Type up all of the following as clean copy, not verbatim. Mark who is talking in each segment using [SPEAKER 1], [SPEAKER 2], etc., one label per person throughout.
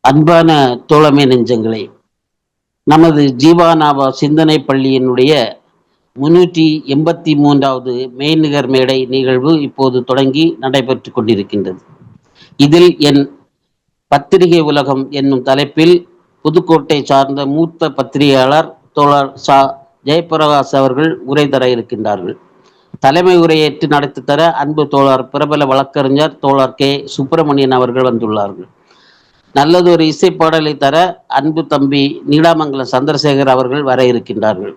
[SPEAKER 1] அன்பான தோழமை நெஞ்சங்களே, நமது ஜீவானாவா சிந்தனை பள்ளியினுடைய 383வது மெய்நிகர் மேடை நிகழ்வு இப்போது தொடங்கி நடைபெற்று கொண்டிருக்கின்றது. இதில் என் பத்திரிகை உலகம் என்னும் தலைப்பில் புதுக்கோட்டை சார்ந்த மூத்த பத்திரிகையாளர் தோழர் ஜெயபிரகாஷ் அவர்கள் உரை தர இருக்கின்றார்கள். தலைமை உரையேற்று நடத்தி தர அன்பு தோழர் பிரபல வழக்கறிஞர் தோழர் கே சுப்பிரமணியன் அவர்கள் வந்துள்ளார்கள். நல்லதொரு இசைப்பாடலை தர அன்பு தம்பி நீடாமங்கலம் சந்திரசேகர் அவர்கள் வர இருக்கின்றார்கள்.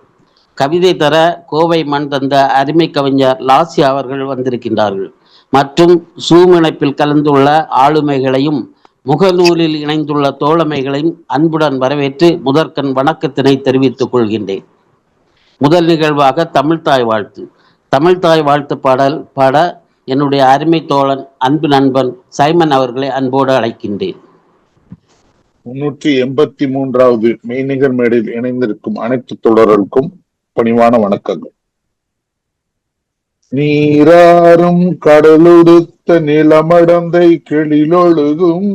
[SPEAKER 1] கவிதை தர கோவை மண் தந்த அருமை கவிஞர் லாசி அவர்கள் வந்திருக்கின்றார்கள். மற்றும் சூம் இணைப்பில் கலந்துள்ள ஆளுமைகளையும் முகநூலில் இணைந்துள்ள தோழமைகளையும் அன்புடன் வரவேற்று முதற்கண் வணக்கத்தினை தெரிவித்துக் கொள்கின்றேன். முதல் நிகழ்வாக தமிழ்தாய் வாழ்த்து. தமிழ்தாய் வாழ்த்து பாடல் பாட என்னுடைய அருமை தோழன் அன்பு நண்பன் சைமன் அவர்களை அன்போடு அழைக்கின்றேன்.
[SPEAKER 2] 383வது மெய்நிகர் மேடையில் இணைந்திருக்கும் அனைத்து தொடர்களுக்கும் பணிவான வணக்கங்கள். நீராறும் கடலுடுத்த நிலமடந்தை கிளிலொழுகும்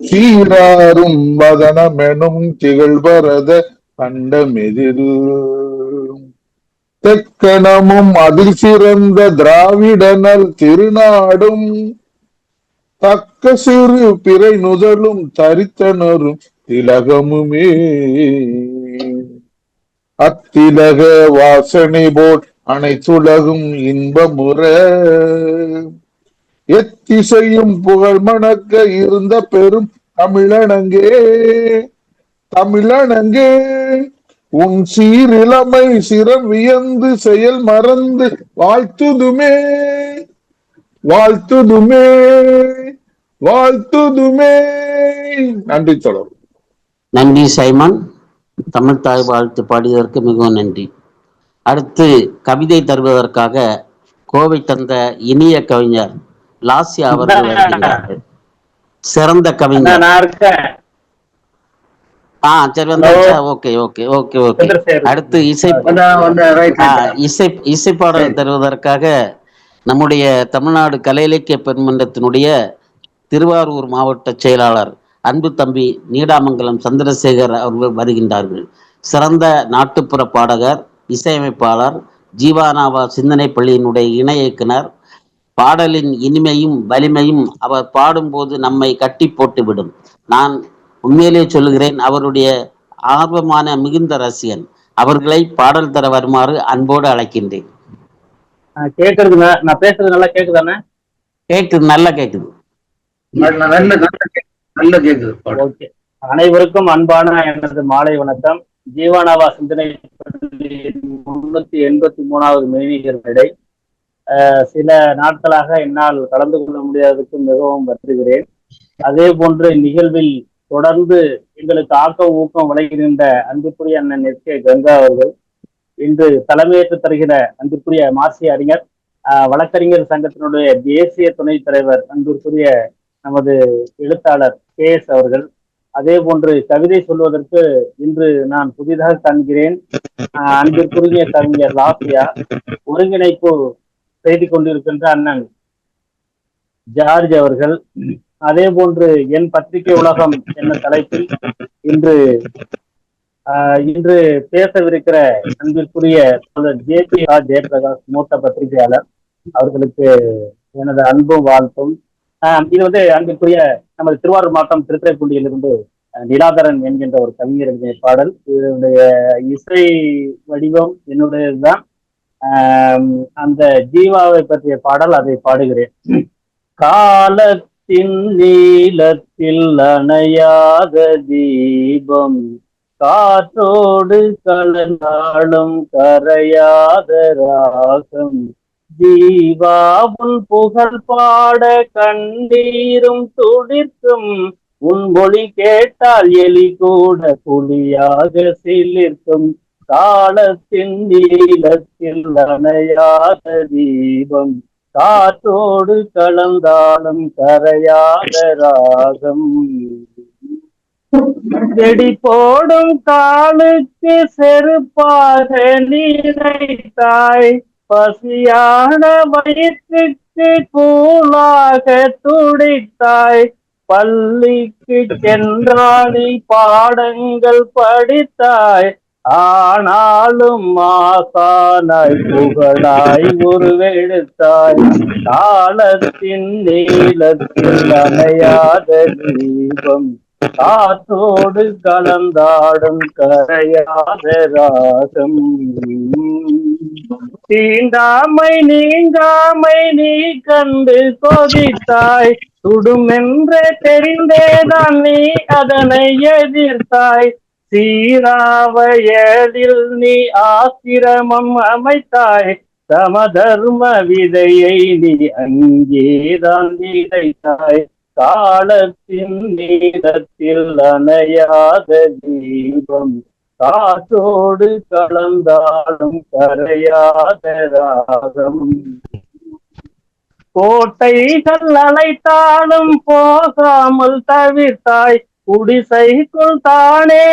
[SPEAKER 2] சீராறும் வதனமெனும் திகழ்வரத கண்டமெதிர் தெக்கணமும் அதில் சிறந்த திராவிடனல் திருநாடும் தக்க சிறு பிறை நுதலும் தரித்தனரும் திலகமுமே அத்திலக வாசனை போல் அனைத்துலகும் இன்பமுற எத்திசையும் புகழ் மணக்க இருந்த பெரும் தமிழனங்கே தமிழனங்கே உன் சீரிழமை சிரம் வியந்து செயல் மறந்து வாழ்த்துதுமே வாழ்த்துதுமே வாழ்த்துதுமே. நன்றி தொடர்.
[SPEAKER 1] நன்றி சைமன். தமிழ்தாய் வாழ்த்து பாடியதற்கு மிகவும் நன்றி. அடுத்து கவிதை தருவதற்காக கோவை தந்த இனிய கவிஞர் லாசி அவர்கள் வருகின்றார்கள். சிறந்த கவிஞர். சரி வந்தாச்சா? Okay okay okay okay. அடுத்து இசைப்பாடல் தருவதற்காக நம்முடைய தமிழ்நாடு கலை இலக்கிய பெருமன்றத்தினுடைய திருவாரூர் மாவட்ட செயலாளர் அன்பு தம்பி நீடாமங்கலம் சந்திரசேகர் அவர்கள் வருகின்றார்கள். சிறந்த நாட்டுப்புற பாடகர், இசையமைப்பாளர், ஜீவானாவா சிந்தனை பள்ளியினுடைய இணை இயக்குனர். பாடலின் இனிமையும் வலிமையும் அவர் பாடும்போது நம்மை கட்டி போட்டுவிடும். நான் உண்மையிலே சொல்லுகிறேன், அவருடைய ஆர்வமான மிகுந்த ரசிகன். அவர்களை பாடல் தர வருமாறு அன்போடு அழைக்கின்றேன்.
[SPEAKER 3] கேக்குறதுங்க, நான் பேசுறது நல்லா கேக்குதானே?
[SPEAKER 1] கேக்குது, நல்லா கேக்குது.
[SPEAKER 3] ஓகே. அனைவருக்கும் அன்பான எனது மாலை வணக்கம். ஜீவானாவா சிந்தனை 383வது மெய்நிகர் மேடை. சில நாட்களாக என்னால் கலந்து கொள்ள முடியாததுக்கு மிகவும் வருந்துகிறேன். அதே போன்று நிகழ்வில் தொடர்ந்து எங்களுக்கு ஆக்கம் ஊக்கம் வழங்குகின்ற அன்புக்குரிய அண்ணன் எஸ்.கே. கங்கா அவர்கள், இன்று தலைமையேற்று தருகிற அன்புக்குரிய மார்க்சிய அறிஞர் வழக்கறிஞர் சங்கத்தினுடைய தேசிய துணைத் தலைவர் அன்புக்குரிய நமது எழுத்தாளர் KS அவர்கள், அதே போன்று கவிதை சொல்வதற்கு இன்று நான் புதிதாக காண்கிறேன் அன்பிற்குரிய கவிஞர் லாசியா, ஒருங்கிணைப்பு செய்து கொண்டிருக்கின்ற அண்ணன் ஜார்ஜ் அவர்கள், அதே போன்று என் பத்திரிகை உலகம் என்ற தலைப்பில் இன்று பேசவிருக்கிற அன்பிற்குரிய ஜே.பி. ஜெயபிரகாஷ் மூத்த பத்திரிகையாளர் அவர்களுக்கு எனது அன்பும் வாழ்த்தும். இது அன்பிற்குரிய நமது திருவாரூர் மாவட்டம் திருத்துறைப்பூண்டியிலிருந்து நிலாதரன் என்கின்ற ஒரு கவிஞர் எழுதிய பாடல். இதனுடைய இசை வடிவம் என்னுடையதுதான். அந்த ஜீவாவை பற்றிய பாடல், அதை பாடுகிறேன். காலத்தின் நீளத்தில் அணையாத தீபம், காற்றோடு கலந்தாலும் கரையாத ராகம், ஜீவாவுன் புகழ் பாட கண்ணீரும் துடிக்கும், உன் மொழி கேட்டால் எலி கூட புலியாக சிலிர்க்கும். காலத்தின் நீளத்தில் அணையாத தீபம், காற்றோடு கலந்தாலும் கரையாத ராகம், செடி போடும் காலுக்கு செருப்பாக நீரைத்தாய், பசியான வயிற்றுக்கு கூலாக துடித்தாய், பள்ளிக்கு சென்றாணி பாடங்கள் படித்தாய், ஆனாலும் ஆசானாய் புகழாய் உருவெடுத்தாய். காலத்தின் நீளத்தில் அணையாத தீபம், காற்றோடு கலந்தாடும் கரையாத ராகம். தீண்டாமை நீங்காமை நீ கண்டு கொதித்தாய், சுடுமென்று தெரிந்தேதான் நீ அதனை எதிர்த்தாய். சீராவையதில் நீ ஆசிரமம் அமைத்தாய், சமதர்ம விதையை நீ அங்கேதான் விதைத்தாய். காலத்தின் நீளத்தில் அணையாத தீபம், காற்றோடு கலந்தாலும் கரையாத ராகம். கோட்டைகள் அழைத்தாலும் போகாமல் தவிர்த்தாய், குடிசைக்குள் தானே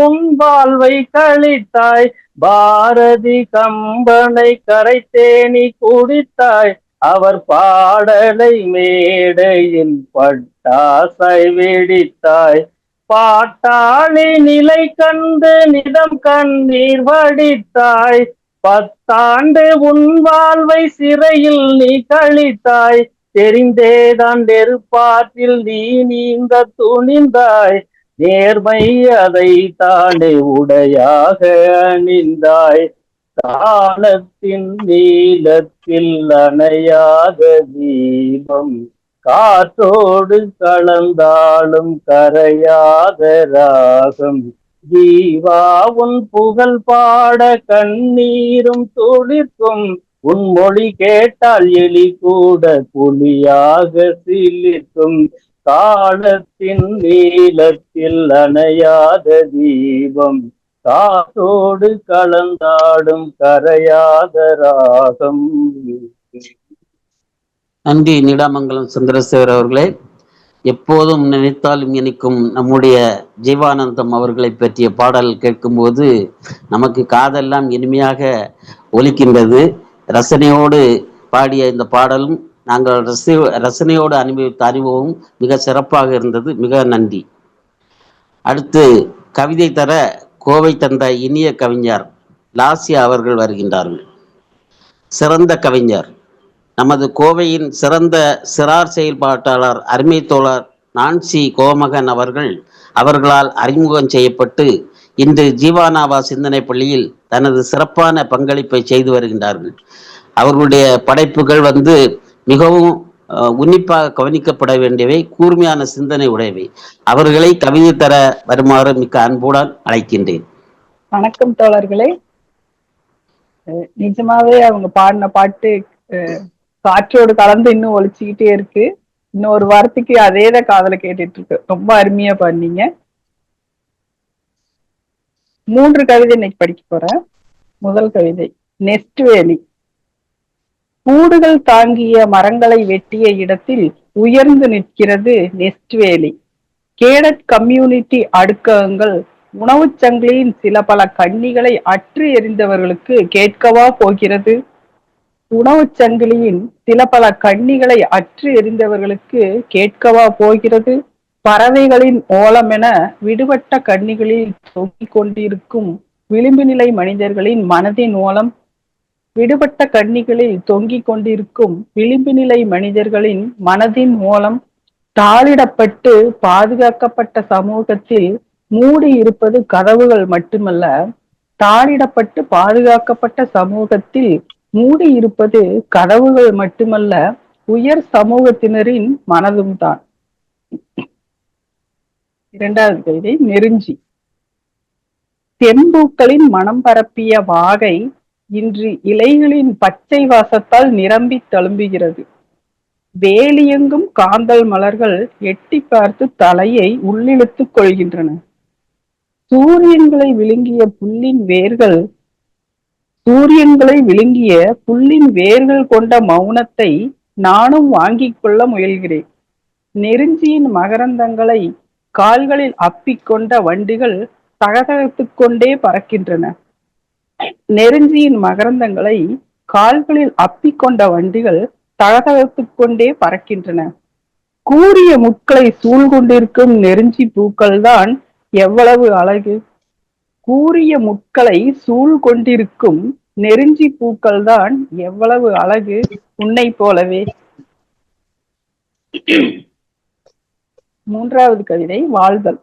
[SPEAKER 3] உன் வாழ்வை கழித்தாய். பாரதி கம்பனை கரைத்தேனி குடித்தாய், அவர் பாடலை மேடையில் பட்டாசை வெடித்தாய். பாட்டாளி நிலை கண்டு நிதம் கண்ணீர் வடித்தாய், 10 ஆண்டு உன் வாழ்வை சிறையில் நீ கழித்தாய். தெரிந்தேதான் நெருப்பாற்றில் நீ நீந்த துணிந்தாய், நேர்மை அதை தானே உடையாக அணிந்தாய். காலத்தின் நீளத்தில் அணையாத தீபம், காற்றோடு கலந்தாலும் கரையாத ராகம். ஜீவா உன் புகழ் பாட கண்ணீரும் துளிர்க்கும், உன் மொழி கேட்டால் எலி கூட புலியாக சிலிர்க்கும். காலத்தின் நீளத்தில் அணையாத தீபம், காற்றோடு கலந்தாடும் கரையாத ராகம்.
[SPEAKER 1] நன்றி நீடாமங்கலம் சந்திரசேகர் அவர்களே. எப்போதும் நினைத்தாலும் இனிக்கும் நம்முடைய ஜீவானந்தம் அவர்களை பற்றிய பாடல் கேட்கும்போது நமக்கு காதெல்லாம் இனிமையாக ஒலிக்கின்றது. ரசனையோடு பாடிய இந்த பாடலும் நாங்கள் ரசனையோடு அனுபவித்த அனுபவம் மிக சிறப்பாக இருந்தது. மிக நன்றி. அடுத்து கவிதை தர கோவை தந்த இனிய கவிஞர் லாசியா அவர்கள் வருகின்றார்கள். சிறந்த கவிஞர் நமது கோவையின் சிறந்த சிறார் செயல்பாட்டாளர் அருமை தோழர் நான்சி கோமகன் அவர்களால் அறிமுகம் செய்யப்பட்டு இன்று ஜீவானாவா சிந்தனை பள்ளியில் தனது சிறப்பான பங்களிப்பை செய்து வருகின்றார்கள். அவர்களுடைய படைப்புகள் மிகவும் உன்னிப்பாக கவனிக்கப்பட வேண்டியவை, கூர்மையான சிந்தனை உடையவை. அவர்களை கவிதை தர வருமாறு மிக்க அன்புடன் அழைக்கின்றேன்.
[SPEAKER 4] வணக்கம் தோழர்களே. நிஜமாவே அவங்க பாடின பாட்டு காற்றோடு கலந்து இன்னும் ஒழிச்சுக்கிட்டே இருக்கு. இன்னொரு வாரத்துக்கு அதேதான் காதல கேட்டுட்டு இருக்கு. ரொம்ப அருமையா பாடினீங்க. 3 கவிதை இன்னைக்கு படிக்க போறேன். முதல் கவிதை நெஸ்ட் வேலி. கூடுகள் தாங்கிய மரங்களை வெட்டிய இடத்தில் உயர்ந்து நிற்கிறது நெஸ்ட் வேலி. கேடட் கம்யூனிட்டி அடுக்ககங்கள் உணவுச் சங்கிலியின் சில பல கண்ணிகளை அற்று எறிந்தவர்களுக்கு கேட்கவா போகிறது? உணவுச் சங்கிலியின் சில பல கண்ணிகளை அற்று எறிந்தவர்களுக்கு கேட்கவா போகிறது? பறவைகளின் ஓலம் என விடுபட்ட கண்ணிகளில் தொங்கிக் கொண்டிருக்கும் விளிம்பு நிலை மனிதர்களின் மனதின் ஓலம். விடுபட்ட கண்ணிகளில் தொங்கிக் கொண்டிருக்கும் விளிம்பு நிலை மனிதர்களின் மனதின் ஓலம். தாளிடப்பட்டு பாதுகாக்கப்பட்ட சமூகத்தில் மூடி இருப்பது கதவுகள் மட்டுமல்ல, தாளிடப்பட்டு பாதுகாக்கப்பட்ட சமூகத்தில் மூடி இருப்பது கதவுகள் மட்டுமல்ல, உயர் சமூகத்தினரின் மனதும் தான். 2வது கவிதை நெருஞ்சி. செம்பூக்களின் மனம் பரப்பிய வாகை இன்று இலைகளின் பச்சை வாசத்தால் நிரம்பி தழும்புகிறது. வேலியெங்கும் காந்தல் மலர்கள் எட்டி பார்த்து தலையை உள்ளிழுத்துக் கொள்கின்றன. சூரியன்களை விழுங்கிய புல்லின் வேர்கள் கொண்ட மௌனத்தை நானும் வாங்கிக் கொள்ள முயல்கிறேன். நெருஞ்சியின் மகரந்தங்களை கால்களில் அப்பிக்கொண்ட வண்டுகள் தகதகத்துக் கொண்டே பறக்கின்றன. நெருஞ்சியின் மகரந்தங்களை கால்களில் அப்பிக்கொண்ட வண்டுகள் தகதகத்துக் கொண்டே பறக்கின்றன. கூரிய முட்களை சூழ்கொண்டிருக்கும் நெருஞ்சி பூக்கள் தான் எவ்வளவு அழகு. கூரிய முட்களை சூழ்கொண்டிருக்கும் நெருஞ்சி பூக்கள் தான் எவ்வளவு அழகு உன்னை போலவே. மூன்றாவது கவிதை வாழ்தல்.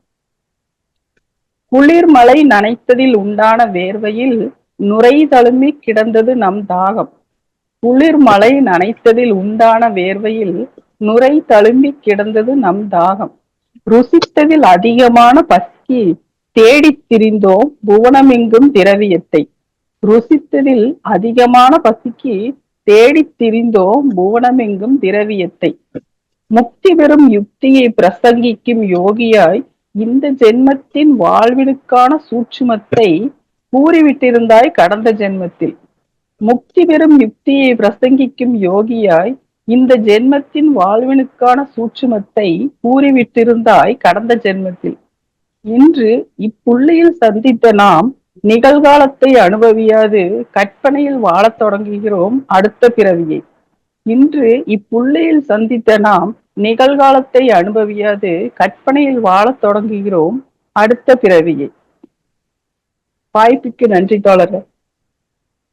[SPEAKER 4] குளிர்மழை நனைத்ததில் உண்டான வேர்வையில் நுரை தழும்பி கிடந்தது நம் தாகம். குளிர்மழை நனைத்ததில் உண்டான வேர்வையில் நுரை தழும்பி கிடந்தது நம் தாகம். ருசித்ததில் அதிகமான பசிக்கு தேடித் திரிந்தோம் புவனமெங்கும் திரவியத்தை. ருசித்ததில் அதிகமான பசிக்கு தேடித் திரிந்தோம் புவனமெங்கும் திரவியத்தை. முக்தி பெறும் யுக்தியை பிரசங்கிக்கும் யோகியாய் இந்த ஜென்மத்தின் வாழ்வினுக்கான சூட்சுமத்தை கூறிவிட்டிருந்தாய் கடந்த ஜென்மத்தில். முக்தி பெறும் யுக்தியை பிரசங்கிக்கும் யோகியாய் இந்த ஜென்மத்தின் வாழ்வினுக்கான சூட்சுமத்தை கூறிவிட்டிருந்தாய் கடந்த ஜென்மத்தில். இன்று இப்புள்ளியில் சந்தித்த நாம் நிகழ்காலத்தை அனுபவியாது கற்பனையில் வாழத் தொடங்குகிறோம் அடுத்த பிறவியை. இன்று இப்புள்ளியில் சந்தித்த நாம் நிகழ்காலத்தை அனுபவியாது கற்பனையில் வாழத் தொடங்குகிறோம் அடுத்த பிறவியை. வாய்ப்புக்கு நன்றி தோழர்கள்.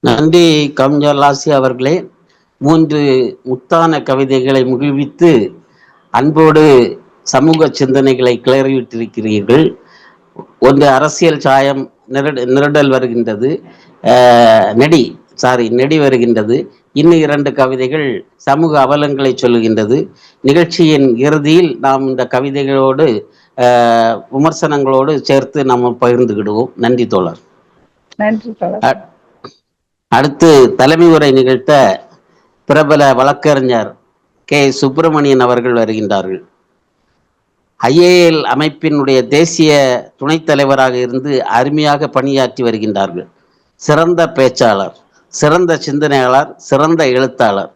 [SPEAKER 1] நன்றி கவிஞர் லாசி அவர்களே. 3 முத்தான கவிதைகளை முகிழ்வித்து அன்போடு சமூக சிந்தனைகளை கிளறிவிட்டிருக்கிறீர்கள். ஒன்று அரசியல் சாயம் நிரடல் வருகின்றது, நெடி வருகின்றது. இன்னும் 2 கவிதைகள் சமூக அவலங்களை சொல்லுகின்றது. நிகழ்ச்சியின் இறுதியில் நாம் இந்த கவிதைகளோடு விமர்சனங்களோடு சேர்த்து நாம் பகிர்ந்துகிடுவோம். நன்றி தோழர்.
[SPEAKER 4] நன்றி தோழர்.
[SPEAKER 1] அடுத்து தலைமை உரை நிகழ்த்த பிரபல வழக்கறிஞர் கே சுப்பிரமணியன் அவர்கள் வருகின்றார்கள். ஐஏஎல் அமைப்பினுடைய தேசிய துணைத் தலைவராக இருந்து அருமையாக பணியாற்றி வருகின்றார்கள். சிறந்த பேச்சாளர், சிறந்த சிந்தனையாளர், சிறந்த எழுத்தாளர்.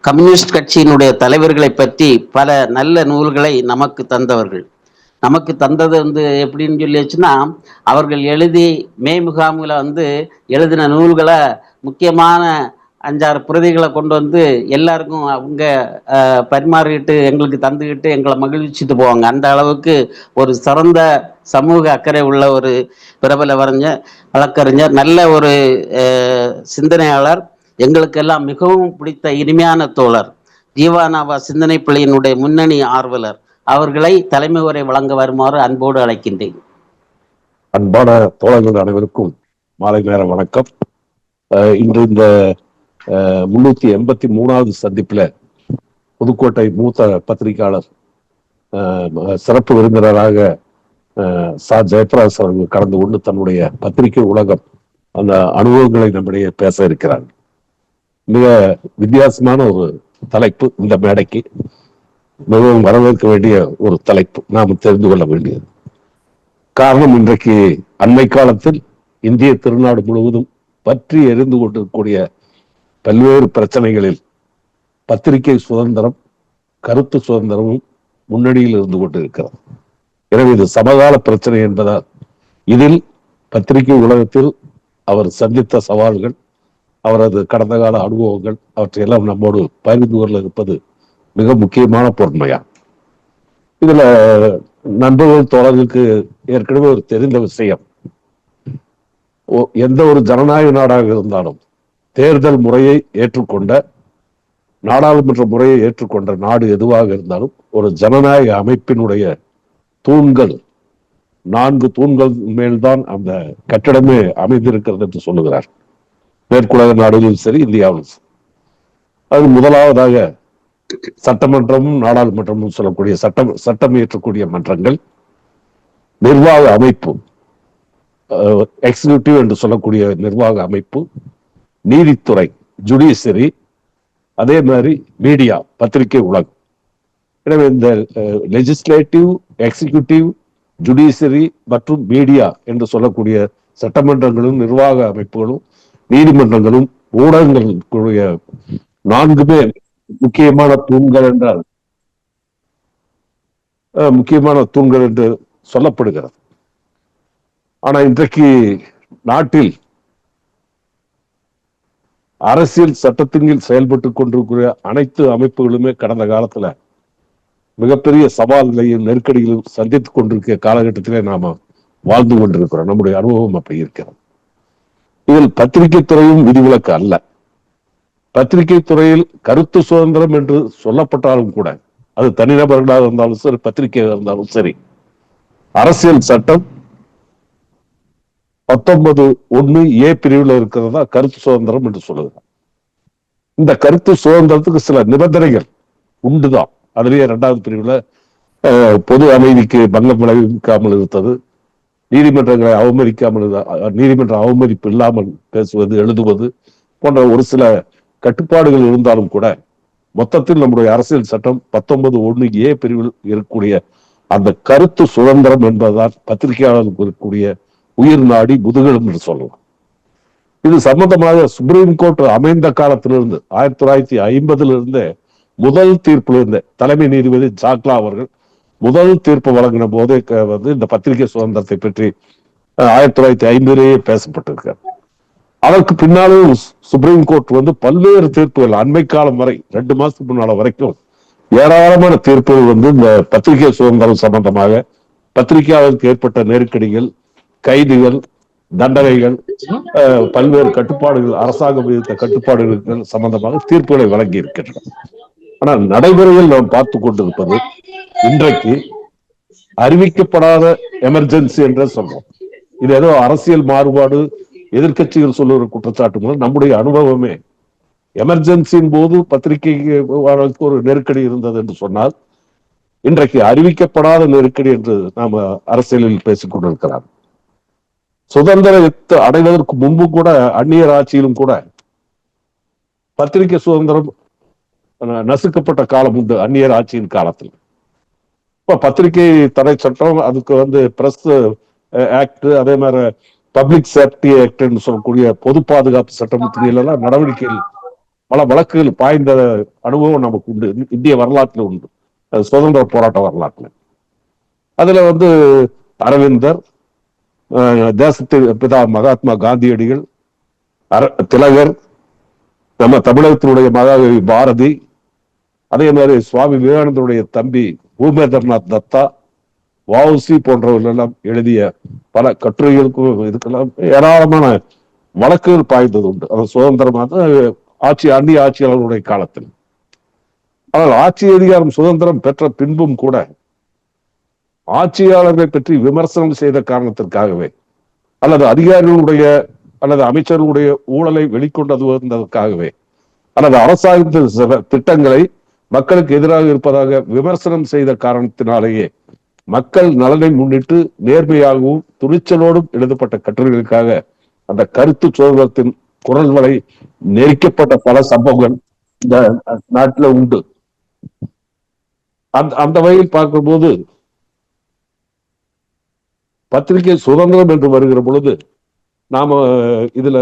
[SPEAKER 1] கம்யூனிஸ்ட் கட்சியினுடைய தலைவர்களை பற்றி பல நல்ல நூல்களை நமக்கு தந்தவர்கள். நமக்கு தந்தது எப்படின்னு சொல்லிச்சுன்னா, அவர்கள் எழுதி மே முகாமில் எழுதின நூல்களை முக்கியமான 5-6 பிரதிகளை கொண்டு எல்லாருக்கும் அவங்க பரிமாறிட்டு எங்களுக்கு தந்துக்கிட்டு எங்களை மகிழ்ச்சிட்டு போவாங்க. அந்த அளவுக்கு ஒரு சிறந்த சமூக அக்கறை உள்ள ஒரு பிரபல வழக்கறிஞர், நல்ல ஒரு சிந்தனையாளர், எங்களுக்கெல்லாம் மிகவும் பிடித்த இனிமையான தோழர், ஜீவானாவா சிந்தனை பிள்ளையினுடைய முன்னணி ஆர்வலர் அவர்களை தலைமை உரை வழங்க வருமாறு அன்போடு அழைக்கின்றேன்.
[SPEAKER 5] அன்பான தோழர்கள் அனைவருக்கும் மாலை நேர வணக்கம். இன்று இந்த 383வது சந்திப்புல புதுக்கோட்டை மூத்த பத்திரிகையாளர் சிறப்பு விருந்தினராக சா ஜெயபிரகாஷ் அவர்கள் கடந்து கொண்டு தன்னுடைய பத்திரிகை உலகம் அந்த அனுபவங்களை நம்மிடையே பேச இருக்கிறார். மிக வித்தியாசமான ஒரு தலைப்பு. இந்த மேடைக்கு மிகவும் வரவேற்க வேண்டிய ஒரு தலைப்பு, நாம் தெரிந்து கொள்ள வேண்டியது. காரணம், இன்றைக்கு அண்மை காலத்தில் இந்திய திருநாடு முழுவதும் பற்றி எரிந்து கொண்டிருக்கக்கூடிய பல்வேறு பிரச்சனைகளில் பத்திரிகை சுதந்திரம், கருத்து சுதந்திரமும் முன்னணியில் இருந்து கொண்டிருக்கிறது. எனவே இது சமகால பிரச்சனை என்பதால் இதில் பத்திரிகை உலகத்தில் அவர் சந்தித்த சவால்கள், அவரது கடந்த கால அனுபவங்கள், அவற்றையெல்லாம் நம்மோடு பகிர்ந்து கொள்ள இருப்பது மிக முக்கியமான பொறுமையா. இதுல நண்பர்கள் தோழர்களுக்கு ஏற்கனவே ஒரு தெரிந்த விஷயம், எந்த ஒரு ஜனநாயக நாடாக இருந்தாலும் தேர்தல் முறையை ஏற்றுக்கொண்ட, நாடாளுமன்ற முறையை ஏற்றுக்கொண்ட நாடு எதுவாக இருந்தாலும் ஒரு ஜனநாயக அமைப்பினுடைய தூண்கள், 4 தூண்கள் மேல்தான் அந்த கட்டிடமே அமைந்திருக்கிறது என்று சொல்லுகிறார். மேற்குலக நாடுகளும் சரி, இந்தியாவிலும் சரி. அது முதலாவதாக சட்டமன்றமும் நாடாளுமன்றமும் சொல்லக்கூடிய சட்டம் இயற்றக்கூடிய மன்றங்கள், நிர்வாக அமைப்பு, எக்ஸிகியூட்டிவ் என்று சொல்லக்கூடிய நிர்வாக அமைப்பு, நீதித்துறை ஜுடிஷியரி, அதே மாதிரி மீடியா பத்திரிகை உலகம். எனவே இந்த லெஜிஸ்லேட்டிவ், எக்ஸிகியூட்டிவ், ஜுடிஷியரி மற்றும் மீடியா என்று சொல்லக்கூடிய சட்டமன்றங்களும் நிர்வாக அமைப்புகளும் நீதிமன்றங்களும் ஊடகங்களுடைய 4மே முக்கியமான தூண்கள் என்றால் முக்கியமான தூண்கள் என்று சொல்லப்படுகிறது. ஆனா இன்றைக்கு நாட்டில் அரசியல் சட்டத்தின் கீழ் செயல்பட்டு கொண்டிருக்கிற அனைத்து அமைப்புகளுமே கடந்த காலத்துல மிகப்பெரிய சவால்களையும் நெருக்கடிகளையும் சந்தித்துக் கொண்டிருக்கிற காலகட்டத்திலே நாம வாழ்ந்து கொண்டிருக்கிறோம். நம்முடைய அனுபவம் அப்படி இருக்கிறது. இதில் பத்திரிகை துறையும் விதிவிலக்கு அல்ல. பத்திரிகை துறையில் கருத்து சுதந்திரம் என்று சொல்லப்பட்டாலும் கூட, அது தனிநபர்களாக இருந்தாலும் சரி, பத்திரிகையாக இருந்தாலும் சரி, அரசியல் சட்டம் 19(1)A பிரிவில் இருக்கிறதா கருத்து சுதந்திரம் என்று சொல்லுகிறார். இந்த கருத்து சுதந்திரத்துக்கு சில நிபந்தனைகள் உண்டுதான். அதுலயே 2வது பிரிவுல பொது அமைதிக்கு பங்கம் விளைவிக்காமல் இருந்தது, நீதிமன்றங்களை அவமதிக்காமல், நீதிமன்ற அவமதிப்பு இல்லாமல் பேசுவது, எழுதுவது போன்ற ஒரு சில கட்டுப்பாடுகள் இருந்தாலும் கூட, மொத்தத்தில் நம்முடைய அரசியல் சட்டம் 19(1)A பிரிவில் இருக்கக்கூடிய அந்த கருத்து சுதந்திரம் என்பதால் பத்திரிகையாளர்களுக்கு இருக்கக்கூடிய உயிர் நாடி முதுகெலும் என்று சொல்லலாம். இது சம்பந்தமாக சுப்ரீம் கோர்ட் அமைந்த காலத்திலிருந்து 1950 முதல் தீர்ப்பிலிருந்து தலைமை நீதிபதி சாக்லா அவர்கள் முதல் தீர்ப்பு வழங்கின போதே இந்த பத்திரிகை சுதந்திரத்தை பற்றி 1950 பேசப்பட்டிருக்கார். அதற்கு பின்னாலும் சுப்ரீம் கோர்ட் பல்வேறு தீர்ப்புகள், அண்மை காலம் வரை 2 மாசத்துக்கு முன்னால வரைக்கும் ஏராளமான தீர்ப்புகள் இந்த பத்திரிகை சுதந்திரம் சம்பந்தமாக, பத்திரிகையாளருக்கு ஏற்பட்ட நெருக்கடிகள், கைதுகள், தண்டனைகள், பல்வேறு கட்டுப்பாடுகள், அரசாங்கம் விதித்த கட்டுப்பாடுகள் சம்பந்தமாக தீர்ப்புகளை வழங்கி இருக்கின்றன. ஆனால் நடைமுறையில் நாம் பார்த்து கொண்டிருப்பது இன்றைக்கு அறிவிக்கப்படாத எமர்ஜென்சி என்று சொல்றோம். இது ஏதோ அரசியல் மாறுபாடு, எதிர்கட்சிகள் சொல்லுகிற குற்றச்சாட்டு மூலம் நம்முடைய அனுபவமே எமர்ஜென்சியின் போது பத்திரிகைக்கு ஒரு நெருக்கடி இருந்தது என்று சொன்னால், இன்றைக்கு அறிவிக்கப்படாத நெருக்கடி என்று நாம அரசியலில் பேசிக் கொண்டிருக்கிறார். சுதந்திரத்தை அடைவதற்கு முன்பு கூட, அந்நியர் ஆட்சியிலும் கூட பத்திரிகை சுதந்திரம் நசுக்கப்பட்ட காலம் உண்டு. அந்நியர் ஆட்சியின் காலத்தில் இப்ப பத்திரிகை தடை சட்டம், அதுக்கு பிரஸ் ஆக்ட், அதே மாதிரி பப்ளிக் சேஃப்டி ஆக்ட் சொல்லக்கூடிய பொது பாதுகாப்பு சட்டத்திலாம் நடவடிக்கைகள், பல வழக்குகள் பாய்ந்த அனுபவம் நமக்கு உண்டு, இந்திய வரலாற்றில் உண்டு, சுதந்திர போராட்ட வரலாற்றில். அதுல அரவிந்தர், தேசத்தின் பிதா மகாத்மா காந்தியடிகள், திலகர், நம்ம தமிழகத்தினுடைய மகாகவி பாரதி, அதே மாதிரி சுவாமி விவேகானந்தருடைய தம்பி பூமேந்திரநாத் தத்தா, வஉசி போன்றவர்கள் எல்லாம் எழுதிய பல கட்டுரைகளுக்கும் இதுக்கெல்லாம் ஏராளமான வழக்குகள் பாய்ந்தது உண்டு. அது சுதந்திரமாக அந்நிய ஆட்சியாளர்களுடைய காலத்தில். ஆனால் ஆட்சி அதிகாரம் சுதந்திரம் பெற்ற பின்பும் கூட ஆட்சியாளர்களை பற்றி விமர்சனம் செய்த காரணத்திற்காகவே, அல்லது அதிகாரிகளுடைய அல்லது அமைச்சர்களுடைய ஊழலை வெளிக்கொண்டு வந்ததற்காகவே, அல்லது அரசாங்கத்தின் சில திட்டங்களை மக்களுக்கு எதிராக இருப்பதாக விமர்சனம் செய்த காரணத்தினாலேயே மக்கள் நலனை முன்னிட்டு நேர்மையாகவும் துணிச்சலோடும் எழுதப்பட்ட கட்டுரைகளுக்காக அந்த கருத்து சுதந்திரத்தின் குரல் வலை நெரிக்கப்பட்ட பல சம்பவங்கள் இந்த நாட்டில் உண்டு. அந்த வகையில் பார்க்கும்போது பத்திரிகை சுதந்திரம் என்று வருகிற பொழுது நாம இதுல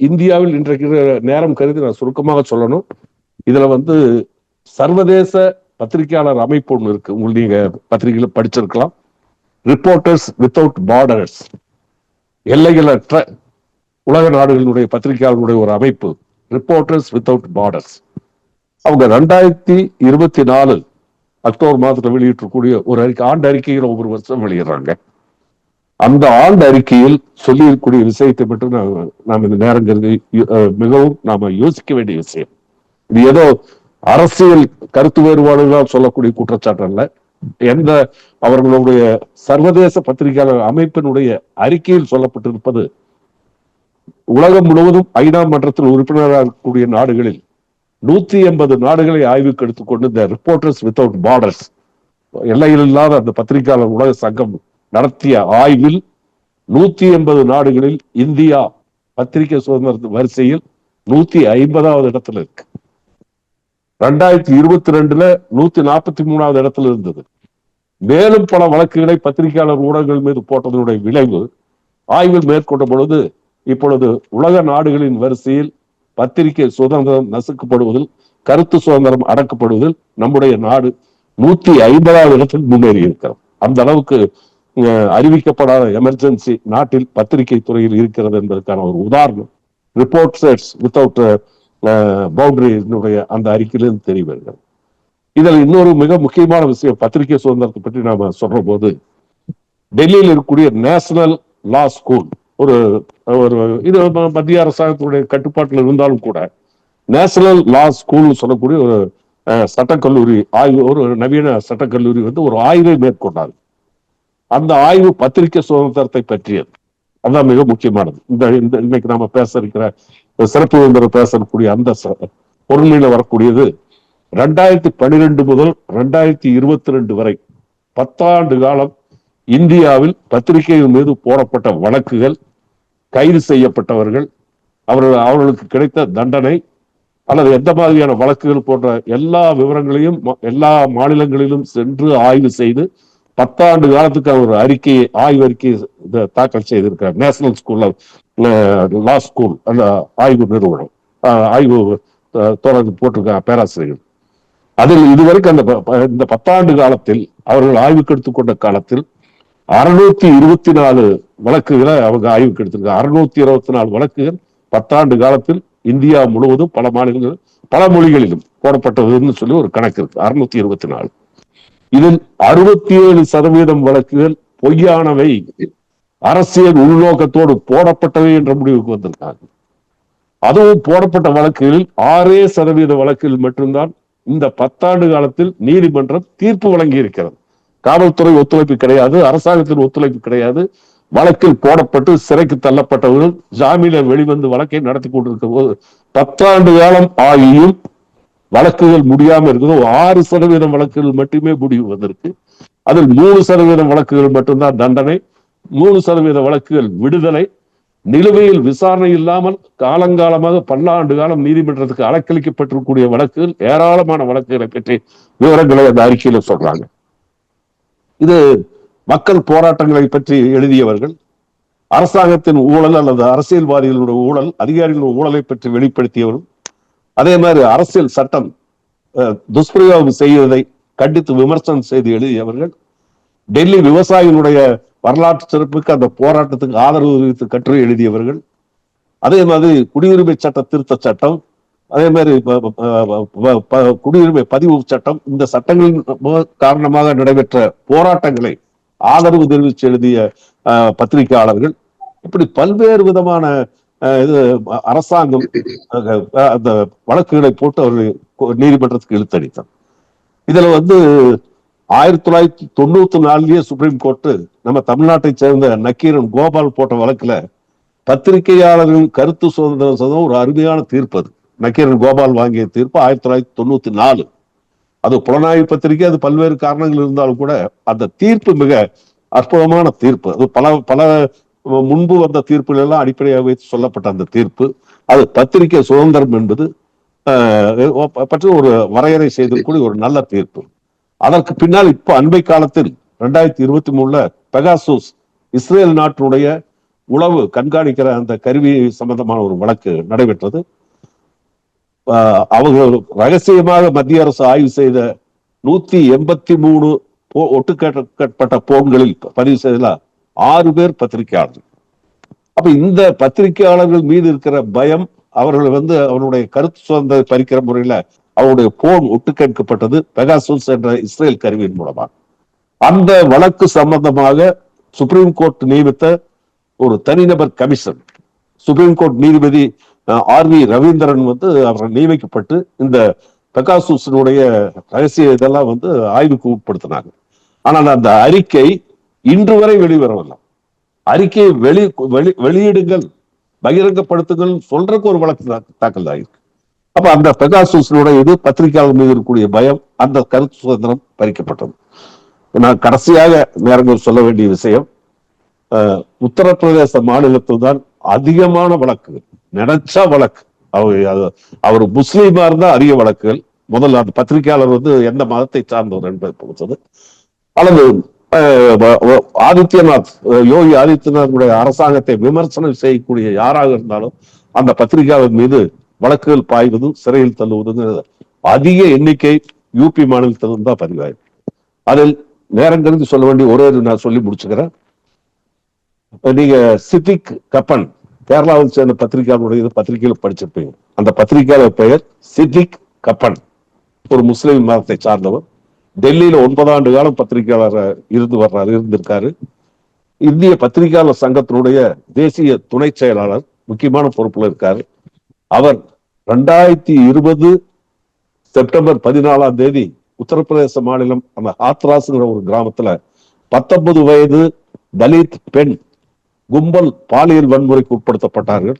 [SPEAKER 5] இந்தியாவில் இன்றைக்கு நேரம் கருதி நான் சுருக்கமாக சொல்லணும். இதுல சர்வதேச பத்திரிகையாளர் அமைப்பு ஒன்று இருக்கு, உங்களுக்கு நீங்க பத்திரிகையில படிச்சிருக்கலாம். ரிப்போர்ட்டர்ஸ் வித்தவுட் பார்டர்ஸ், எல்லைகளற்ற உலக நாடுகளுடைய பத்திரிகையாளர்களுடைய ஒரு அமைப்பு, ரிப்போர்ட்டர்ஸ் வித்தவுட் பார்டர்ஸ். அவங்க 2024 அக்டோபர் மாதத்துல வெளியிட்டக்கூடிய ஒரு ஆண்டு அறிக்கையில் ஒவ்வொரு வருஷம் வெளியிடுறாங்க. அந்த ஆண்டு அறிக்கையில் சொல்லியிருக்கக்கூடிய விஷயத்தை மட்டும் நாம் இந்த நேரங்கிறது மிகவும் நாம யோசிக்க வேண்டிய விஷயம். இது ஏதோ அரசியல் கருத்து வேறுபாடுகளால் சொல்லக்கூடிய குற்றச்சாட்டு அல்ல. எந்த அவர்களுடைய சர்வதேச பத்திரிகையாளர் அமைப்பினுடைய அறிக்கையில் சொல்லப்பட்டிருப்பது, உலகம் முழுவதும் ஐநா மன்றத்தில் உறுப்பினராக இருக்கக்கூடிய நாடுகளில் 180 நாடுகளை ஆய்வுக்கு எடுத்துக்கொண்டு இந்த ரிப்போர்ட்டர்ஸ் வித்தவுட் பார்டர்ஸ், எல்லையில் இல்லாத அந்த பத்திரிகையாளர் உலக சங்கம் நடத்திய ஆய்வில் 180 நாடுகளில் இந்தியா பத்திரிகை சுதந்திர வரிசையில் 150வது இடத்துல இருக்கு. 2022 143வது இடத்துல இருந்தது. மேலும் பல வழக்குகளை பத்திரிகையாளர் ஊடகங்கள் மீது போட்டதனுடைய விளைவு ஆய்வில் மேற்கொண்ட பொழுது இப்பொழுது உலக நாடுகளின் வரிசையில் பத்திரிகை சுதந்திரம் நசுக்கப்படுவதில், கருத்து சுதந்திரம் அடக்கப்படுவதில் நம்முடைய நாடு 150வது இடத்தில் முன்னேறி இருக்கிறது. அந்த அளவுக்கு அறிவிக்கப்படாத எமர்ஜென்சி நாட்டில் பத்திரிகை துறையில் இருக்கிறது என்பதற்கான ஒரு உதாரணம் ரிப்போர்ட்டர்ஸ் வித்தவுட் பவுண்டரியினுடைய அந்த அறிக்கையிலிருந்து தெரிய வருகிறது. இதுல இன்னொரு மிக முக்கியமான விஷயம், பத்திரிகை சுதந்திரத்தை பற்றி நாம சொல்ற போது, டெல்லியில் இருக்கக்கூடிய நேஷனல் லா ஸ்கூல் ஒரு ஒரு இது மத்திய அரசாங்கத்துடைய கட்டுப்பாட்டில் இருந்தாலும் கூட, நேஷனல் லா ஸ்கூல் சொல்லக்கூடிய ஒரு சட்டக்கல்லூரி ஆய்வு, ஒரு நவீன சட்டக்கல்லூரி வந்து ஒரு ஆய்வை மேற்கொண்டார். அந்த ஆய்வு பத்திரிகை சுதந்திரத்தை பற்றியது. அதுதான் மிக முக்கியமானது. இந்த இன்னைக்கு நாம பேச இருக்கிற சிறப்பு விருந்தினர் பேசக்கூடிய அந்த பொருளில வரக்கூடியது 2012 முதல் 2022 வரை 10 ஆண்டு காலம் இந்தியாவில் பத்திரிகைகள் மீது போடப்பட்ட வழக்குகள், கைது செய்யப்பட்டவர்கள், அவர்களுக்கு கிடைத்த தண்டனை அல்லது எந்த மாதிரியான வழக்குகள் போன்ற எல்லா விவரங்களையும் எல்லா மாநிலங்களிலும் சென்று ஆய்வு செய்து 10 ஆண்டு காலத்துக்கு அவர் ஆய்வு அறிக்கையை தாக்கல் செய்திருக்கிறார். நேஷனல் ஸ்கூல் லா ஸ்கூல் அந்த ஆய்வு நிறுவனம் ஆய்வு தொடர்ந்து போட்டிருக்காங்க பேராசிரியர்கள். அதில் இதுவரைக்கும் இந்த 10 ஆண்டு காலத்தில் அவர்கள் ஆய்வுக்கு எடுத்துக்கொண்ட காலத்தில் 624 வழக்குகளை அவங்க ஆய்வுக்கு எடுத்திருக்காங்க. 624 வழக்குகள் 10 ஆண்டு காலத்தில் இந்தியா முழுவதும் பல மாநிலங்கள் பல மொழிகளிலும் போடப்பட்டதுன்னு சொல்லி ஒரு கணக்கு இருக்கு. 624. இதில் 67% வழக்குகள் பொய்யானவை, அரசியல் உள்நோக்கத்தோடு போடப்பட்டவை என்ற முடிவுக்கு வந்திருக்காங்க. அதுவும் போடப்பட்ட வழக்குகளில் 6% வழக்குகள் மட்டும்தான் இந்த 10 ஆண்டு காலத்தில் நீதிமன்றம் தீர்ப்பு வழங்கி இருக்கிறது. காவல்துறை ஒத்துழைப்பு கிடையாது, அரசாங்கத்தின் ஒத்துழைப்பு கிடையாது. வழக்கில் போடப்பட்டு சிறைக்கு தள்ளப்பட்டவர்கள் ஜாமீன வெளிவந்து வழக்கை நடத்தி கொண்டிருக்கும் போது 10 ஆண்டு காலம் ஆகியும் வழக்குகள் முடியாம இருக்குது. 6% வழக்குகள் மட்டுமே முடிவு வந்திருக்கு. அதில் 3% வழக்குகள் மட்டும்தான் தண்டனை, 3% வழக்குகள் விடுதலை. நிலுவையில் விசாரணை இல்லாமல் காலங்காலமாக 10 ஆண்டு காலம் நீதிமன்றத்துக்கு அலக்களிக்கப்பட்டிருக்கக்கூடிய வழக்குகள், ஏராளமான வழக்குகளை பற்றி விவரங்களை அந்த அறிக்கையில சொல்றாங்க. இது மக்கள் போராட்டங்களை பற்றி எழுதியவர்கள், அரசாங்கத்தின் ஊழல் அல்லது அரசியல்வாதிகளுடைய ஊழல், அதிகாரிகளுடைய ஊழலை பற்றி வெளிப்படுத்தியவர்கள், அதே மாதிரி அரசியல் சட்டம் துஷ்பிரயோகம் செய்வதை கண்டித்து விமர்சனம் செய்து எழுதியவர்கள், டெல்லி விவசாயிகளுடைய வரலாற்று சிறப்புக்கு அந்த போராட்டத்துக்கு ஆதரவு தெரிவித்து கட்டுரை எழுதியவர்கள், அதே மாதிரி குடியுரிமை சட்ட திருத்த சட்டம், அதே மாதிரி குடியுரிமை பதிவு சட்டம், இந்த சட்டங்களின் காரணமாக நடைபெற்ற போராட்டங்களை ஆதரவு தெரிவித்து எழுதிய பத்திரிகையாளர்கள், இப்படி பல்வேறு விதமான அரசாங்கம் அந்த வழக்குகளை போட்டு அவர்கள் நீதிமன்றத்துக்கு இழுத்தடித்தார். இதுல 1994 சுப்ரீம் கோர்ட்டு நம்ம தமிழ்நாட்டை சேர்ந்த நக்கீரன் கோபால் போட்ட வழக்குல பத்திரிகையாளர்களின் கருத்து சுதந்திரம் ஒரு அருமையான தீர்ப்பு. அது நக்கீரன் கோபால் வாங்கிய தீர்ப்பு 1994. அது புலனாய்வு பத்திரிகை, அது பல்வேறு காரணங்கள் இருந்தாலும் கூட அந்த தீர்ப்பு மிக அற்புதமான தீர்ப்பு. அது பல முன்பு வந்த தீர்ப்புகள் எல்லாம் அடிப்படையாக வைத்து சொல்லப்பட்ட அந்த தீர்ப்பு, அது பத்திரிகை சுதந்திரம் என்பது பற்றி ஒரு வரையறை செய்திருக்கூடிய ஒரு நல்ல தீர்ப்பு. அதற்கு பின்னால் இப்ப அண்மை காலத்தில் 2023 பெகாசஸ் இஸ்ரேல் நாட்டினுடைய உளவு கண்காணிக்கிற அந்த கருவி சம்பந்தமான ஒரு வழக்கு நடைபெற்றது. அவர்கள் ரகசியமாக மத்திய அரசு ஆய்வு செய்த 183 ஒட்டுக்கேட்கப்பட்ட போன்களில் பதிவு செய்த 6 பேர் பத்திரிகையாளர்கள். அப்ப இந்த பத்திரிகையாளர்கள் மீது இருக்கிற பயம், அவர்கள் அவனுடைய கருத்து சுதந்திரத்தை பறிக்கிற முறையில அவருடைய போன் ஒட்டு கேட்கப்பட்டது பெகாசஸ் என்ற இஸ்ரேல் கருவியின் மூலமா. அந்த வழக்கு சம்பந்தமாக சுப்ரீம் கோர்ட் நியமித்த ஒரு தனிநபர் கமிஷன், சுப்ரீம் கோர்ட் நீதிபதி RV ரவீந்திரன் அவர்கள் நியமிக்கப்பட்டு இந்த பெகாசஸினுடைய ரகசிய இதெல்லாம் ஆய்வுக்கு உட்படுத்தினாங்க. ஆனால் அந்த அறிக்கை இன்று வரை வெளிவரவில்லை. அறிக்கையை வெளியிடுங்கள், பகிரங்கப்படுத்துங்கள் சொல்றதுக்கு ஒரு வழக்கு தாக்கல் ஆகிருக்கு. அப்ப அந்த பெகாசஸினுடைய இது பத்திரிகையாளர் மீது இருக்கக்கூடிய பயம், அந்த கருத்து சுதந்திரம் பறிக்கப்பட்டது. நான் கடைசியாக நேரங்கள் சொல்ல வேண்டிய விஷயம், உத்தரப்பிரதேச மாநிலத்தில் தான் அதிகமான வழக்குகள், நினைச்ச வழக்கு. அவர் முஸ்லீமா இருந்தா அதிக வழக்குகள். முதல்ல அந்த பத்திரிகையாளர் எந்த மதத்தை சார்ந்தவர் என்பதை பொறுத்தது, அல்லது ஆதித்யநாத், யோகி ஆதித்யநாத் அரசாங்கத்தை விமர்சனம் செய்யக்கூடிய யாராக இருந்தாலும் அந்த பத்திரிகையாளர் மீது வழக்குகள் பாய்வதும் சிறையில் தள்ளுவதும் அதிக எண்ணிக்கை யூபி மாநிலத்திலிருந்து தான் பதிவாயிருக்கு. அதில் நேரம் கருதி சொல்ல வேண்டிய ஒரே நான் சொல்லி முடிச்சுக்கிறேன். நீங்க சித்திக் கப்பன், கேரளாவில் சேர்ந்த பத்திரிகையாளருடைய பத்திரிகையில் படிச்சிருப்பீங்க. அந்த பத்திரிகையாளர் பெயர் சித்திக் கப்பன். ஒரு முஸ்லிம் மதத்தை சார்ந்தவர். டெல்லியில 9 ஆண்டு காலம் பத்திரிகையாளர் இருந்திருக்காரு. இந்திய பத்திரிகையாளர் சங்கத்தினுடைய தேசிய துணை செயலாளர், முக்கியமான பொறுப்புல இருக்காரு. அவர் 2020 செப்டம்பர் 14ஆம் தேதி உத்தரப்பிரதேச மாநிலம் அந்த ஹாத்ராஸ்ங்கிற ஒரு கிராமத்துல 19 வயது தலித் பெண் கும்பல் பாலியல் வன்முறைக்கு உட்படுத்தப்பட்டார்கள்.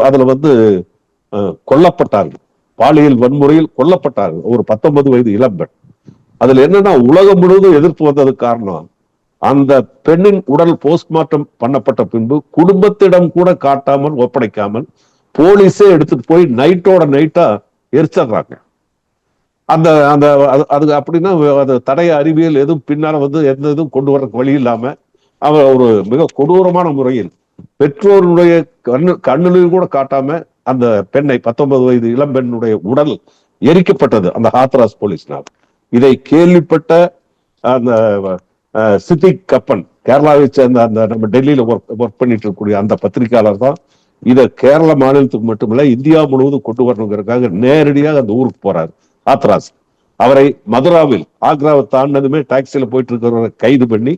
[SPEAKER 5] அதுல கொல்லப்பட்டார்கள். பாலியல் வன்முறையில் கொல்லப்பட்டார்கள் ஒரு 19 வயது இளம்பெண். அதுல என்னன்னா, உலகம் முழுவதும் எதிர்ப்பு வந்ததுக்கு காரணம், அந்த பெண்ணின் உடல் போஸ்ட்மார்ட்டம் பண்ணப்பட்ட பின்பு குடும்பத்திடம் கூட காட்டாமல் ஒப்படைக்காமல் போலீஸே எடுத்துட்டு போய் நைட்டோட நைட்டா எரிச்சிடுறாங்க. அந்த அந்த அது அப்படின்னா அது தடய அறிவியல் எதுவும் பின்னால எந்த இதுவும் கொண்டு வர்றதுக்கு வழி இல்லாம அவர் ஒரு மிக கொடூரமான முறையில் பெற்றோருடைய கண்ணிலையும் கூட காட்டாம அந்த பெண்ணை 19 வயது இளம்பெண்ணுடைய உடல் எரிக்கப்பட்டது அந்த ஹாத்ராஸ் போலீஸ்னால். இதை கேள்விப்பட்ட அந்த சித்திக் கப்பன், கேரளாவை சேர்ந்த அந்த நம்ம டெல்லியில ஒர்க் பண்ணிட்டு இருக்கக்கூடிய அந்த பத்திரிகையாளர் தான் இதை கேரள மாநிலத்துக்கு மட்டுமில்ல இந்தியா முழுவதும் கொண்டு வரணுங்கிறதுக்காக நேரடியாக அந்த ஊருக்கு போறாரு ஹாத்ராஸ். அவரை மதுராவில், ஆக்ராவை தாண்டதுமே டாக்ஸியில போயிட்டு இருக்கிறவரை கைது பண்ணி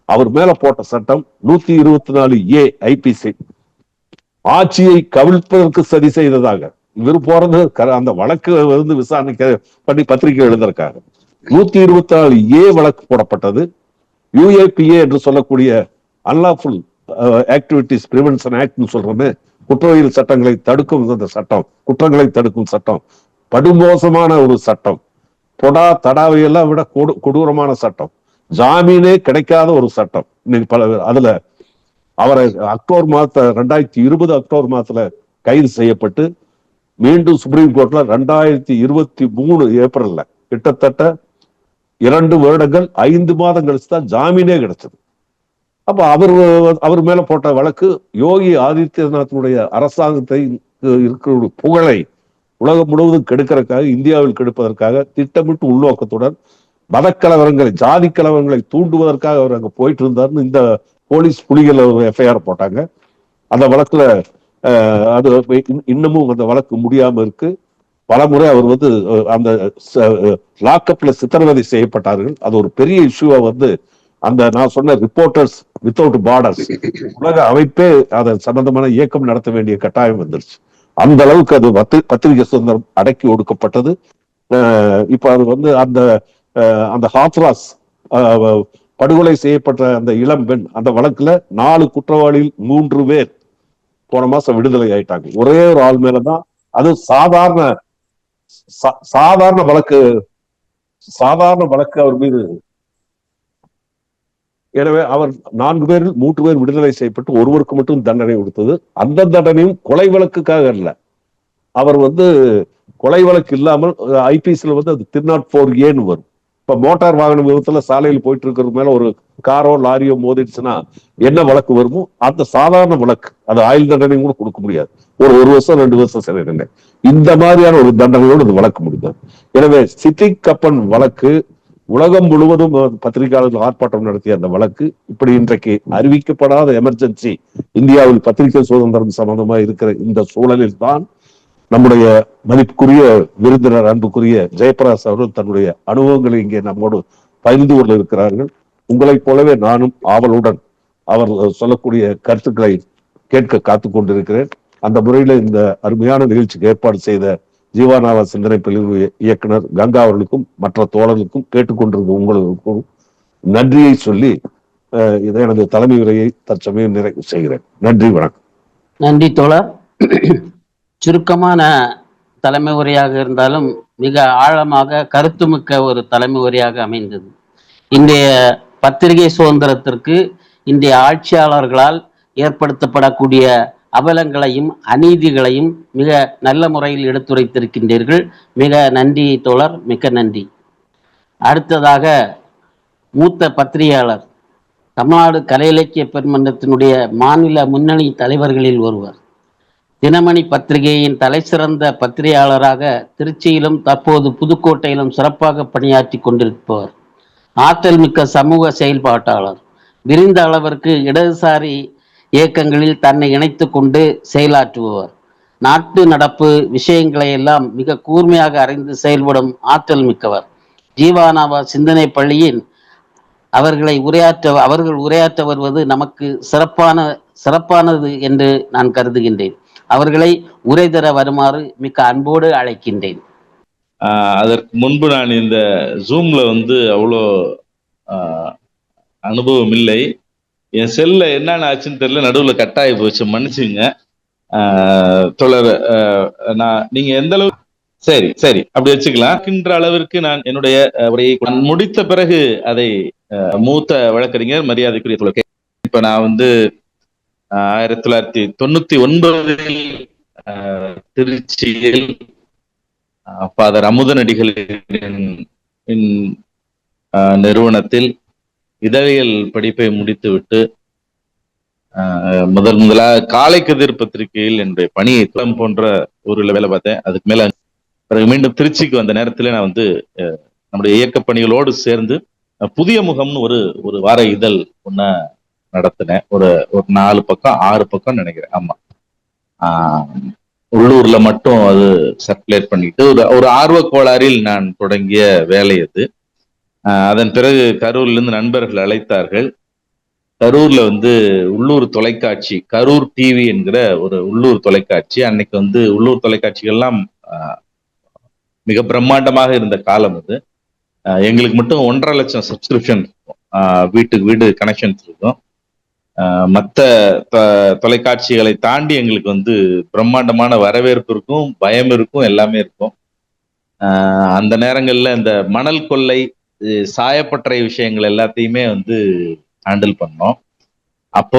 [SPEAKER 5] அவர் மேல போட்ட சட்டம் 124A ஐபிசி, ஆட்சியை கவிழ்ப்பதற்கு சதி செய்ததாக. இவர் போறது அந்த வழக்கு விசாரணை பண்ணி பத்திரிகை எழுதிருக்காங்க. 124A வழக்கு போடப்பட்டது. UAPA என்று சொல்லக்கூடிய அன்லாஃபுல் ஆக்டிவிட்டிஸ் பிரிவென்ஷன் ஆக்ட் சொல்றோமே, குற்றவியல் சட்டங்களை தடுக்கும் அந்த சட்டம், குற்றங்களை தடுக்கும் சட்டம், படுமோசமான ஒரு சட்டம், பொடா தடாவையெல்லாம் விட கொடூரமான சட்டம், ஜாமீனே கிடைக்காத ஒரு சட்டம். அதுல அவரை அக்டோபர் 2020 அக்டோபர் மாதத்துல கைது செய்யப்பட்டு மீண்டும் சுப்ரீம் கோர்ட்ல 2023 ஏப்ரல்ல கிட்டத்தட்ட 2 வருடங்கள் 5 மாதம் கழிச்சுதான் ஜாமீனே கிடைச்சது. அப்ப அவர் மேல போட்ட வழக்கு யோகி ஆதித்யநாத்தினுடைய அரசாங்கத்தை இருக்கிற புகழை உலகம் முழுவதும் கெடுக்கிறதுக்காக, இந்தியாவில் கெடுப்பதற்காக திட்டமிட்டு உள்நோக்கத்துடன் மதக்கலவரங்களை, ஜாதி கலவரங்களை தூண்டுவதற்காக அவர் அங்க போயிட்டு இருந்தாருன்னு இந்த போலீஸ் புலிகள் எஃப்ஐஆர் போட்டாங்க. அந்த வழக்குல அது இன்னமும் அந்த வழக்கு முடியாம இருக்கு. பலமுறை அவர் அந்த லாக்அப்ல சித்திரவதை செய்யப்பட்டார்கள். அது ஒரு பெரிய இஷ்யூவா அந்த நான் சொன்ன ரிப்போர்ட்டர்ஸ் வித்தவுட் பார்டர்ஸ் உலக அமைப்பே அதை சம்பந்தமான இயக்கம் நடத்த வேண்டிய கட்டாயம் வந்துருச்சு. அந்த அளவுக்கு அது பத்திரிகை சுதந்திரம் அடக்கி ஒடுக்கப்பட்டது. இப்ப அது அந்த ஹாத்ராஸ் படுகொலை செய்யப்பட்ட அந்த இளம்பெண் அந்த வழக்குல 4 குற்றவாளிகள் 3 பேர் போன மாசம் விடுதலை ஆயிட்டாங்க. ஒரே ஒரு ஆள் மேலதான் அது சாதாரண வழக்கு அவர் மீது. எனவே அவர் 4 பேரில் 3 பேர் விடுதலை செய்யப்பட்டு ஒருவருக்கு மட்டும் தண்டனை கொடுத்தது. அந்த தண்டனையும் கொலை வழக்குக்காக அல்ல. அவர் கொலை வழக்கு இல்லாமல் ஐபிசில அது 304A வரும். இப்ப மோட்டார் வாகன விபத்துல சாலையில் போயிட்டு இருக்கிறது மேல ஒரு காரோ லாரியோ மோதிடுச்சுன்னா என்ன வழக்கு வருமோ அந்த சாதாரண வழக்கு, அது ஆயுள் தண்டனையும் கூட கொடுக்க முடியாது. ஒரு வருஷம் 2 வருஷம் சிறை தண்டனை, இந்த மாதிரியான ஒரு தண்டனையோடு இது வழக்கு முடிந்தது. எனவே சித்திக் கப்பன் வழக்கு உலகம் முழுவதும் பத்திரிகையாளர்கள் ஆர்ப்பாட்டம் நடத்திய அந்த வழக்கு இப்படி இன்றைக்கு அறிவிக்கப்படாத எமர்ஜென்சி இந்தியாவில் பத்திரிகை சுதந்திரம் சம்பந்தமா இருக்கிற இந்த சூழலில் தான் நம்முடைய மதிப்புக்குரிய விருந்தினர் அன்புக்குரிய ஜெயபிரகாஷ் அவர்கள் தன்னுடைய அனுபவங்களை இங்கே நம்மோடு பகிர்ந்து கொண்டு இருக்கிறார்கள். உங்களைப் போலவே நானும் ஆவலுடன் அவர் சொல்லக்கூடிய கருத்துக்களை கேட்க காத்து கொண்டிருக்கிறேன். அந்த முறையில இந்த அருமையான நிகழ்ச்சிக்கு ஏற்பாடு செய்த ஜீவானாவா சிந்தனை பிரிவு இயக்குனர் கங்கா அவர்களுக்கும் மற்ற தோழர்களுக்கும் கேட்டுக்கொண்டிருந்த உங்களுக்கும் நன்றியை சொல்லி இதை எனது தலைமை உரையை தற்சமயம் நிறைவு செய்கிறேன். நன்றி, வணக்கம்.
[SPEAKER 1] நன்றி தோழர். சுருக்கமான தலைமை உரையாக இருந்தாலும் மிக ஆழமாக கருத்துமிக்க ஒரு தலைமை உரையாக அமைந்தது. இன்றைய பத்திரிகை சுதந்திரத்திற்கு இன்றைய ஆட்சியாளர்களால் ஏற்படுத்தப்படக்கூடிய அவலங்களையும் அநீதிகளையும் மிக நல்ல முறையில் எடுத்துரைத்திருக்கின்றீர்கள். மிக நன்றி தோழர், மிக்க நன்றி. அடுத்ததாக மூத்த பத்திரிகையாளர், தமிழ்நாடு கலை இலக்கிய பெருமன்றத்தினுடைய மாநில முன்னணி தலைவர்களில் ஒருவர், தினமணி பத்திரிகையின் தலைசிறந்த பத்திரிகையாளராக திருச்சியிலும் தற்போது புதுக்கோட்டையிலும் சிறப்பாக பணியாற்றி கொண்டிருப்பவர், ஆற்றல் மிக்க சமூக செயல்பாட்டாளர், விரிந்த அளவிற்கு இடதுசாரி இயக்கங்களில் தன்னை இணைத்து கொண்டு செயலாற்றுபவர், நாட்டு நடப்பு விஷயங்களை எல்லாம் மிக கூர்மையாக அறிந்து செயல்படும் ஆற்றல் மிக்கவர். ஜீவானாவா சிந்தனை பள்ளியின் அவர்கள் உரையாற்ற வருவது நமக்கு சிறப்பானது என்று நான் கருதுகின்றேன். அவர்களை உரை தர வருமாறு மிக்க அன்போடு அழைக்கின்றேன்.
[SPEAKER 6] அதற்கு முன்பு நான் இந்த ஜூம்ல அவ்வளோ அனுபவம் இல்லை. என் செல்ல என்னென்ன ஆச்சுன்னு தெரியல, நடுவில் கட்டாயி போச்சு, மன்னிச்சுங்க. தொடர் நீங்க எந்த அளவுக்கு சரி சரி அப்படி வச்சுக்கலாம் அளவிற்கு நான் என்னுடைய உரையை முடித்த பிறகு அதை மூத்த வழக்கறிஞர் மரியாதைக்குரிய தொழில் இப்ப நான் 1999 திருச்சியில் ஃபாதர் அமுதனடிகளின் நிறுவனத்தில் இதழியல் படிப்பை முடித்துவிட்டு முதலாக காலை கதிர் பத்திரிகையில் என்னுடைய பணியை போன்ற ஊரில் வேலை பார்த்தேன். அதுக்கு மேல பிறகு மீண்டும் திருச்சிக்கு வந்த நேரத்துல நான் நம்முடைய இயக்க பணிகளோடு சேர்ந்து புதிய முகம்னு ஒரு வார இதழ் ஒன்ன நடத்தினேன். ஒரு 4 பக்கம் 6 பக்கம் நினைக்கிறேன். ஆமா, உள்ளூர்ல மட்டும் அது சர்க்குலேட் பண்ணிட்டு ஒரு ஆர்வ கோளாறில் நான் தொடங்கிய வேலை அது. அதன் பிறகு கரூர்ல இருந்து நண்பர்கள் அழைத்தார்கள். கரூர்ல உள்ளூர் தொலைக்காட்சி, கரூர் டிவி என்கிற ஒரு உள்ளூர் தொலைக்காட்சி, அன்னைக்கு உள்ளூர் தொலைக்காட்சிகள்லாம் மிக பிரம்மாண்டமாக இருந்த காலம் அது. எங்களுக்கு மட்டும் 1.5 லட்சம் சப்ஸ்கிரிப்ஷன் இருக்கும், வீட்டுக்கு வீடு கனெக்ஷன்ஸ் இருக்கும். மற்ற தொலைக்காட்சிகளை தாண்டி எங்களுக்கு பிரம்மாண்டமான வரவேற்பு இருக்கும், பயம் இருக்கும், எல்லாமே இருக்கும். அந்த நேரங்கள்ல இந்த மணல் கொள்ளை, சாயப்பட்டறை விஷயங்கள் எல்லாத்தையுமே ஹேண்டில் பண்ணோம். அப்போ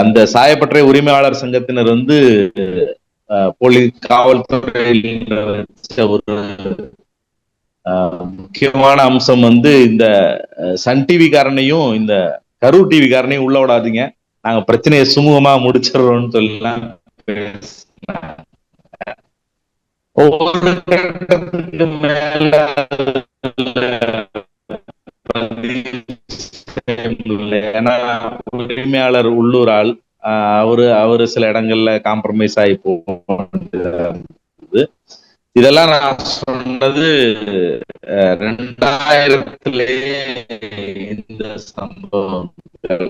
[SPEAKER 6] அந்த சாயப்பட்டறை உரிமையாளர் சங்கத்தினர் போலீஸ் காவல்துறையில் ஒரு முக்கியமான அம்சம் இந்த சன் டிவி காரனையும் இந்த கரூர் டிவி காரனையும் உள்ள விடாதீங்க, நாங்க பிரச்சனையை சுமூகமா முடிச்சிடறோம்னு சொல்லலாம். ஒரு கட்டத்துக்கு மேல ஏன்னா உரிமையாளர் உள்ளூர் ஆள், அவரு சில இடங்கள்ல காம்ப்ரமைஸ் ஆகி போகும். இதெல்லாம் நான் சொன்னது 2000-லேயே இந்த சம்பவங்கள்.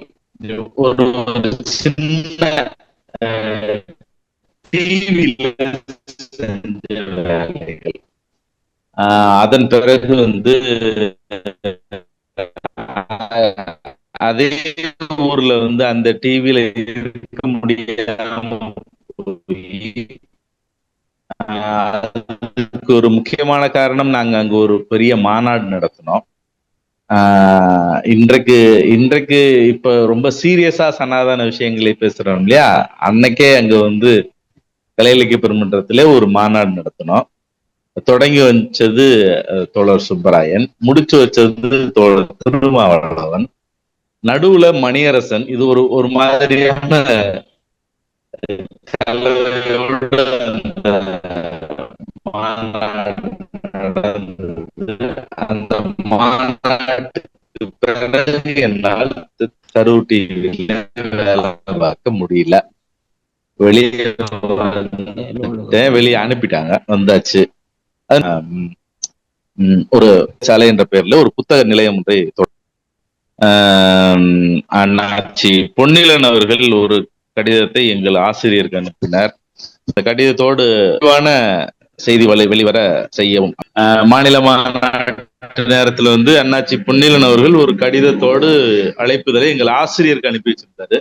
[SPEAKER 6] ஒரு சின்ன டிவில செஞ்ச வேலைகள். அதன் பிறகு அதே ஊர்ல அந்த டிவில இருக்க முடியாம அதுக்கு ஒரு முக்கியமான காரணம், நாங்க அங்க ஒரு பெரிய மாநாடு நடத்தினோம். இன்றைக்கு இப்ப ரொம்ப சீரியஸா சனாதன விஷயங்களை பேசுறோம் இல்லையா, அன்னைக்கே அங்க கலை இலக்கிய பெருமன்றத்திலே ஒரு மாநாடு நடத்தினோம். தொடங்கி வச்சது தோழர் சுப்பராயன், முடிச்சு வச்சது தோழர் திருமாவளவன், நடுவுல மணியரசன். இது ஒரு மாதிரியான அந்த மாநாட்டுக்கு பிறகு என்னால் கரூர் டிவியில வேலை பார்க்க முடியல. வெளியே அனுப்பிட்டாங்க, வந்தாச்சு. ஒரு சாலை என்ற பெயர்ல ஒரு புத்தக நிலையம் ஒன்றை அண்ணாச்சி பொன்னிலன் அவர்கள் ஒரு கடிதத்தை எங்கள் ஆசிரியருக்கு அனுப்பினார். இந்த கடிதத்தோடு செய்தி வெளிவர செய்யவும் மாநில மாநாட்டு நேரத்துல அண்ணாச்சி பொன்னிலன் அவர்கள் ஒரு கடிதத்தோடு அழைப்புதலை எங்கள் ஆசிரியருக்கு அனுப்பி வச்சிருந்தாரு.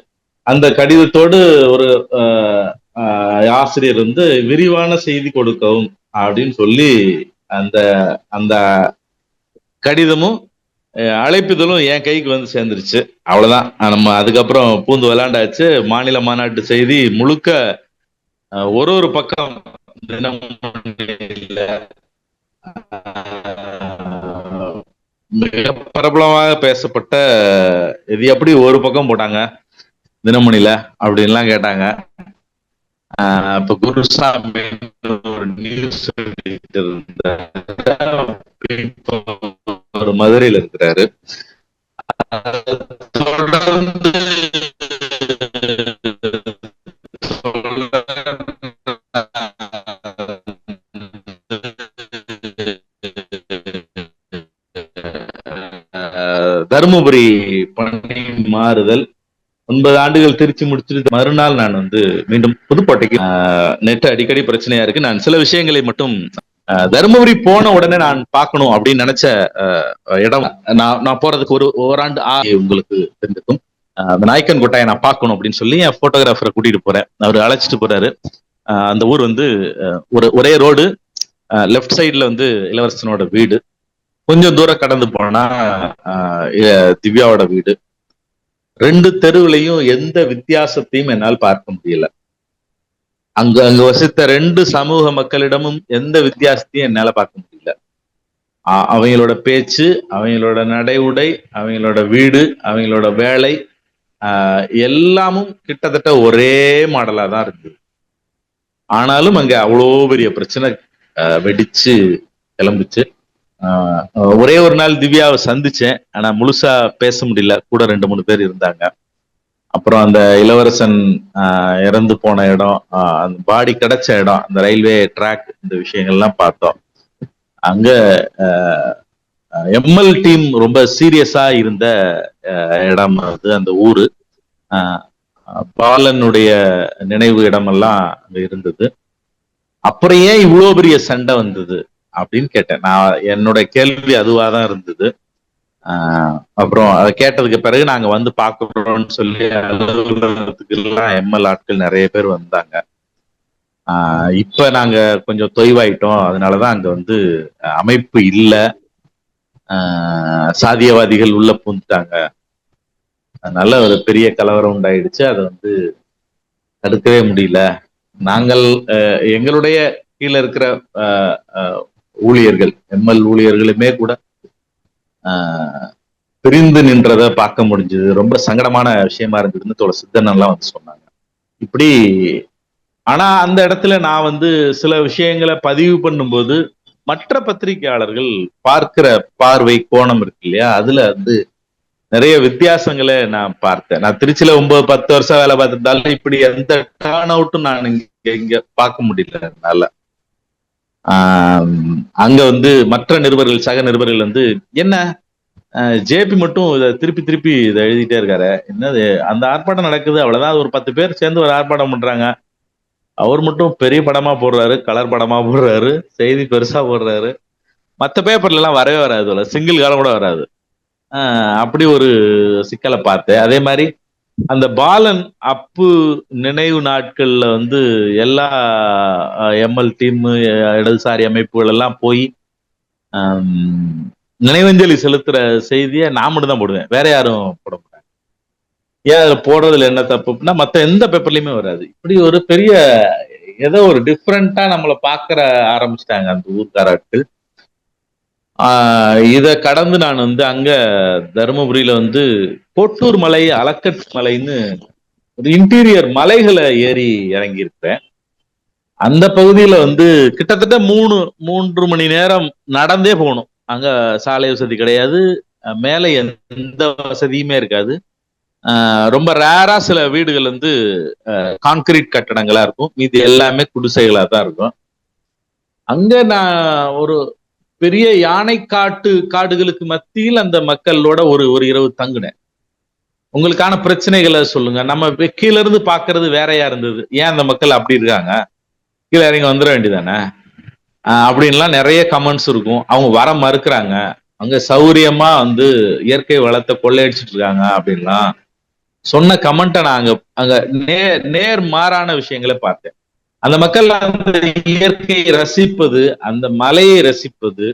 [SPEAKER 6] அந்த கடிதத்தோடு ஒரு ஆசிரியர் விரிவான செய்தி கொடுக்கவும் அப்படின்னு சொல்லி அந்த கடிதமும் அழைப்புதலும் என் கைக்கு சேர்ந்துருச்சு. அவ்வளவுதான், நம்ம அதுக்கப்புறம் பூந்து விளையாண்டாச்சு. மாநில மாநாட்டு செய்தி முழுக்க ஒரு பக்கம் மிக பிரபலமாக பேசப்பட்ட இது எப்படி ஒரு பக்கம் போட்டாங்க தினமணில அப்படின்லாம் கேட்டாங்க. இப்ப குருசாமி ஒரு நியூஸ் ஒரு மதுரையில் இருக்கிறாரு. தொடர்ந்து தருமபுரி பணி மாறுதல், 9 ஆண்டுகள் திருச்சி முடிச்சுட்டு மறுநாள் நான் வந்து மீண்டும் புதுக்கோட்டைக்கு. நெட் அடிக்கடி பிரச்சனையா இருக்கு. நான் சில விஷயங்களை மட்டும் தருமபுரி போன உடனே நான் பார்க்கணும் அப்படின்னு நினைச்ச இடம், நான் போறதுக்கு ஒரு ஓராண்டு உங்களுக்கு தெரிஞ்சிருக்கும். நாயக்கன் கொட்டாயை நான் பார்க்கணும் அப்படின்னு சொல்லி என் போட்டோகிராஃபரை கூட்டிட்டு போறேன். அவர் அழைச்சிட்டு போறாரு. அந்த ஊர் வந்து ஒரே ரோடு, லெஃப்ட் சைட்ல வந்து இளவரசனோட வீடு, கொஞ்சம் தூரம் கடந்து போனா திவ்யாவோட வீடு. 2 தெருவுலையும் எந்த வித்தியாசத்தையும் என்னால் பார்க்க முடியல. அங்க வசித்த 2 சமூக மக்களிடமும் எந்த வித்தியாசத்தையும் என்னால பார்க்க முடியல. அவங்களோட பேச்சு, அவங்களோட நடை உடை, அவங்களோட வீடு, அவங்களோட வேலை, எல்லாமும் கிட்டத்தட்ட ஒரே மாடலா தான் இருக்கு. ஆனாலும் அங்க அவ்வளோ பெரிய பிரச்சனை வெடிச்சு கிளம்பிச்சு. ஒரே ஒரு நாள் திவ்யாவை சந்திச்சேன், ஆனா முழுசா பேச முடியல. கூட 2-3 பேர் இருந்தாங்க. அப்புறம் அந்த இளவரசன் இறந்து போன இடம், அந்த பாடி கிடைச்ச இடம், அந்த ரயில்வே ட்ராக், இந்த விஷயங்கள்லாம் பார்த்தோம். அங்க எம்எல் டீம் ரொம்ப சீரியஸா இருந்த இடம் அது, அந்த ஊரு. பாலனுடைய நினைவு இடமெல்லாம் அங்க இருந்தது. அப்புறம் ஏன் இவ்வளவு பெரிய சண்டை வந்தது அப்படின்னு கேட்டேன். நான் என்னோட கேள்வி அதுவாதான் இருந்தது. அப்புறம் அதை கேட்டதுக்கு பிறகு நாங்க வந்து பாக்குறோம்னு சொல்லி அலுவலகத்துக்கு எல்லாம் எம்எல் ஆட்கள் நிறைய பேர் வந்தாங்க. இப்ப நாங்க கொஞ்சம் தொய்வாயிட்டோம், அதனாலதான் அங்க வந்து அமைப்பு இல்ல, சாதியவாதிகள் உள்ள பூந்துட்டாங்க, அதனால ஒரு பெரிய கலவரம் உண்டாயிடுச்சு. அதை வந்து தடுக்கவே முடியல. நாங்கள் எங்களுடைய கீழே இருக்கிற ஊழியர்கள், எம்எல் ஊழியர்களுமே கூட பிரிந்து நின்றதை பார்க்க முடிஞ்சது. ரொம்ப சங்கடமான விஷயமா இருந்ததுன்னு தோழர் சித்தன் எல்லாம் வந்து சொன்னாங்க. இப்படி ஆனா அந்த இடத்துல நான் வந்து சில விஷயங்களை பதிவு பண்ணும்போது மற்ற பத்திரிகையாளர்கள் பார்க்கிற பார்வை கோணம் இருக்கு இல்லையா, அதுல வந்து நிறைய வித்தியாசங்களை நான் பார்த்தேன். நான் திருச்சியில 9-10 வருஷம் வேலை பார்த்திருந்தாலும் இப்படி எந்த டர்ன் அவுட்டும் நான் இங்க பார்க்க முடியல. என்னால அங்க வந்து மற்ற நிருபர்கள், சக நிருபர்கள் வந்து என்ன ஜேபி மட்டும் இதை திருப்பி இதை எழுதிட்டே இருக்காரு, என்னது அந்த ஆர்ப்பாட்டம் நடக்குது அவ்வளவுதான், ஒரு 10 பேர் சேர்ந்து ஒரு ஆர்ப்பாட்டம் பண்றாங்க, அவர் மட்டும் பெரிய படமா போடுறாரு, கலர் படமா போடுறாரு, செய்தி பெருசா போடுறாரு, மற்ற பேப்பர்ல எல்லாம் வரவே வராது, சிங்கிள் காலம் கூட வராது. அப்படி ஒரு சிக்கலை பார்த்தேன். அதே மாதிரி அந்த பாலன் அப்பு நினைவு நாட்கள்ல வந்து எல்லா எம்எல் டீம், இடதுசாரி அமைப்புகள் எல்லாம் போய் நினைவஞ்சலி செலுத்துற செய்தியை நான் மட்டும் தான் போடுவேன், வேற யாரும் போட மாட்டாங்க. ஏன் அதுல போடுறதுல என்ன தப்புனா மத்த எந்த பேப்பர்லயுமே வராது. இப்படி ஒரு பெரிய ஏதோ ஒரு டிஃப்ரெண்டா நம்மளை பாக்குற ஆரம்பிச்சிட்டாங்க அந்த ஊர்காராட்கள். இத கடந்து நான் வந்து அங்க தருமபுரியில வந்து கோட்டூர் மலை, அலக்கட் மலைன்னு ஒரு இன்டீரியர் மலைகளை ஏறி இறங்கி இருப்பேன். அந்த பகுதியில வந்து கிட்டத்தட்ட 3 மணி நேரம் நடந்தே போகணும். அங்க சாலை வசதி கிடையாது, மேல எந்த வசதியுமே இருக்காது. ரொம்ப ரேரா சில வீடுகள் வந்து கான்கிரீட் கட்டடங்களா இருக்கும், மீது எல்லாமே குடிசைகளா தான் இருக்கும். அங்க நான் ஒரு பெரிய யானை காடுகளுக்கு மத்தியில் அந்த மக்களோட ஒரு இரவு தங்குனேன். உங்களுக்கான பிரச்சனைகளை சொல்லுங்க. நம்ம கீழ இருந்து பாக்குறது வேறையா இருந்தது, ஏன் அந்த மக்கள் அப்படி இருக்காங்க, கீழே இறங்கி வந்துட வேண்டியதானே அப்படின்லாம் நிறைய கமெண்ட்ஸ் இருக்கும். அவங்க வர மறுக்கிறாங்க, அங்க சௌரியமா வந்து இயற்கை வளத்தை கொள்ளையடிச்சிட்டு இருக்காங்க அப்படின்லாம் சொன்ன கமெண்ட்டை நான் அங்க நேர் மாறான விஷயங்களை பார்த்தேன். அந்த மக்கள் அந்த இயற்கையை ரசிப்பது, அந்த மலையை ரசிப்பது,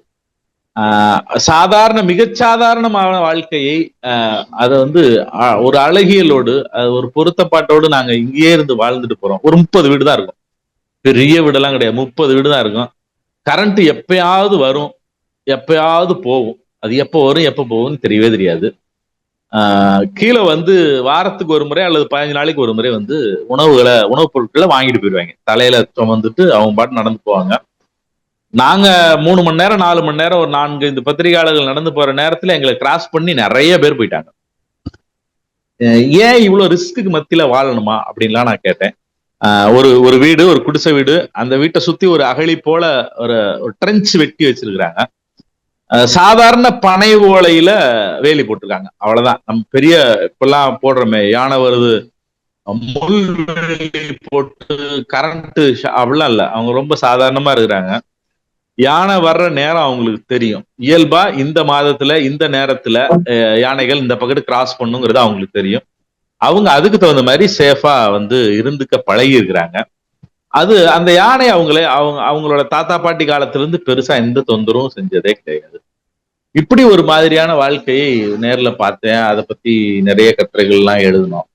[SPEAKER 6] மிகச்சாதாரணமான வாழ்க்கையை அதை வந்து ஒரு அழகியலோடு, ஒரு பொருத்தப்பாட்டோடு நாங்க இங்கேயே இருந்து வாழ்ந்துட்டு போறோம். ஒரு 30 வீடு தான் இருக்கும், பெரிய வீடெல்லாம் கிடையாது, 30 வீடு தான் இருக்கும். கரண்ட் எப்பயாவது வரும், எப்பயாவது போகும். அது எப்போ வரும் எப்போ போகும்னு தெரியவே தெரியாது. கீழே வந்து வாரத்துக்கு ஒரு முறை அல்லது 15 நாளைக்கு ஒரு முறை வந்து உணவுப் பொருட்களை வாங்கிட்டு போயிடுவாங்க, தலையில சுமந்துட்டு அவங்க பாட்டு நடந்து போவாங்க. நாங்க 3 மணி நேரம் 4 மணி நேரம் ஒரு 4-5 பத்திரிகையாளர்கள் நடந்து போற நேரத்துல எங்களை கிராஸ் பண்ணி நிறைய பேர் போயிட்டாங்க. ஏன் இவ்வளவு ரிஸ்க்கு மத்தியில வாழணுமா அப்படின்லாம் நான் கேட்டேன். ஒரு வீடு, ஒரு குடிசை வீடு, அந்த வீட்டை சுத்தி ஒரு அகழி போல ஒரு ட்ரென்ச் வெட்டி வச்சிருக்கிறாங்க. சாதாரண பனை ஓலையில வேலி போட்டிருக்காங்க, அவ்வளவுதான். நம்ம பெரிய இப்பெல்லாம் போடுறோமே யானை வருது முள் வேலி போட்டு கரண்ட் அப்படிலாம் இல்ல. அவங்க ரொம்ப சாதாரணமா இருக்கிறாங்க. யானை வர்ற நேரம் அவங்களுக்கு தெரியும். இயல்பா இந்த மாதத்துல இந்த நேரத்துல யானைகள் இந்த பக்கத்து கிராஸ் பண்ணுங்கிறது அவங்களுக்கு தெரியும். அவங்க அதுக்கு தகுந்த மாதிரி சேஃபா வந்து இருந்துக்க பழகி இருக்கிறாங்க. அது அந்த யானை அவங்களோட தாத்தா பாட்டி காலத்துல இருந்து பெருசா எந்த தொந்தரவும் செஞ்சதே கிடையாது. இப்படி ஒரு மாதிரியான வாழ்க்கையை நேர்ல பார்த்தேன். அதை பத்தி நிறைய கட்டுரைகள்லாம் எழுதினோம்.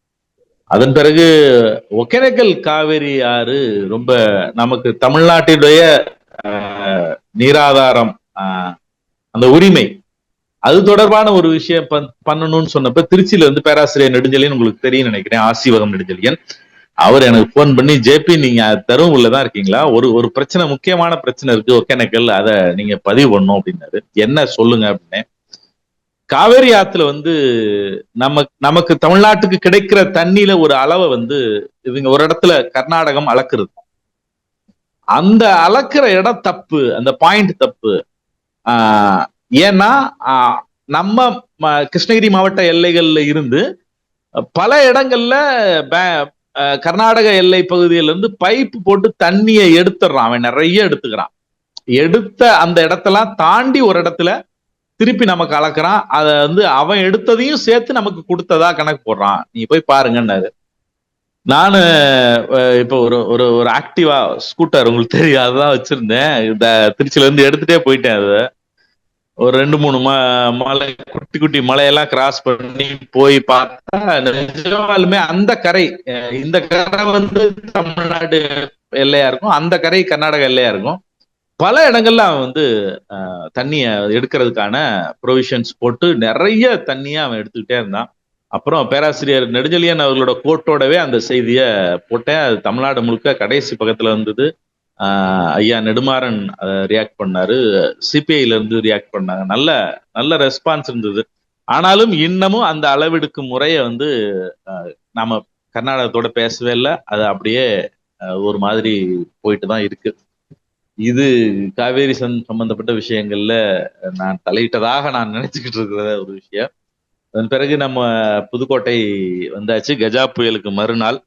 [SPEAKER 6] அதன் பிறகு ஒகேனக்கல் காவேரி ஆறு ரொம்ப நமக்கு தமிழ்நாட்டினுடைய நீராதாரம், அந்த உரிமை, அது தொடர்பான ஒரு விஷயம் பண்ணணும்னு சொன்னப்ப திருச்சியில இருந்து பேராசிரியர் நெடுஞ்செழியன், உங்களுக்கு தெரியும் நினைக்கிறேன், ஆசிவகம் நெடுஞ்செழியன், அவர் எனக்கு போன் பண்ணி, ஜேபி நீங்க தருமபுரிலதான் இருக்கீங்களா, ஒரு பிரச்சனை, முக்கியமான பிரச்சனை இருக்கு ஒகேனக்கல், அதை நீங்க பதிவு பண்ணும் அப்படின்னாரு. என்ன சொல்லுங்க அப்படின்னு. காவேரி ஆத்துல வந்து நமக்கு தமிழ்நாட்டுக்கு கிடைக்கிற தண்ணியில ஒரு அளவை வந்து இவங்க ஒரு இடத்துல கர்நாடகம் அளக்குறது. அந்த அளக்குற இடம் தப்பு, அந்த பாயிண்ட் தப்பு. ஏன்னா நம்ம கிருஷ்ணகிரி மாவட்ட எல்லைகள்ல இருந்து பல இடங்கள்ல கர்நாடக எல்லை பகுதியில இருந்து பைப்பு போட்டு தண்ணியை எடுத்துடுறான். அவன் நிறைய எடுத்துக்கிறான். எடுத்த அந்த இடத்தெல்லாம் தாண்டி ஒரு இடத்துல திருப்பி நமக்கு அளக்குறான். அதை வந்து அவன் எடுத்ததையும் சேர்த்து நமக்கு கொடுத்ததா கணக்கு போடுறான். நீ போய் பாருங்கன்னாரு. நானு இப்ப ஒரு ஆக்டிவா ஸ்கூட்டர், உங்களுக்கு தெரியும், அதுதான் வச்சிருந்தேன். இந்த திருச்சியில இருந்து எடுத்துட்டே போயிட்டேன். அது ஒரு 2-3 மலை, குட்டி குட்டி மலையெல்லாம் கிராஸ் பண்ணி போய் பார்த்தா நிஜமாலுமே அந்த கரை, இந்த கரை வந்து தமிழ்நாடு எல்லையா இருக்கும், அந்த கரை கர்நாடக எல்லையா இருக்கும். பல இடங்கள்ல அவன் வந்து தண்ணிய எடுக்கிறதுக்கான ப்ரொவிஷன்ஸ் போட்டு நிறைய தண்ணியை அவன் எடுத்துக்கிட்டே இருந்தான். அப்புறம் பேராசிரியர் நெடுஞ்செழியன் அவர்களோட கோட்டோடவே அந்த செய்திய போட்டேன். அது தமிழ்நாடு முழுக்க கடைசி பக்கத்துல இருந்தது. ஐயா நெடுமாறன் ரியாக்ட் பண்ணாரு, சிபிஐல இருந்து ரியாக்ட் பண்ணாங்க. நல்ல ரெஸ்பான்ஸ் இருந்தது. ஆனாலும் இன்னமும் அந்த அளவெடுக்கும் முறைய வந்து நாம கர்நாடகத்தோட பேசவே இல்லை. அது அப்படியே ஒரு மாதிரி போயிட்டு தான் இருக்கு. இது காவேரி சம்பந்தப்பட்ட விஷயங்கள்ல நான் தலையிட்டதாக நான் நினைச்சுக்கிட்டு இருக்கிற ஒரு விஷயம். அதன் பிறகு நம்ம புதுக்கோட்டை வந்தாச்சு. கஜா புயலுக்கு மறுநாள்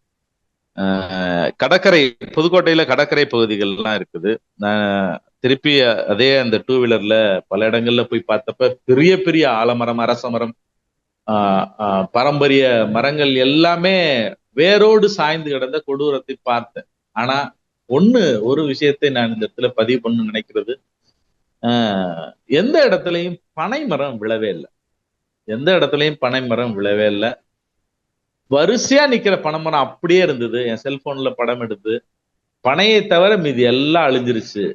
[SPEAKER 6] கடற்கரை, புதுக்கோட்டையில கடற்கரை பகுதிகள்லாம் இருக்குது. நான் திருப்பி அதே அந்த 2 வீலர்ல பல இடங்கள்ல போய் பார்த்தப்ப பெரிய பெரிய ஆலமரம், அரச மரம், பாரம்பரிய மரங்கள் எல்லாமே வேரோடு சாய்ந்து கிடந்த கொடூரத்தை பார்த்தேன். ஆனா ஒரு விஷயத்தை நான் இந்த இடத்துல பதிவு பண்ண நினைக்கிறது, எந்த இடத்துலையும் பனை மரம் விழவே இல்லை. எந்த இடத்துலையும் பனை மரம் விழவே இல்லை. வரிசையா நிக்கிற பனைமரம் அப்படியே இருந்தது. என் செல்போன்ல படம் எடுத்து, பனையை தவிர மீதி எல்லாம் அழிஞ்சிருச்சு.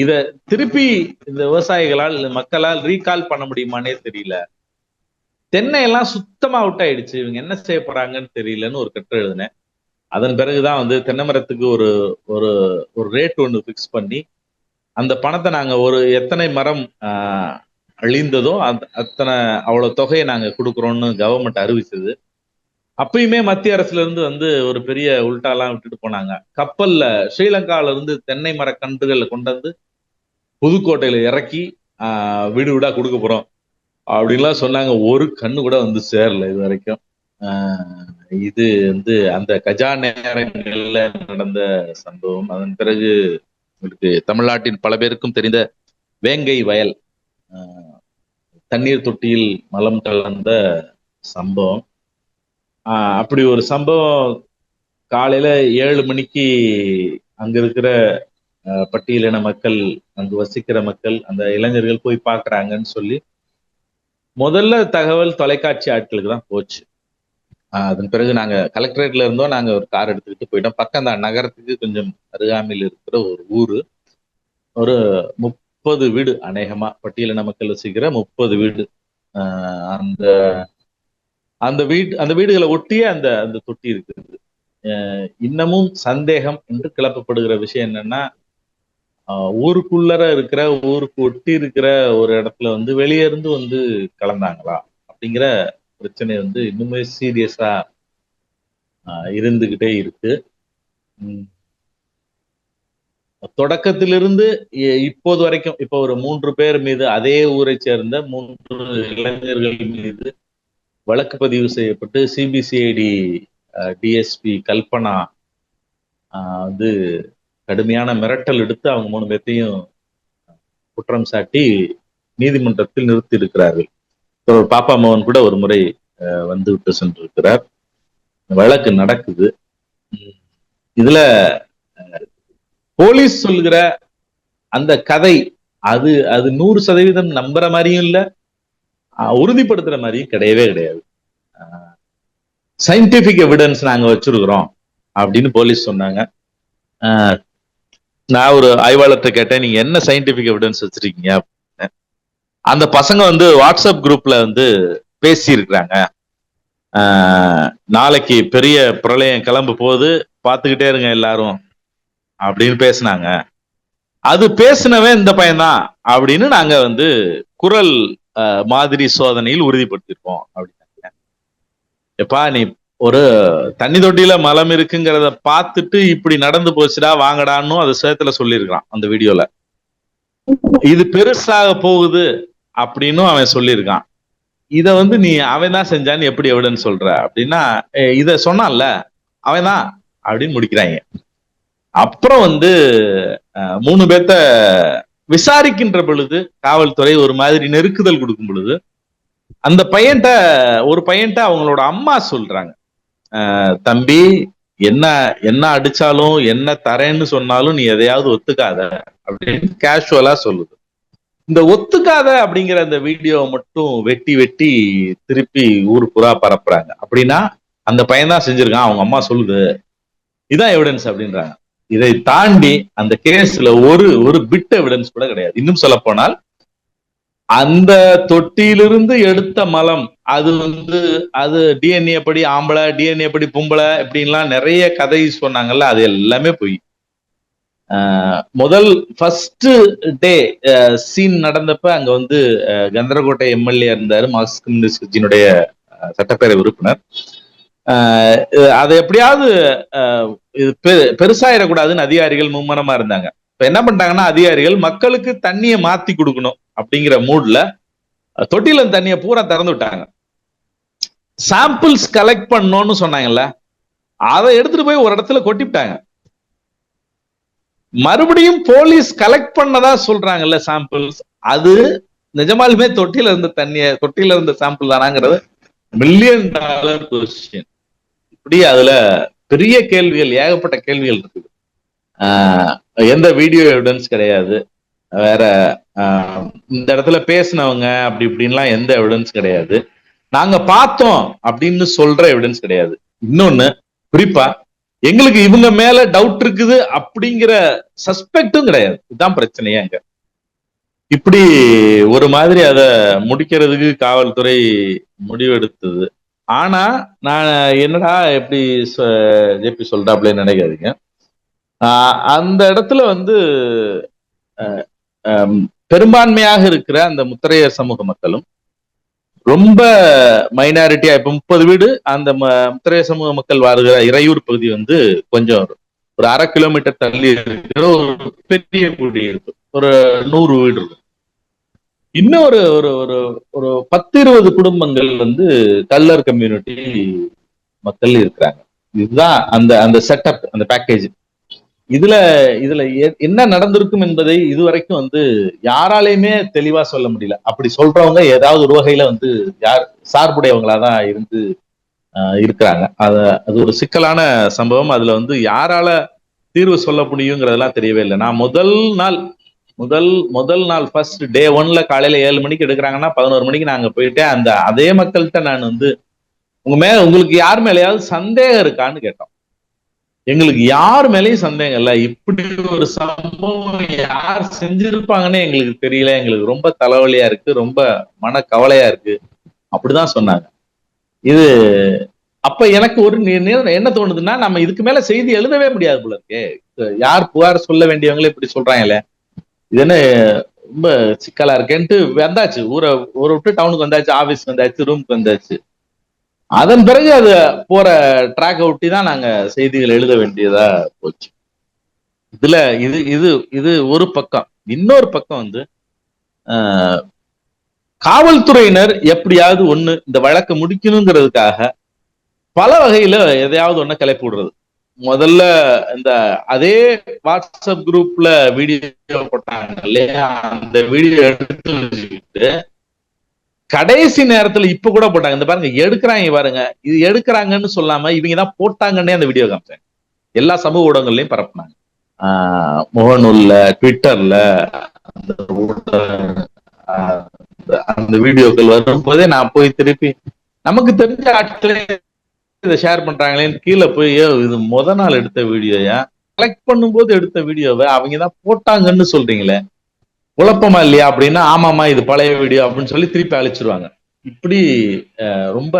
[SPEAKER 6] இத திருப்பி இந்த விவசாயிகளால், மக்களால் ரீகால் பண்ண முடியுமானே தெரியல. தென்னை எல்லாம் சுத்தமா அவுட் ஆயிடுச்சு, இவங்க என்ன செய்ய போறாங்கன்னு தெரியலன்னு ஒரு கட்டுரை எழுதினேன். அதன் பிறகுதான் வந்து தென்னை மரத்துக்கு ஒரு ஒரு ரேட் ஒன்று பிக்ஸ் பண்ணி அந்த பணத்தை நாங்க எத்தனை மரம் அழிந்ததோ அத்தனை அவ்வளவு தொகையை நாங்க கொடுக்குறோம்னு கவர்மெண்ட் அறிவிச்சது. அப்பயுமே மத்திய அரசுல இருந்து வந்து ஒரு பெரிய உள்டாலாம் விட்டுட்டு போனாங்க. கப்பல்ல ஸ்ரீலங்கால இருந்து தென்னை மர கன்றுகளை கொண்டு வந்து புதுக்கோட்டையில இறக்கி வீடு வீடா கொடுக்க போறோம் அப்படின்லாம் சொன்னாங்க. ஒரு கண்ணு கூட வந்து சேரல இது வரைக்கும். இது வந்து அந்த கஜா நேரங்கள்ல நடந்த சம்பவம். அதன் பிறகு உங்களுக்கு தமிழ்நாட்டின் பல பேருக்கும் தெரிந்த வேங்கை வயல் தண்ணீர் தொட்டியில் மலம் கலந்த சம்பவம். அப்படி ஒரு சம்பவம் காலையில 7 மணிக்கு அங்க இருக்கிற பட்டியலின மக்கள், அங்கு வசிக்கிற மக்கள், அந்த இளைஞர்கள் போய் பாக்குறாங்கன்னு சொல்லி முதல்ல தகவல் தொலைக்காட்சி ஆட்களுக்கு தான் போச்சு. அதன் பிறகு நாங்க கலெக்டரேட்ல இருந்தோம். நாங்க ஒரு கார் எடுத்துக்கிட்டு போயிட்டோம். பக்கம் தான், நகரத்துக்கு கொஞ்சம் அருகாமையில் இருக்கிற ஒரு ஊரு. ஒரு 30 வீடு அநேகமா பட்டியலின மக்கள் வசிக்கிற 30 வீடு. அந்த அந்த வீடுகளை ஒட்டியே அந்த தொட்டி இருக்குது. இன்னமும் சந்தேகம் என்று கிளப்பப்படுகிற விஷயம் என்னன்னா, ஊருக்குள்ளர இருக்கிற, ஊருக்கு ஒட்டி இருக்கிற ஒரு இடத்துல வந்து வெளியே இருந்து வந்து கலந்தாங்களா அப்படிங்கிற பிரச்சனை வந்து இன்னுமே சீரியஸா இருந்துகிட்டே இருக்கு. தொடக்கத்திலிருந்து இப்போது வரைக்கும் இப்போ ஒரு 3 பேர் மீது அதே ஊரை சேர்ந்த 3 இளைஞர்கள் மீது வழக்கு பதிவு செய்யப்பட்டு சிபிசிஐடி டிஎஸ்பி கல்பனா வந்து கடுமையான மிரட்டல் எடுத்து அவங்க 3 பேர்த்தையும் குற்றம் சாட்டி நீதிமன்றத்தில் நிறுத்தி இருக்கிறார்கள். பாப்பா மோகன் கூட ஒரு முறை வந்து விட்டு சென்றிருக்கிறார். வழக்கு நடக்குது. இதுல போலீஸ் சொல்கிற அந்த கதை அது 100% நம்புற மாதிரியும் இல்ல, உறுதிப்படுத்துற மாதிரியும் கிடையவே கிடையாது. சயின்டிபிக் எவிடன்ஸ் நாங்க வச்சிருக்கிறோம் அப்படின்னு போலீஸ் சொன்னாங்க. நான் ஒரு ஆய்வாளர்கிட்ட கேட்டேன், நீங்க என்ன சயின்டிபிக் எவிடன்ஸ் வச்சிருக்கீங்க? அந்த பசங்க வந்து வாட்ஸ்அப் குரூப்ல வந்து பேசி இருக்கிறாங்க. நாளைக்கு பெரிய பிரளயம் கிளம்ப போது பார்த்துக்கிட்டே இருங்க எல்லாரும் அப்படின்னு பேசினாங்க. அது பேசினவன் இந்த பையன்தான் அப்படின்னு நாங்க வந்து குரல் மாதிரி சோதனையில் உறுதிப்படுத்திருக்கோம் அப்படின்னாங்க. எப்பா நீ ஒரு தண்ணி தொட்டியில மலம் இருக்குங்கிறத பார்த்துட்டு இப்படி நடந்து போச்சுடா வாங்கடான்னு அது சேத்துல சொல்லியிருக்கான் அந்த வீடியோல. இது பெருசாக போகுது அப்படின்னு அவன் சொல்லியிருக்கான். இத வந்து நீ அவன் தான் செஞ்சான்னு எப்படி எவிடன்ஸ் சொல்ற அப்படின்னா, இத சொன்னான்ல அவன் தான் அப்படின்னு முடிக்கிறாங்க. அப்புறம் வந்து 3 பேர்த்த விசாரிக்கின்ற பொழுது காவல்துறை ஒரு மாதிரி நெருக்குதல் கொடுக்கும் பொழுது அந்த ஒரு பையன்ட்ட அவங்களோட அம்மா சொல்றாங்க, தம்பி என்ன அடிச்சாலும் என்ன தரேன்னு சொன்னாலும் நீ எதையாவது ஒத்துக்காத அப்படின்னு கேஷுவலா சொல்லுது. இந்த ஒத்துக்காத அப்படிங்கிற அந்த வீடியோ மட்டும் வெட்டி திருப்பி ஊர் புறா பரப்புறாங்க. அப்படின்னா அந்த பையன் தான் செஞ்சிருக்கான், அவங்க அம்மா சொல்லுது, இதான் எவிடன்ஸ் அப்படின்றாங்க. இதை தாண்டி அந்த கேஸ்ல ஒரு பிட் எவிடன்ஸ் கூட கிடையாது. இன்னும் சொல்ல போனால் அந்த தொட்டியிலிருந்து எடுத்த மலம் அது டிஎன்ஏ படி ஆம்பளை, டிஎன்ஏ படி பொம்பளை இப்படின்லாம் நிறைய கதை சொன்னாங்கல்ல, அது எல்லாமே போய் முதல் ஃபர்ஸ்ட் டே சீன் நடந்தப்ப அங்க வந்து கந்தரகோட்டை எம்எல்ஏ இருந்தாரு, மார்க்சிஸ்ட் கம்யூனிஸ்ட் கட்சியினுடைய சட்டப்பேரவை உறுப்பினர். அதை எப்படியாவது பெருசாயிடக்கூடாதுன்னு அதிகாரிகள் மும்மரமா இருந்தாங்க. இப்ப என்ன பண்ணிட்டாங்கன்னா அதிகாரிகள் மக்களுக்கு தண்ணியை மாத்தி கொடுக்கணும் அப்படிங்கிற மூட்ல தொட்டில தண்ணியை பூரா திறந்து விட்டாங்க. சாம்பிள்ஸ் கலெக்ட் பண்ணணும்னு சொன்னாங்கல்ல, அதை எடுத்துட்டு போய் ஒரு இடத்துல கொட்டிவிட்டாங்க. மறுபடியும் போலீஸ் கலெக்ட் பண்ணதா சொல்றாங்கல்ல சாம்பிள்ஸ், அது நிஜமாலுமே தொட்டில இருந்த சாம்பிள் தானாங்கிறது $1 மில்லியன் கொஸ்டின். இப்படி அதுல பெரிய கேள்விகள், ஏகப்பட்ட கேள்விகள் இருக்குது. எந்த வீடியோ எவிடன்ஸ் கிடையாது, வேற இந்த இடத்துல பேசினவங்க அப்படி இப்படின்லாம் எந்த எவிடன்ஸ் கிடையாது, நாங்க பார்த்தோம் அப்படின்னு சொல்ற எவிடன்ஸ் கிடையாது. இன்னொன்னு குறிப்பா எங்களுக்கு இவங்க மேல டவுட் இருக்குது அப்படிங்கிற சஸ்பெக்டும் கிடையாது. இதுதான் பிரச்சனையே அங்க. இப்படி ஒரு மாதிரி அதை முடிக்கிறதுக்கு காவல்துறை முடிவெடுத்தது. ஆனா நான் என்னடா எப்படி ஜேபி சொல்றாப்லன்னு நினைக்காதீங்க. அந்த இடத்துல வந்து பெரும்பான்மையாக இருக்கிற அந்த முத்திரையர் சமூக மக்களும் ரொம்ப மைனாரிட்டியா, இப்ப 30 வீடு அந்த முத்திரையர் சமூக மக்கள் வாழ்கிற இறையூர் பகுதி வந்து கொஞ்சம் ஒரு 1/2 கிலோமீட்டர் தள்ளி இருக்கிற ஒரு பெரிய குடியிருப்பு, ஒரு 100 வீடு இருக்கும். இன்னும் ஒரு 10-20 குடும்பங்கள் வந்து கல்லர் கம்யூனிட்டி மக்கள் இருக்கிறாங்க. இதுதான் அந்த செட்டப், அந்த பேக்கேஜ். இதுல என்ன நடந்திருக்கும் என்பதை இதுவரைக்கும் வந்து யாராலையுமே தெளிவா சொல்ல முடியல. அப்படி சொல்றவங்க ஏதாவது ஒரு வகையில வந்து யார் சார்புடையவங்களாதான் இருந்து இருக்கிறாங்க. அது ஒரு சிக்கலான சம்பவம். அதுல வந்து யாரால தீர்வு சொல்ல முடியுங்கிறதெல்லாம் தெரியவே இல்லை. நான் முதல் நாள் ஃபர்ஸ்ட் டே 1ல காலையில 7 மணிக்கு எடுக்கிறாங்கன்னா 11 மணிக்கு நாங்க போயிட்டேன். அதே மக்கள்கிட்ட நான் வந்து உங்களுக்கு யார் மேலேயாவது சந்தேகம் இருக்கான்னு கேட்டோம். எங்களுக்கு யார் மேலேயும் சந்தேகம் இல்லை, இப்படி ஒரு சம்பவம் யார் செஞ்சிருப்பாங்கன்னு எங்களுக்கு தெரியல, எங்களுக்கு ரொம்ப தலைவலியா இருக்கு, ரொம்ப மன கவலையா இருக்கு அப்படிதான் சொன்னாங்க. இது அப்ப எனக்கு ஒரு என்ன தோணுதுன்னா, நம்ம இதுக்கு மேல செய்தி எழுதவே முடியாது போல இருக்கே. யார் புகார் சொல்ல வேண்டியவங்களே இப்படி சொல்றாங்களே, இது என்ன ரொம்ப சிக்கலா இருக்கேன்ட்டு வந்தாச்சு. ஊரை விட்டு டவுனுக்கு வந்தாச்சு, ஆபீஸ் வந்தாச்சு, ரூமுக்கு வந்தாச்சு. அதன் பிறகு அது போற ட்ராக் ஒட்டி தான் நாங்க செய்திகள் எழுத வேண்டியதா போச்சு. இதுல இது இது இது ஒரு பக்கம். இன்னொரு பக்கம் வந்து காவல்துறையினர் எப்படியாவது ஒண்ணு இந்த வழக்கை முடிக்கணுங்கிறதுக்காக பல வகையில எதையாவது ஒண்ணு கிளப்பி விடுறது. முதல்ல இந்த அதே வாட்ஸ்அப் குரூப்ல வீடியோ போட்டாங்க இல்லையா, அந்த வீடியோ எடுத்து வச்சுக்கிட்டு கடைசி நேரத்துல இப்ப கூட போட்டாங்க. இந்த பாருங்க எடுக்கிறாங்க, பாருங்க இது எடுக்கிறாங்கன்னு சொல்லாம இவங்கதான் போட்டாங்கன்னே அந்த வீடியோ காமிச்சாங்க. எல்லா சமூக ஊடகங்கள்லயும் பரப்புனாங்க. முகநூல்ல, ட்விட்டர்ல அந்த வீடியோக்கள் வரும்போதே நான் போய் திருப்பி நமக்கு தெரிஞ்ச ஆட்களே இதை ஷேர் பண்றாங்களேன்னு கீழே போய் இது முத நாள் எடுத்த வீடியோயா, கலெக்ட் பண்ணும்போது எடுத்த வீடியோவை அவங்கதான் போட்டாங்கன்னு சொல்றீங்களே, குழப்பமா இல்லையா அப்படின்னா, ஆமாமா இது பழைய வீடியோ அப்படின்னு சொல்லி திருப்பி அழிச்சிருவாங்க. இப்படி ரொம்ப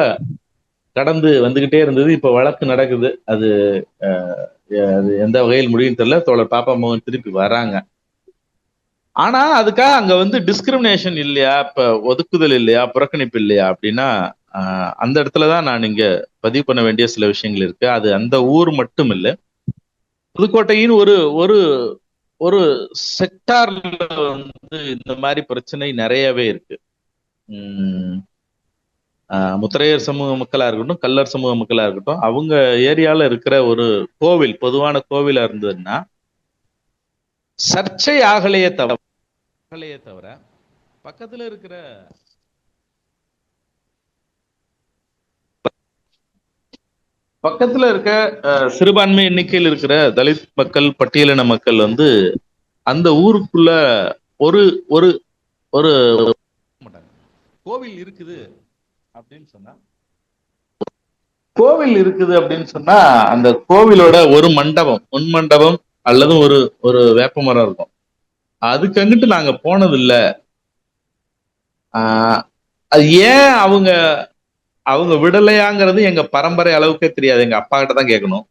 [SPEAKER 6] கடந்து வந்துகிட்டே இருந்தது. இப்ப வழக்கு நடக்குது. அது எந்த வகையில் முடியும் தெரியல. தோழர் பாப்பா மோகன் திருப்பி வராங்க. ஆனா அதுக்காக அங்க வந்து டிஸ்கிரிமினேஷன் இல்லையா, இப்ப ஒதுக்குதல் இல்லையா, புறக்கணிப்பு இல்லையா அப்படின்னா அந்த இடத்துலதான் நான் இங்க பதிவு பண்ண வேண்டிய சில விஷயங்கள் இருக்கு. அது அந்த ஊர் மட்டும் இல்லை, புதுக்கோட்டையின் ஒரு ஒரு ஒரு செக்டார்ல வந்து இந்த மாதிரி பிரச்சனை நிறையவே இருக்கு. முத்திரையர் சமூக மக்களா இருக்கட்டும், கல்லர் சமூக மக்களா இருக்கட்டும், அவங்க ஏரியால இருக்கிற ஒரு கோவில், பொதுவான கோவிலா இருந்ததுன்னா சர்ச்சை ஆகலையே தவிர பக்கத்துல இருக்கிற சிறுபான்மை எண்ணிக்கையில் இருக்கிற தலித் மக்கள், பட்டியலின மக்கள் வந்து அந்த ஊருக்குள்ள ஒரு ஒரு ஒரு கோவில் இருக்குது அப்படின்னு சொன்னா அந்த கோவிலோட ஒரு மண்டபம், முன் மண்டபம் அல்லது ஒரு வேப்ப மரம் இருக்கும். அதுக்கு அங்கிட்டு நாங்க போனது இல்ல. அது ஏன் அவங்க விடலையாங்கிறது எங்க பரம்பரை அளவுக்கே தெரியாது. எங்க அப்பா கிட்ட தான் கேட்கணும்.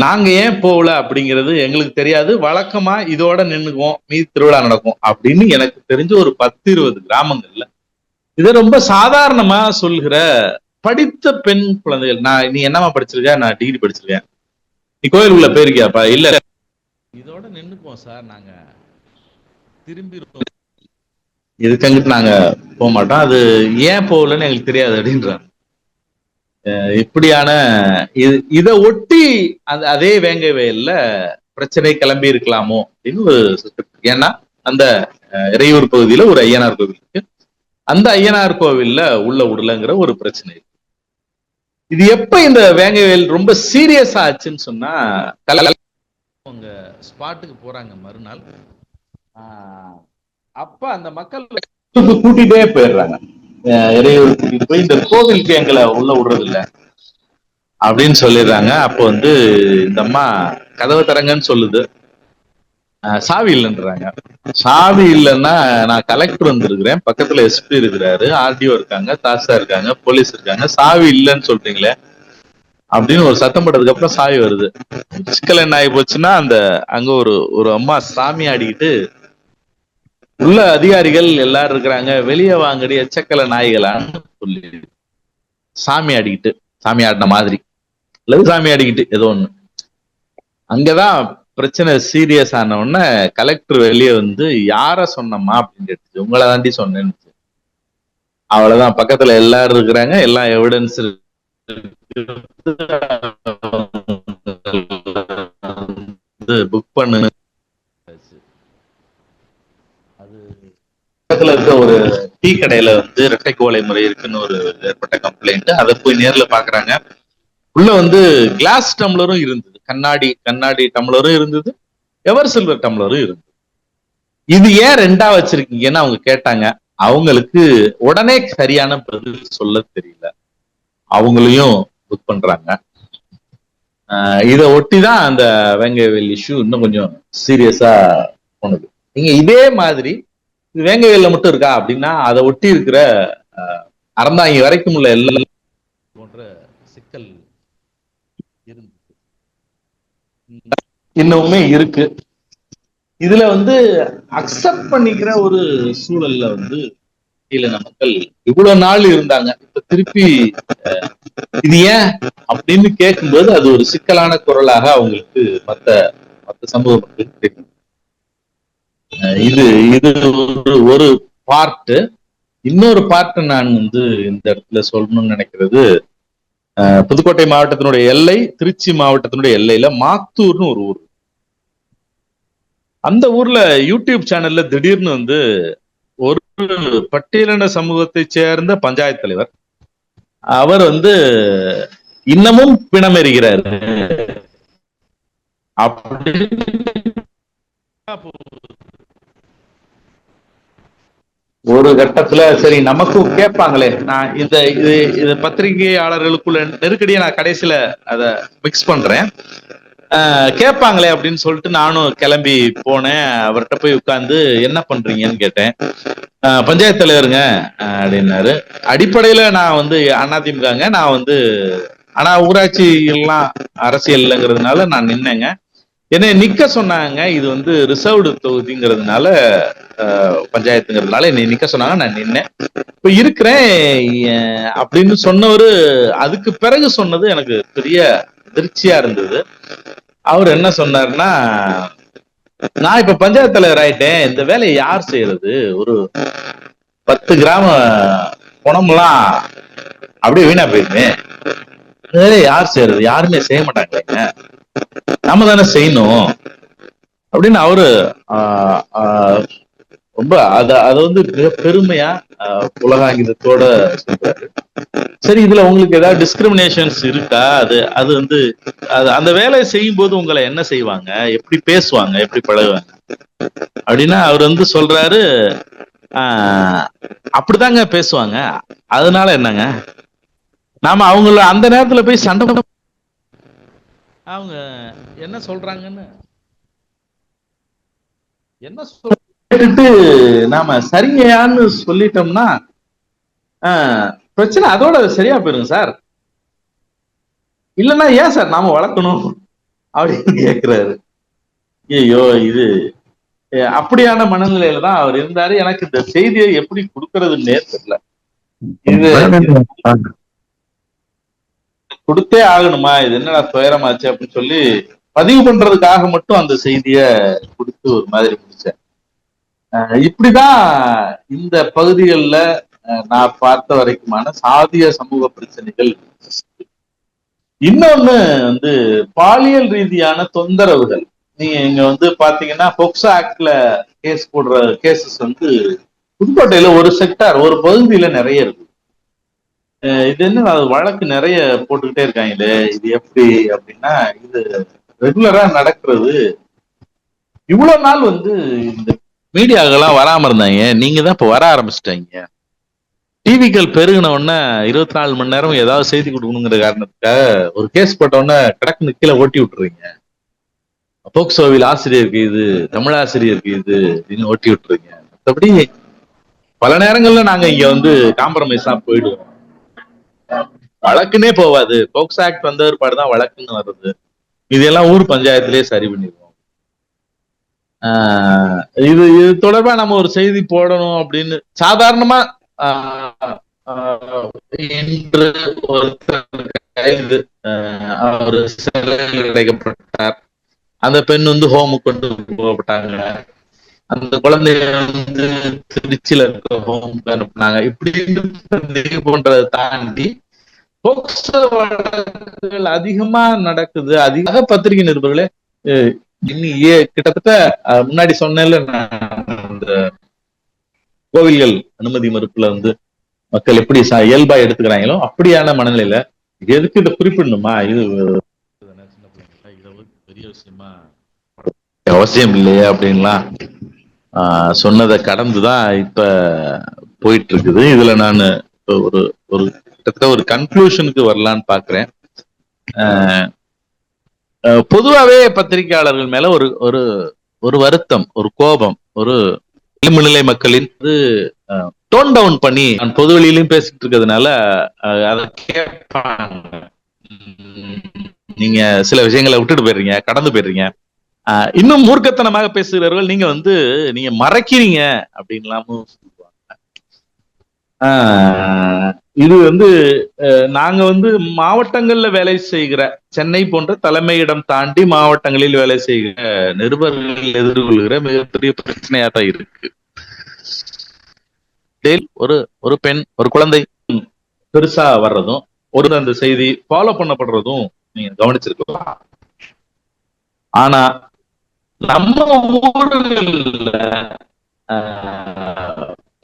[SPEAKER 6] நாங்க ஏன் போகல அப்படிங்கிறது எங்களுக்கு தெரியாது. வழக்கமா இதோட நின்னுக்குவோம், மீதி திருவிழா நடக்கும் அப்படின்னு எனக்கு தெரிஞ்ச ஒரு 10-20 கிராமங்கள்ல இதை ரொம்ப சாதாரணமா சொல்கிற படித்த பெண் குழந்தைகள். நீ என்னமா படிச்சிருக்க? நான் டிகிரி படிச்சிருக்கேன். நீ கோயிலுக்குள்ள போயிருக்கியாப்பா? இல்ல, இதோட நின்னுக்குவோம் சார், நாங்க திரும்பிடுவோம், இதுக்கு அங்கிட்டு நாங்க போக மாட்டோம், அது ஏன் போகலன்னு எங்களுக்கு தெரியாது அப்படின்றாங்க. இப்படியான இதை ஒட்டி அதே வேங்கை வயல்ல பிரச்சனை கிளம்பி இருக்கலாமோ அப்படின்னு ஒரு, ஏன்னா அந்த இறையூர் பகுதியில ஒரு ஐயனார் கோவில் இருக்கு. அந்த ஐயனார் கோவில்ல உள்ள விடலங்கிற ஒரு பிரச்சனை. இது எப்ப இந்த வேங்கை வயல் ரொம்ப சீரியஸா ஆச்சுன்னு சொன்னா, அவங்க ஸ்பாட்டுக்கு போறாங்க மறுநாள். அப்ப அந்த மக்கள் கூட்டிட்டே போயிடுறாங்க. இறையூர் கூட்டிட்டு போய் இந்த கோவிலுக்கு எங்களை உள்ள விடுறது இல்லை அப்படின்னு சொல்லிடுறாங்க. அப்போ வந்து இந்த அம்மா கதவை தரங்கன்னு சொல்லுது. சாவி இல்லைன்றாங்க. சாவி இல்லைன்னா நான் கலெக்டர் வந்திருக்கிறேன், பக்கத்துல எஸ்பி இருக்கிறாரு, ஆர்டிஓ இருக்காங்க, தாசா இருக்காங்க, போலீஸ் இருக்காங்க, சாவி இல்லைன்னு சொல்றீங்களே அப்படின்னு ஒரு சத்தம் போட்டதுக்கு அப்புறம் சாவி வருது. சிக்கல் என்ன ஆகி போச்சுன்னா, அங்க ஒரு அம்மா சாமி ஆடிக்கிட்டு, உள்ள அதிகாரிகள் எல்லாரும் இருக்கிறாங்க, வெளியே வாங்கடி எச்சக்கல நாய்களான்னு சொல்லி சாமி ஆடிக்கிட்டு, சாமி ஆடின மாதிரி அல்லது சாமி ஆடிக்கிட்டு ஏதோ ஒண்ணு. அங்கதான் பிரச்சனை சீரியஸ் ஆன உடனே கலெக்டர் வெளியே வந்து யார சொன்னம்மா அப்படின்னு கேட்டுச்சு. உங்களை தாண்டி சொன்னேன்னு. அவ்வளவுதான், பக்கத்துல எல்லாரும் இருக்கிறாங்க, எல்லாம் எவிடன்ஸ் புக் பண்ணு. அது பக்கத்துல இருக்க ஒரு டீ கடையில வந்து இரட்டை கோலை முறை இருக்குன்னு ஒரு ஏற்பட்ட கம்ப்ளைண்ட். அதை போய் நேர்ல பாக்குறாங்க. உள்ள வந்து கிளாஸ் டம்ளரும் இருந்தது, கண்ணாடி டம்ளரும் இருந்தது, எவர் சில்வர் டம்ளரும் இருந்தது. இது ஏன் ரெண்டா வச்சிருக்கீங்கன்னு அவங்க கேட்டாங்க. அவங்களுக்கு உடனே சரியான பதில் சொல்ல தெரியல. அவங்களையும் புக் பண்றாங்க. இதை ஒட்டிதான் அந்த வேங்கவேல் இஷ்யூ இன்னும் கொஞ்சம் சீரியஸா போனது. நீங்க இதே மாதிரி வேங்கவேல்ல மட்டும் இருக்கா அப்படின்னா, அதை ஒட்டி இருக்கிற அறந்தாங்கி வரைக்கும் உள்ள எல்லா போன்ற சிக்கல் இருந்துச்சு, இன்னுமே இருக்கு. இதுல வந்து அக்செப்ட் பண்ணிக்கிற ஒரு சூழல்ல வந்து கீழன மக்கள் இவ்வளவு நாள் இருந்தாங்க. இப்ப திருப்பி இது ஏன் அப்படின்னு கேட்கும்போது அது ஒரு சிக்கலான குரலாக அவங்களுக்கு மத்த சமூக மக்களுக்கு தெரியும். இது இது ஒரு பார்ட்டு. இன்னொரு பார்ட் நான் வந்து இந்த இடத்துல சொல்லணும்னு நினைக்கிறது, புதுக்கோட்டை மாவட்டத்தினுடைய எல்லை திருச்சி மாவட்டத்தினுடைய எல்லையில மாத்தூர்னு ஒரு ஊர். அந்த ஊர்ல யூடியூப் சேனல்ல திடீர்னு வந்து ஒரு பட்டியலின சமூகத்தை சேர்ந்த பஞ்சாயத்து தலைவர் அவர் வந்து இன்னமும் பிணமெறிகிறார் அப்படி ஒரு கட்டத்துல சரி நமக்கும் கேட்பாங்களே, நான் இது பத்திரிகையாளர்களுக்குள்ள நெருக்கடியை நான் கடைசியில அத மிக்ஸ் பண்றேன், கேட்பாங்களே அப்படின்னு சொல்லிட்டு நானும் கிளம்பி போனேன். அவர்கிட்ட போய் உட்கார்ந்து என்ன பண்றீங்கன்னு கேட்டேன். பஞ்சாயத்து தலைவருங்க அப்படின்னாரு. அடிப்படையில நான் வந்து அதிமுகங்க, நான் வந்து ஆனா ஊராட்சி எல்லாம் அரசியல் இல்லைங்கிறதுனால நான் நின்னேங்க. என்னை நிக்க சொன்னாங்க. இது வந்து ரிசர்வ்டு தொகுதிங்கிறதுனால பஞ்சாயத்துங்கிறதுனால என்னை நிக்க சொன்னாங்க. நான் நின்னேன். இப்ப இருக்கிறேன் அப்படின்னு சொன்னவரு அதுக்கு பிறகு சொன்னது எனக்கு பெரிய அதிர்ச்சியா இருந்தது. அவர் என்ன சொன்னாருன்னா, நான் இப்ப பஞ்சாயத்து தலைவர் ஆயிட்டேன், இந்த வேலையை யார் செய்யறது? ஒரு 10 கிராம பணம்லாம் அப்படியே வீணா போயிருமே, யார் செய்யறது? யாருமே செய்ய மாட்டாங்க, நாம தானே செய்யணும் அப்படின்னு அவரு ரொம்ப அத வந்து பெருமையா உலகாங்கிதத்தோட சொல்றாரு. சரி, இதுல உங்களுக்கு ஏதாவது டிஸ்கிரிமினேஷன்ஸ் இருக்கா? அது வந்து அந்த வேலையை செய்யும் போது உங்களை என்ன செய்வாங்க, எப்படி பேசுவாங்க, எப்படி பழகுவாங்க அப்படின்னா அவர் வந்து சொல்றாரு, அப்படிதாங்க பேசுவாங்க, அதனால என்னங்க, நாம அவங்கள அந்த நேரத்துல போய் சண்டை அவங்க என்ன சொல்றாங்கன்னு என்ன சொல்லிட்டு நாம சரிங்கயான்னு சொல்லிட்டோம்னா பிரச்சனை அதோட சரியா போயிருங்க சார். இல்லைன்னா ஏன் சார் நாம வளர்க்கணும் அப்படின்னு கேட்கிறாரு. ஐயோ, இது அப்படியான மனநிலையில தான் அவர் இருந்தாரு. எனக்கு இந்த செய்தியை எப்படி கொடுக்கறதுன்னே தெரியல. இது கொடுத்தே ஆகணுமா, இது என்னடா துயரமாச்சு அப்படின்னு சொல்லி பதிவு பண்றதுக்காக மட்டும் அந்த செய்திய கொடுத்து ஒரு மாதிரி முடிச்சேன். இப்படிதான் இந்த பகுதிகளில் நான் பார்த்த வரைக்குமான சாதிய சமூக பிரச்சனைகள். இன்னொன்னு வந்து பாலியல் ரீதியான தொந்தரவுகள். நீங்க இங்க வந்து பாத்தீங்கன்னா போக்சோ ஆக்ட்ல கேஸ் போடுற கேசஸ் வந்து புதுக்கோட்டையில ஒரு செக்டார் ஒரு பகுதியில நிறைய இருக்கு. இது என்ன வழக்கு நிறைய போட்டுக்கிட்டே இருக்காங்களே, இது எப்படி அப்படின்னா இது ரெகுலரா நடக்கிறது. இவ்வளவு நாள் வந்து இந்த மீடியாக்கெல்லாம் வராம இருந்தாங்க, நீங்க தான் இப்ப வர ஆரம்பிச்சிட்டாங்க. டிவிக்கள் பெருகின உடனே 24 மணி நேரம் ஏதாவது செய்தி கொடுக்கணுங்கிற காரணத்துக்காக ஒரு கேஸ் போட்ட உடனே கடக்குன்னு கீழே ஓட்டி விட்டுறீங்க. போக்சோவில் ஆசிரியருக்கு இது, தமிழ் ஆசிரியருக்கு இது அப்படின்னு ஓட்டி விட்டுறீங்க. மற்றபடி பல நேரங்கள்ல நாங்க இங்க வந்து காம்ப்ரமைஸா போயிடுவோம். வழக்குன்னே போவாது. போக்சோ ஆக்ட் வந்த ஒருபாடு தான் வழக்குன்னு வருது. இதெல்லாம் ஊர் பஞ்சாயத்திலேயே சரி பண்ணிடுவோம். இது தொடர்பா நம்ம ஒரு செய்தி போடணும் அப்படின்னு சாதாரணமா இன்று ஒருத்தர் கைது, அவர் சிறையில் அடைக்கப்பட்டார். அந்த பெண் வந்து ஹோமுக்கு கொண்டு போகப்பட்டாங்க. அந்த குழந்தைய வந்து திருச்சியில இருக்க ஹோமுக்கு அனுப்புனாங்க. இப்படி போன்றதை தாண்டி போக்சோ வழக்குகள் அதிகமா நடக்குது. அதிக பத்திரிகை நிருபர்களே கிட்டத்தட்ட முன்னாடி சொன்னேன்ல, இந்த கோவில்கள் அனுமதி மறுப்புல வந்து மக்கள் எப்படி இயல்பா எடுத்துக்கிறாங்களோ அப்படியான மனநிலையில எதுக்கு இதை குறிப்பிடணுமா, இது பெரிய விஷயமா அவசியம் இல்லையா அப்படின்லாம் சொன்னதை கடந்துதான் இப்ப போயிட்டு இருக்குது. இதுல நான் ஒரு ஒரு கிட்டத்தட்ட ஒரு கன்க்ளூஷனுக்கு வரலான்னு பாக்குறேன். பொதுவாவே பத்திரிகையாளர்கள் மேல ஒரு ஒரு ஒரு வருத்தம், ஒரு கோபம், ஒரு எளிமநிலை மக்களின் டோன் டவுன் பண்ணி நான் பொது வெளியிலும் பேசிட்டு இருக்கிறதுனால அதை கேட்பாங்க. நீங்க சில விஷயங்களை விட்டுட்டு போயிடுறீங்க, கடந்து போயிடுறீங்க, இன்னும் மூர்க்கத்தனமாக பேசுகிறவர்கள் நீங்க வந்து நீங்க மறைக்கிறீங்க அப்படின்லாமும் சொல்லுவாங்க. இது நாங்க மாவட்டங்கள்ல வேலை செய்கிற சென்னை போன்ற தலைமையிடம் தாண்டி மாவட்டங்களில் வேலை செய்கிற நிருபர்கள் எதிர்கொள்கிற மிகப்பெரிய பிரச்சனையா தான் இருக்கு. ஒரு பெண், ஒரு குழந்தை பெருசா வர்றதும், அந்த செய்தி ஃபாலோ பண்ணப்படுறதும் நீங்க கவனிச்சிருக்கலாம். ஆனா நம்ம ஊர்ல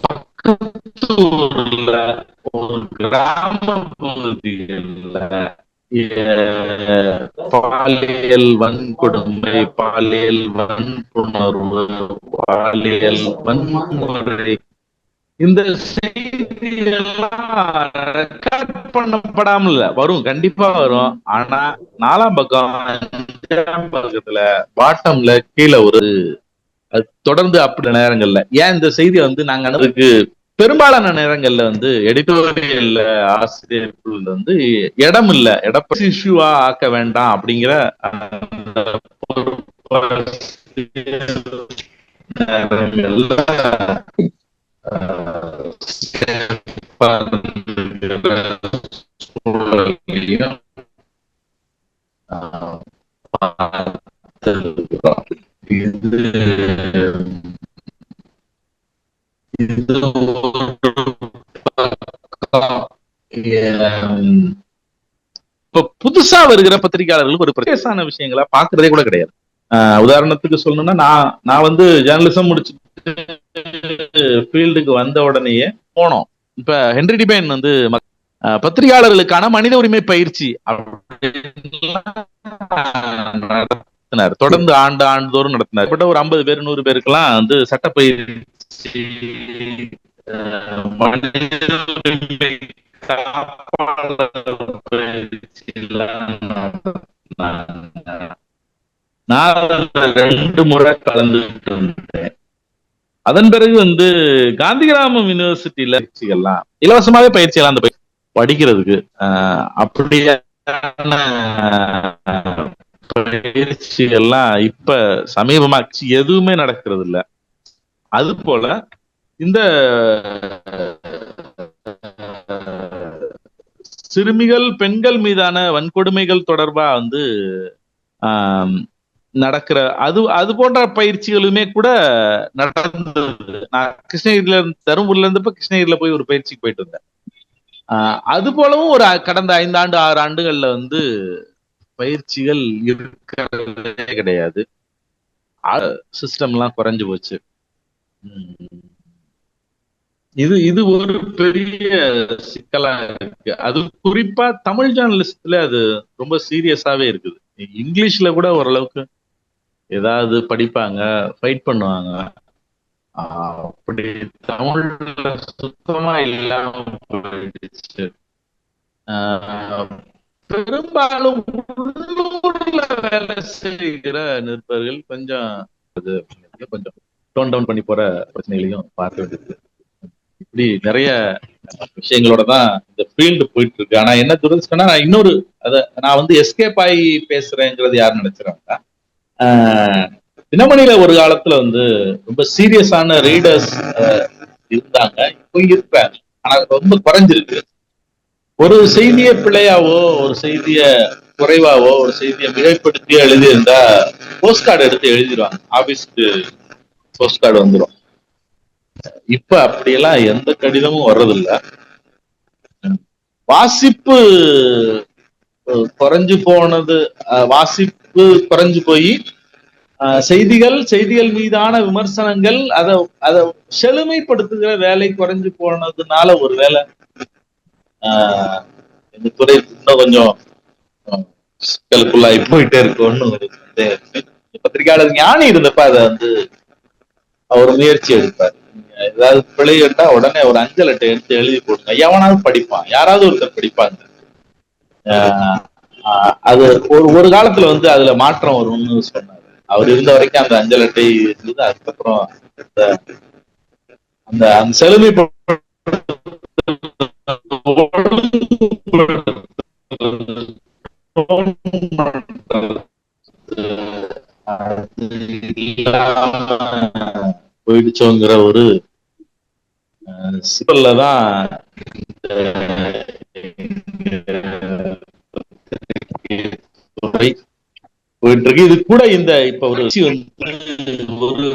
[SPEAKER 6] பக்கத்து ஊர்ல ஒரு கிராம பகுதிகள்ல பாலியல் வன்கொடுமை, பாலியல் வன்புணர்வு, பாலியல் வன்முறை, இந்த செய்தி எல்லாம் ரெக்கார்ட் பண்ணப்படாமல் வரும், கண்டிப்பா வரும். ஆனா 4ஆம் பக்கம் 5ஆம் பக்கத்துல பாட்டம்ல கீழே தொடர்ந்து அப்படி நேரங்கள்ல ஏன் இந்த செய்தி நாங்க அதுக்கு பெரும்பாலான நேரங்கள்ல எடிட்டோரியல்ல ஆசிரியர்கள் இடம் இல்ல, இஷ்யூவா ஆக்க வேண்டாம் அப்படிங்கிற இப்ப புதுசா வருகிற பத்திரிகையாளர்களுக்கு ஒரு பிரத்யேகமான விஷயங்களை பாக்குறதே கூட கிடையாது. உதாரணத்துக்கு சொல்லணும்னா, நான் ஜேர்னலிசம் முடிச்சுட்டு ஃபீல்டுக்கு வந்த உடனேயே போனோம். இப்ப ஹென்றி டிபேன் பத்திரிகையாளர்களுக்கான மனித உரிமை பயிற்சி நடத்தினார். தொடர்ந்து ஆண்டுதோறும் நடத்தினார். ஒரு 50 பேர் 100 பேருக்கெல்லாம் சட்ட பயிற்சி, நான் 2 முறை கலந்துட்டு வந்தேன். அதன் பிறகு காந்திகிராமம் யூனிவர்சிட்டியில எல்லாம் இலவசமாவே பயிற்சி எல்லாம் படிக்கிறதுக்கு அப்படியான பயிற்சி எல்லாம் இப்ப சமீபமா எதுவுமே நடக்கிறது இல்ல. அது போல இந்த சிறுமிகள், பெண்கள் மீதான வன்கொடுமைகள் தொடர்பா நடக்கிற அது போன்ற பயிற்சிகளுமே கூட நடந்தது. நான் தருமபுரியில இருந்தப்ப கிருஷ்ணகிரியில போய் ஒரு பயிற்சிக்கு போயிட்டு இருந்தேன். அது போலவும் ஒரு கடந்த 5 ஆண்டு 6 ஆண்டுகள்ல பயிற்சிகள் இருக்கிறதே கிடையாது. சிஸ்டம் எல்லாம் குறைஞ்சு போச்சு. இது ஒரு பெரிய சிக்கலா இருக்கு. அது குறிப்பா தமிழ் ஜேர்னலிஸ்ட்ல அது ரொம்ப சீரியஸாவே இருக்குது. இங்கிலீஷ்ல கூட ஓரளவுக்கு ஏதாவது படிப்பாங்க, ஃபைட் பண்ணுவாங்க. அப்படி தமிழ்ல சுத்தமா இல்லாம போயிடுச்சு. பெரும்பாலும் உள்ளூர்ல வேலை செய்கிற நிருபர்கள் கொஞ்சம் டோன் டவுன் பண்ணி போற பிரச்சனைகளையும் பார்க்க வேண்டியது. இப்படி நிறைய விஷயங்களோட தான் இந்த ஃபீல்டு போயிட்டு இருக்கு. ஆனா என்ன துரதிஷ்டம்னா, நான் எஸ்கேப் ஆகி பேசுறேங்கிறது யாரு நினைச்சிருக்காங்க. தினமணியில ஒரு காலத்துல ரொம்ப சீரியஸான ரீடர்ஸ் இருந்தாங்க, இப்போ இருக்கிறாங்க. ஆனா ரொம்ப குறைஞ்சிருக்கு. ஒரு செய்திய பிழையாவோ, ஒரு செய்திய குறைவாவோ, ஒரு செய்தியை மிகைப்படுத்தியோ எழுதியிருந்தா போஸ்ட் கார்டு எடுத்து எழுதிடுவாங்க. ஆபீஸ்க்கு போஸ்ட் கார்டு வந்துடும். இப்ப அப்படியெல்லாம் எந்த கடிதமும் வர்றதில்ல. வாசிப்பு குறைஞ்சு போனது, வாசிப்பு குறைஞ்சு போய் செய்திகள் மீதான விமர்சனங்கள் அதை செழுமைப்படுத்துகிற வேலை குறைஞ்சு போனதுனால ஒரு வேலை இந்த துறை இன்னும் கொஞ்சம் சிக்கலுக்குள்ளாகி போயிட்டே இருக்கும்னு ஒரு பத்திரிகையாளர் ஞானி இருந்தப்ப அதை அவர் முயற்சி எடுப்பார். ஏதாவது பிழை எடுத்தா உடனே ஒரு அஞ்சல் அட்டை எடுத்து எழுதி போடுங்க, எவனாவது படிப்பான், யாராவது ஒருத்தர் படிப்பாங்க. அது ஒரு காலத்துல அதுல மாற்றம் வரும்னு சொன்னாரு. அவர் இருந்த வரைக்கும் அந்த அஞ்சல் அட்டை இருந்தது. அதுக்கப்புறம் அந்த செழுமை போயிடுச்சோங்கிற ஒரு சிக்கல்லதான் நடைபெற்று இருக்கு. இது கூட இந்த இப்ப ஒரு ஒரு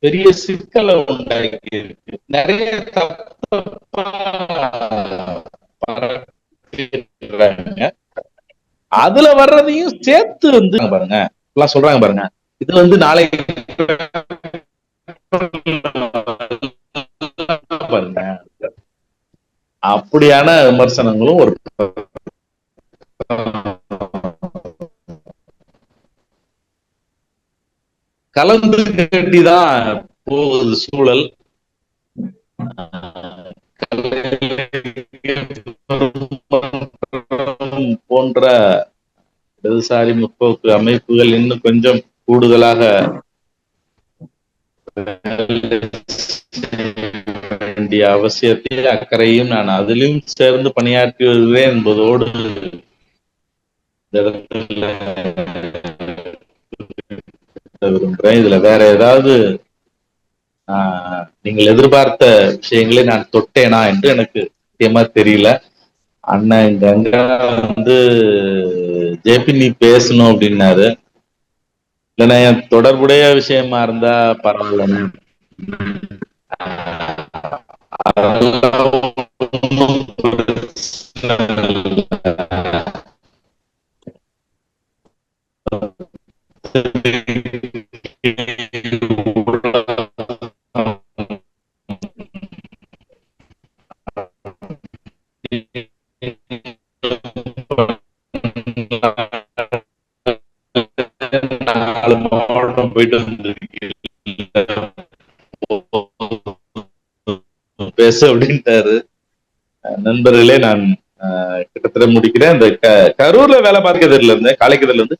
[SPEAKER 6] பெரிய சிக்கலை உண்டாக்கி இருக்கு. நிறைய தப்பா பரப்புறாங்க. அதுல வர்றதையும் சேர்த்து பாருங்க எல்லாம் சொல்றாங்க பாருங்க. இது நாளை பாருங்க அப்படியான விமர்சனங்களும் ஒரு கலந்து கட்டிதான் போகுது சூழல். போன்ற இடதுசாரி முற்போக்கு அமைப்புகள் இன்னும் கொஞ்சம் கூடுதலாக வேண்டிய அவசியத்தை அக்கறையும் நான் அதிலும் சேர்ந்து பணியாற்றி வருவேன் என்பதோடு விரும்புகிறேன். இதுல வேற ஏதாவது நீங்கள் எதிர்பார்த்த விஷயங்களை நான் தொட்டேனா என்று எனக்கு முக்கியமா தெரியல. அண்ணன் கங்கா ஜேபி நீ பேசணும் அப்படின்னாரு. இல்லைன்னா என் தொடர்புடைய விஷயமா இருந்தா பரவாயில்ல. போயிட்டு பேச அப்படின்ட்டாரு. நண்பர்களே, நான் கிட்டத்தட்ட முடிக்கிறேன். இந்த கரூர்ல வேலை பார்க்கிறதுல இருந்து காலைக்கதிரில இருந்து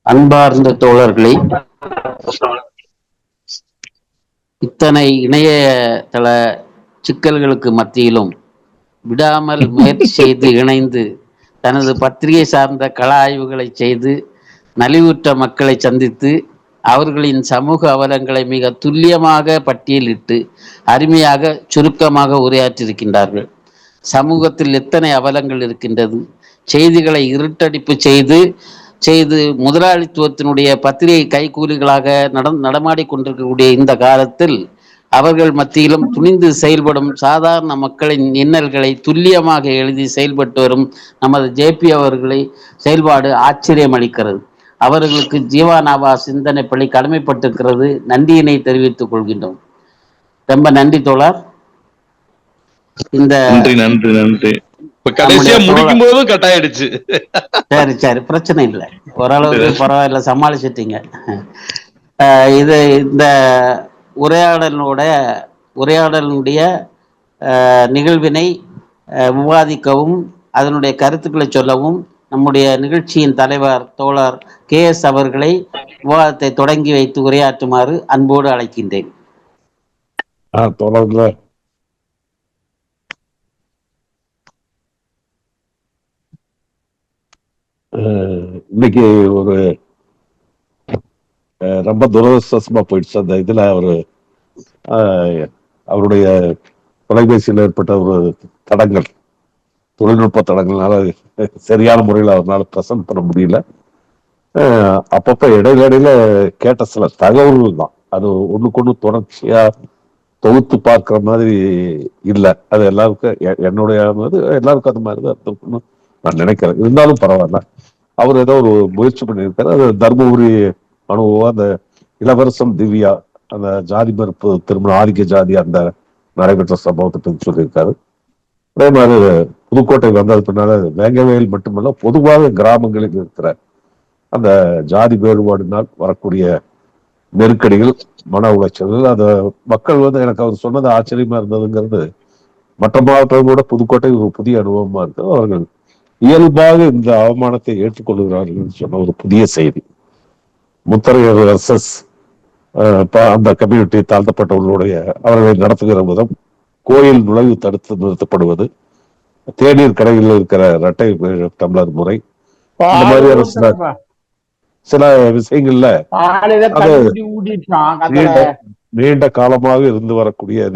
[SPEAKER 1] அன்பார்ந்த தோழர்களே, இத்தனை இணையதள சிக்கல்களுக்கு மத்தியிலும் விடாமல் முயற்சி செய்து இணைந்து தனது பத்திரிகை சார்ந்த கள ஆய்வுகளை செய்து நலிவுற்ற மக்களை சந்தித்து அவர்களின் சமூக அவலங்களை மிக துல்லியமாக பட்டியலிட்டு அருமையாக சுருக்கமாக உரையாற்றியிருக்கின்றார்கள். சமூகத்தில் எத்தனை அவலங்கள் இருக்கின்றது, செய்திகளை இருட்டடிப்பு செய்து முதலாளித்துவத்தினுடைய பத்திரிகை கைக்கூலிகளாக நடமாடிக் கொண்டிருக்கக்கூடிய இந்த காலத்தில் அவர்கள் மத்தியிலும் துணிந்து செயல்படும் சாதாரண மக்களின் இன்னல்களை துல்லியமாக எழுதி செயல்பட்டு வரும் நமது ஜேபி அவர்களை செயல்பாடு ஆச்சரியம் அளிக்கிறது. அவர்களுக்கு ஜீவானாவா சிந்தனை பள்ளி கடமைப்பட்டிருக்கிறது. நன்றியினை தெரிவித்துக் கொள்கின்றோம். ரொம்ப நன்றி தோழர். இந்த
[SPEAKER 6] நன்றி நன்றி. கடைசியா முடிக்கும் போதும் கட் ஆயிடுச்சு.
[SPEAKER 1] சரி பிரச்சனை இல்லை, ஓரளவுக்கு பரவாயில்ல, சமாளிச்சிட்டீங்க. இது இந்த உரையாடலுடைய நிகழ்வினை விவாதிக்கவும் அதனுடைய கருத்துக்களை சொல்லவும் நம்முடைய நிகழ்ச்சியின் தலைவர் தோழர் KS அவர்களை விவாதத்தை தொடங்கி வைத்து உரையாற்றுமாறு அன்போடு அழைக்கின்றேன்.
[SPEAKER 5] இன்னைக்கு ஒரு ரொம்ப துரதிருஷ்டமா போயிடுச்சு. அந்த இதுல அவருடைய தொலைபேசியில் ஏற்பட்ட ஒரு தடங்கள், தொழில்நுட்ப தடங்கள்னால சரியான முறையில் அவரால் பிரசன்ட் பண்ண முடியல. அப்பப்ப இடையில கேட்ட சில தகவல்கள் தான், அது ஒண்ணுக்கு தொடர்ச்சியா தொகுத்து பார்க்கிற மாதிரி இல்லை. அது எல்லாருக்கும் என்னுடைய எல்லாருக்கும் அந்த மாதிரி தான் இருக்கும்னு நான் நினைக்கிறேன். இருந்தாலும் பரவாயில்ல, அவர் ஏதோ ஒரு முயற்சி பண்ணியிருக்காரு. அது தர்மபுரி அனுபவம், அந்த இளவரசம் திவ்யா அந்த ஜாதி மறுப்பு திருமணம் ஆதிக்க ஜாதி அந்த நடைபெற்ற சம்பவத்தை பற்றி சொல்லியிருக்காரு. அதே மாதிரி புதுக்கோட்டை வந்தது பின்னால வேங்கவேல் மட்டுமல்ல, பொதுவாக கிராமங்களில் இருக்கிற அந்த ஜாதி வேறுபாடுனால் வரக்கூடிய நெருக்கடிகள், மன உளைச்சல்கள், அந்த மக்கள் எனக்கு அவர் சொன்னது ஆச்சரியமா இருந்ததுங்கிறது. மற்ற மாவட்டம் கூட புதுக்கோட்டை ஒரு புதிய அனுபவமா இருக்கு. அவர்கள் இயல்பாக இந்த அவமானத்தை ஏற்றுக்கொள்கிறார்கள் சொன்ன ஒரு புதிய செய்தி. முத்தரையர் வர்சஸ் அந்த கம்யூனிட்டி தாழ்த்தப்பட்டவர்களுடைய அவர்களை நடத்துகிற விதம், கோயில் நுழைவு தடுத்து நிறுத்தப்படுவது, தேநீர் கடையில் இருக்கிற இரட்டை டம்ளர் முறை, இந்த மாதிரியான சில விஷயங்கள்ல நீண்ட காலமாக இருந்து வரக்கூடிய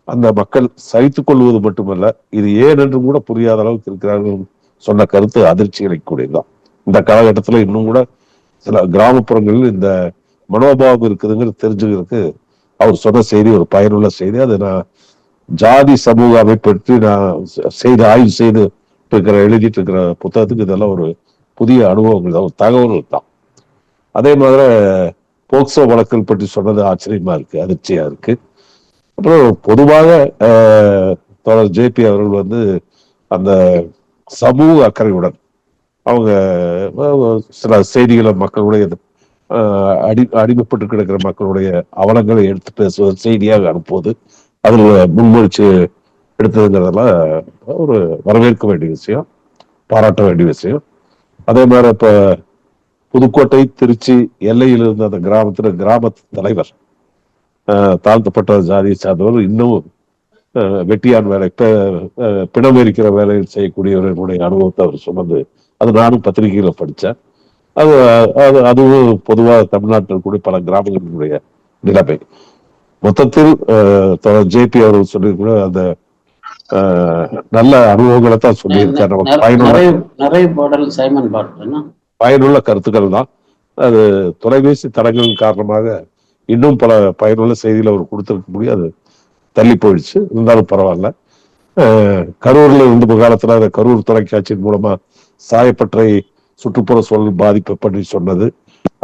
[SPEAKER 5] அந்த மக்கள் சகித்துக் கொள்வது மட்டுமல்ல, இது ஏன் என்று கூட புரியாத அளவுக்கு இருக்கிறார்கள் சொன்ன கருத்து அதிர்ச்சி அளிக்கக்கூடியதுதான். இந்த காலகட்டத்துல இன்னும் கூட சில கிராமப்புறங்களில் இந்த மனோபாவம் இருக்குதுங்கிறது தெரிஞ்சுக்கிறதுக்கு அவர் சொன்ன செய்தி ஒரு பயனுள்ள செய்தி. அது நான் ஜாதி சமூக அமைப்பு பற்றி நான் ஆய்வு செய்து எழுதிட்டு இருக்கிற புத்தகத்துக்கு இதெல்லாம் ஒரு புதிய அனுபவங்கள் தான், ஒரு தகவல்கள் தான். அதே மாதிரி போக்சோ வழக்குகள் பற்றி சொன்னது ஆச்சரியமா இருக்கு, அதிர்ச்சியா இருக்கு. அப்புறம் பொதுவாக தோழர் ஜேபி அவர்கள் அந்த சமூக அக்கறையுடன் அவங்க சில செய்திகளை மக்களுடைய அடிமைப்பட்டு கிடக்கிற மக்களுடைய அவலங்களை எடுத்து பேசுவது, செய்தியாக அனுப்புவது, அதில் முன்முயற்சி எடுத்ததுங்கிறதெல்லாம் ஒரு வரவேற்க வேண்டிய விஷயம், பாராட்ட வேண்டிய விஷயம். அதே மாதிரி இப்ப புதுக்கோட்டை திருச்சி எல்லையில் இருந்த அந்த கிராம தலைவர், தாழ்த்தப்பட்ட ஜாதியை சார்ந்தவர், இன்னும் வெட்டியான் வேலை, பிணமேறிக்கிற வேலையில் செய்யக்கூடியவர்களுடைய அனுபவத்தை அவர் சொன்னது, அது நானும் பத்திரிகையில படித்தேன். அதுவும் பொதுவாக தமிழ்நாட்டில் கூட பல கிராமங்களினுடைய நிலைமை. மொத்தத்தில் ஜேபி அவர்கள் சொல்லியிருக்கிற அந்த நல்ல அனுபவங்களை தான் சொல்லியிருக்காரு. பயனுள்ள கருத்துக்கள் தான். அது தொலைபேசி தடங்களின் காரணமாக இன்னும் பல பயனுள்ள செய்திகளை அவர் கொடுத்திருக்க முடியாது, தள்ளி போயிடுச்சு. இருந்தாலும் பரவாயில்ல. கரூர்ல இருந்த காலத்துல அந்த கரூர் தொலைக்காட்சியின் மூலமா சாயப்பட்டறை சுற்றுப்புற சூழல் பாதிப்பை பற்றி சொன்னது,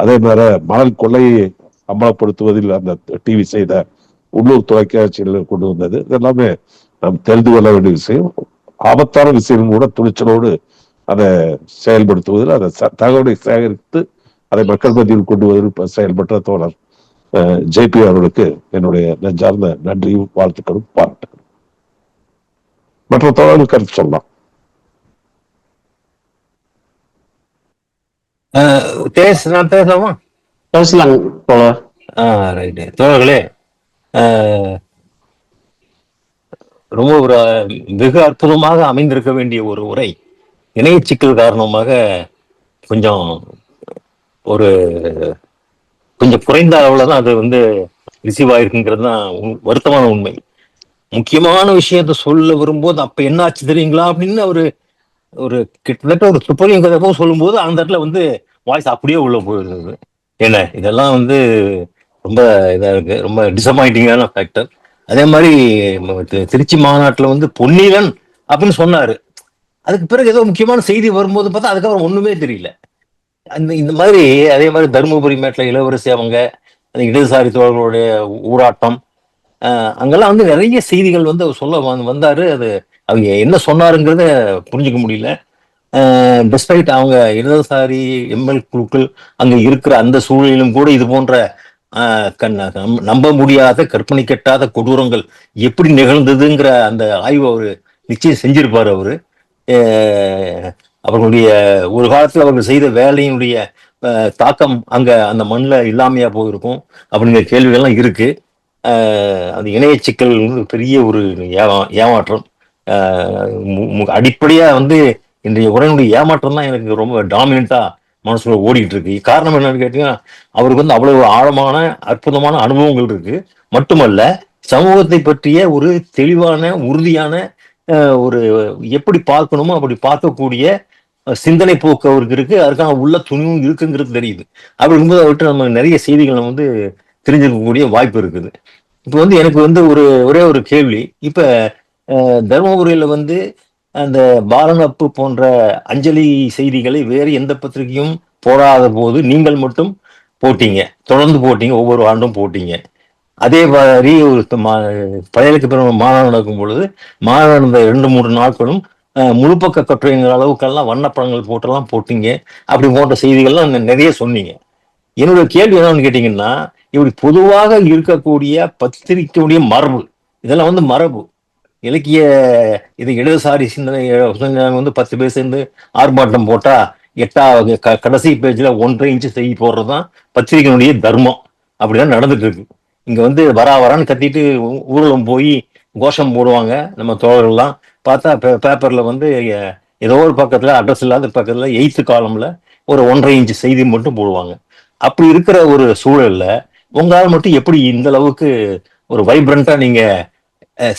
[SPEAKER 5] அதே மாதிரி மணல் கொள்ளையை அமலப்படுத்துவதில் அந்த டிவி செய்த உள்ளூர் தொலைக்காட்சியில் கொண்டு வந்தது, இதெல்லாமே நாம் தெரிந்து கொள்ள வேண்டிய விஷயம். ஆபத்தான விஷயம் கூட துணிச்சலோடு அதை செயல்படுத்துவதில், அதை தகவலை சேகரித்து அதை மக்கள் மத்தியில் கொண்டு வருவதில் செயல்பட்ட தோழர் ஜேபி அவர்களுக்கு என்னுடைய நெஞ்சார்ந்த நன்றியும் வாழ்த்துக்களும் பாராட்டுகளும். மற்ற தோழர்கள் கருத்து சொல்லலாம்.
[SPEAKER 7] தோழர்களே, ரொம்ப ஒரு வெகு அற்புதமாக அமைந்திருக்க வேண்டிய ஒரு உரை இணைய சிக்கல் காரணமாக கொஞ்சம் குறைந்த அளவுல தான் அது ரிசீவ் ஆயிருக்குங்கிறது தான் வருத்தமான உண்மை. முக்கியமான விஷயத்த சொல்ல வரும்போது அப்ப என்ன ஆச்சு தெரியுங்களா அப்படின்னு ஒரு கிட்டத்தட்ட ஒரு துப்பறியும் கதை சொல்லும்போது அந்த இடத்துல வாய்ஸ் அப்படியே உள்ள போயிருந்தது. என்ன இதெல்லாம் ரொம்ப இதா இருக்கு, ரொம்ப டிசப்பாயிண்டிங்கான ஃபேக்டர். அதே மாதிரி திருச்சி மாநாட்டுல பொன்னிலன் அப்படின்னு சொன்னாரு. அதுக்கு பிறகு ஏதோ முக்கியமான செய்தி வரும்போது பார்த்தா அதுக்கப்புறம் ஒண்ணுமே தெரியல. இந்த மாதிரி அதே மாதிரி தருமபுரி மேட்ல இளவரசி அவங்க அந்த இடதுசாரி தோழர்களுடைய ஊராட்டம், அங்கெல்லாம் நிறைய செய்திகள் சொல்ல வந்தாரு. அது அவங்க என்ன சொன்னாருங்கிறத புரிஞ்சுக்க முடியல. டெஸ்பைட் அவங்க இடதுசாரி எம்எல் குழுக்கள் அங்க இருக்கிற அந்த சூழலிலும் கூட இது போன்ற நம்ப முடியாத கற்பனை கெட்டாத கொடூரங்கள் எப்படி நிகழ்ந்ததுங்கிற அந்த ஆய்வு அவரு நிச்சயம் செஞ்சிருப்பாரு. அவர்களுடைய ஒரு காலத்துல அவர்கள் செய்த வேலையினுடைய தாக்கம் அங்க அந்த மண்ணில் இல்லாமையா போயிருக்கும் அப்படிங்கிற கேள்விகள்லாம் இருக்கு. அது இணைய சிக்கல் பெரிய ஒரு ஏமாற்றம். அடிப்படையா இன்றைய உரையினுடைய ஏமாற்றம் தான் எனக்கு ரொம்ப டாமினண்டா மனசுல ஓடிட்டு இருக்கு. காரணம் என்னன்னு கேட்டீங்கன்னா, அவருக்கு அவ்வளவு ஆழமான அற்புதமான அனுபவங்கள் இருக்கு. மட்டுமல்ல, சமூகத்தை பற்றிய ஒரு தெளிவான உறுதியான ஒரு எப்படி பார்க்கணுமோ அப்படி பார்க்கக்கூடிய சிந்தனை போக்கு அவருக்கு இருக்கு. அதுக்கான உள்ள துணிவும் இருக்குங்கிறது தெரியுது. அப்படி இருக்கும்போது அவர்கிட்ட நம்ம நிறைய செய்திகளை தெரிஞ்சுக்கக்கூடிய வாய்ப்பு இருக்குது. இப்போ எனக்கு ஒரே ஒரு கேள்வி. இப்ப தருமபுரியில அந்த பாலனப்பு போன்ற அஞ்சலி செய்திகளை வேறு எந்த பத்திரிகையும் போடாத போது நீங்கள் மட்டும் போட்டீங்க, தொடர்ந்து போட்டீங்க, ஒவ்வொரு ஆண்டும் போட்டீங்க. அதே மாதிரி ஒரு பழையலுக்கு பிறகு மாநாடு நடக்கும் பொழுது மாநாடு நடந்த 2-3 நாட்களும் முழுப்பக்க கட்டுரைங்கிற அளவுக்கெல்லாம் வண்ணப்படங்கள் போட்டெல்லாம் போட்டீங்க. அப்படி போன்ற செய்திகள்லாம் நிறைய சொன்னீங்க. என்னுடைய கேள்வி என்னன்னு கேட்டீங்கன்னா, இப்படி பொதுவாக இருக்கக்கூடிய பத்திரிகையுடைய மரபு, இதெல்லாம் மரபு இலக்கிய இது இடதுசாரி சிந்தனை 10 பேர் சேர்ந்து ஆர்ப்பாட்டம் போட்டா 8வது கடைசி பேஜ்ல 1.5 இன்ச்சு செய்தி போடுறதுதான் பத்திரிகையினுடைய தர்மம். அப்படிதான் நடந்துட்டு இருக்கு. இங்க வரான்னு கத்திட்டு ஊர்வலம் போய் கோஷம் போடுவாங்க நம்ம தோழர்கள்லாம். பார்த்தா பேப்பர்ல ஏதோ ஒரு பக்கத்துல அட்ரஸ் இல்லாத பக்கத்துல 8th காலம்ல ஒரு 1.5 இன்ச்சு செய்தி மட்டும் போடுவாங்க. அப்படி இருக்கிற ஒரு சூழல்ல உங்களால் மட்டும் எப்படி இந்த அளவுக்கு ஒரு வைப்ரண்டா நீங்க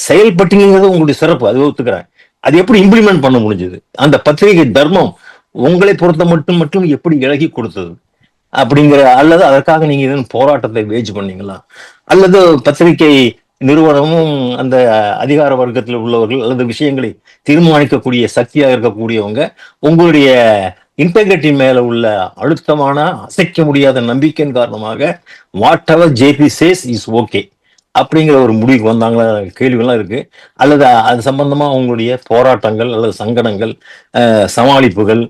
[SPEAKER 7] செயல்பட்டீங்கிறது உங்களுடைய சிறப்பு, அது ஒத்துக்கிறேன். அது எப்படி இம்ப்ளிமெண்ட் பண்ண முடிஞ்சது? அந்த பத்திரிகை தர்மம் உங்களை பொறுத்த மட்டும் எப்படி இழகி கொடுத்தது அப்படிங்கிற, அல்லது அதற்காக நீங்க எதுவும் போராட்டத்தை வேஜ் பண்ணீங்களா, அல்லது பத்திரிகை நிறுவனமும் அந்த அதிகார வர்க்கத்தில் உள்ளவர்கள் அல்லது விஷயங்களை தீர்மானிக்கக்கூடிய சக்தியா இருக்கக்கூடியவங்க உங்களுடைய இன்டெகிரிட்டி மேல உள்ள அழுத்தமான அசைக்க முடியாத நம்பிக்கையின் காரணமாக whatever JP says is okay அப்படிங்கிற ஒரு முடிவுக்கு வந்தாங்களா கேள்விகள்லாம் இருக்கு. அல்லது அது சம்பந்தமா உங்களுடைய போராட்டங்கள் அல்லது சங்கடங்கள், சமாளிப்புகள்,